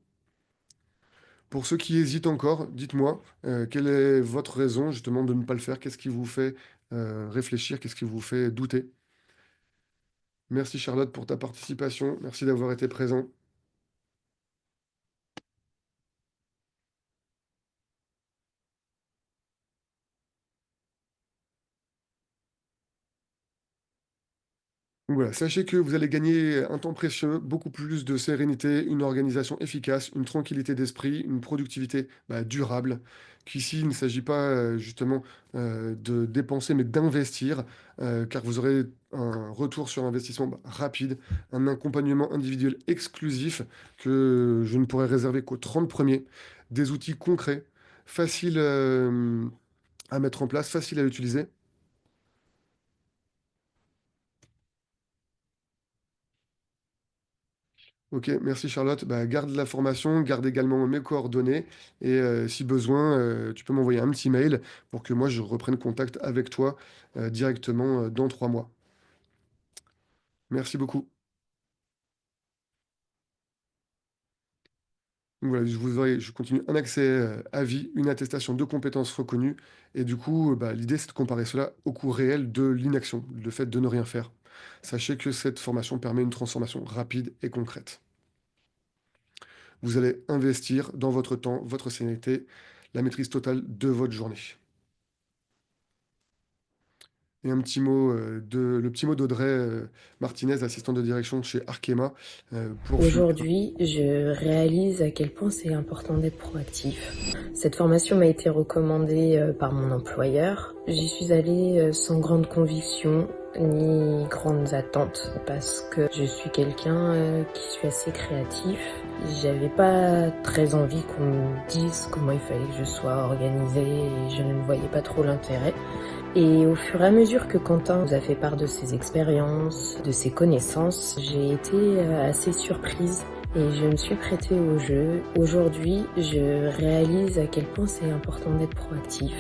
Pour ceux qui hésitent encore, dites-moi, quelle est votre raison justement de ne pas le faire? Qu'est-ce qui vous fait réfléchir? Qu'est-ce qui vous fait douter? Merci Charlotte pour ta participation. Merci d'avoir été présent. Donc voilà, sachez que vous allez gagner un temps précieux, beaucoup plus de sérénité, une organisation efficace, une tranquillité d'esprit, une productivité durable. Qu'ici, il ne s'agit pas justement de dépenser, mais d'investir, car vous aurez un retour sur investissement rapide, un accompagnement individuel exclusif que je ne pourrai réserver qu'aux 30 premiers, des outils concrets, faciles à mettre en place, faciles à utiliser. Ok, merci Charlotte. Garde la formation, garde également mes coordonnées et si besoin, tu peux m'envoyer un petit mail pour que moi je reprenne contact avec toi directement dans 3 mois. Merci beaucoup. Donc voilà, je continue un accès à vie, une attestation de compétences reconnues et du coup, l'idée c'est de comparer cela au coût réel de l'inaction, le fait de ne rien faire. Sachez que cette formation permet une transformation rapide et concrète. Vous allez investir dans votre temps, votre sérénité, la maîtrise totale de votre journée. Et un petit mot, le petit mot d'Audrey Martinez, assistante de direction chez Arkema, pour finir. Aujourd'hui, je réalise à quel point c'est important d'être proactif. Cette formation m'a été recommandée par mon employeur. J'y suis allée sans grande conviction ni grandes attentes parce que je suis quelqu'un qui suis assez créatif. J'avais pas très envie qu'on me dise comment il fallait que je sois organisée et je ne voyais pas trop l'intérêt. Et au fur et à mesure que Quentin nous a fait part de ses expériences, de ses connaissances, j'ai été assez surprise et je me suis prêtée au jeu. Aujourd'hui, je réalise à quel point c'est important d'être proactif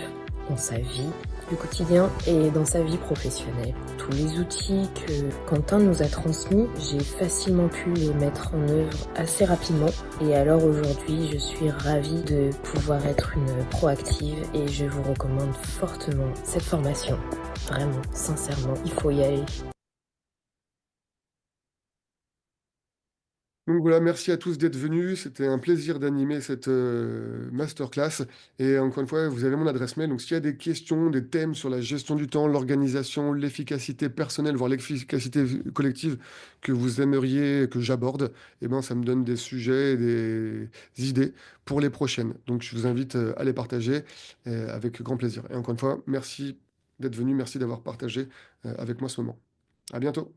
dans sa vie du quotidien et dans sa vie professionnelle. Tous les outils que Quentin nous a transmis, j'ai facilement pu les mettre en œuvre assez rapidement. Et alors aujourd'hui, je suis ravie de pouvoir être une proactive et je vous recommande fortement cette formation. Vraiment, sincèrement, il faut y aller. Donc voilà, merci à tous d'être venus. C'était un plaisir d'animer cette masterclass. Et encore une fois, vous avez mon adresse mail. Donc s'il y a des questions, des thèmes sur la gestion du temps, l'organisation, l'efficacité personnelle, voire l'efficacité collective que vous aimeriez que j'aborde, eh ben, ça me donne des sujets, et des idées pour les prochaines. Donc je vous invite à les partager avec grand plaisir. Et encore une fois, merci d'être venu, merci d'avoir partagé avec moi ce moment. À bientôt.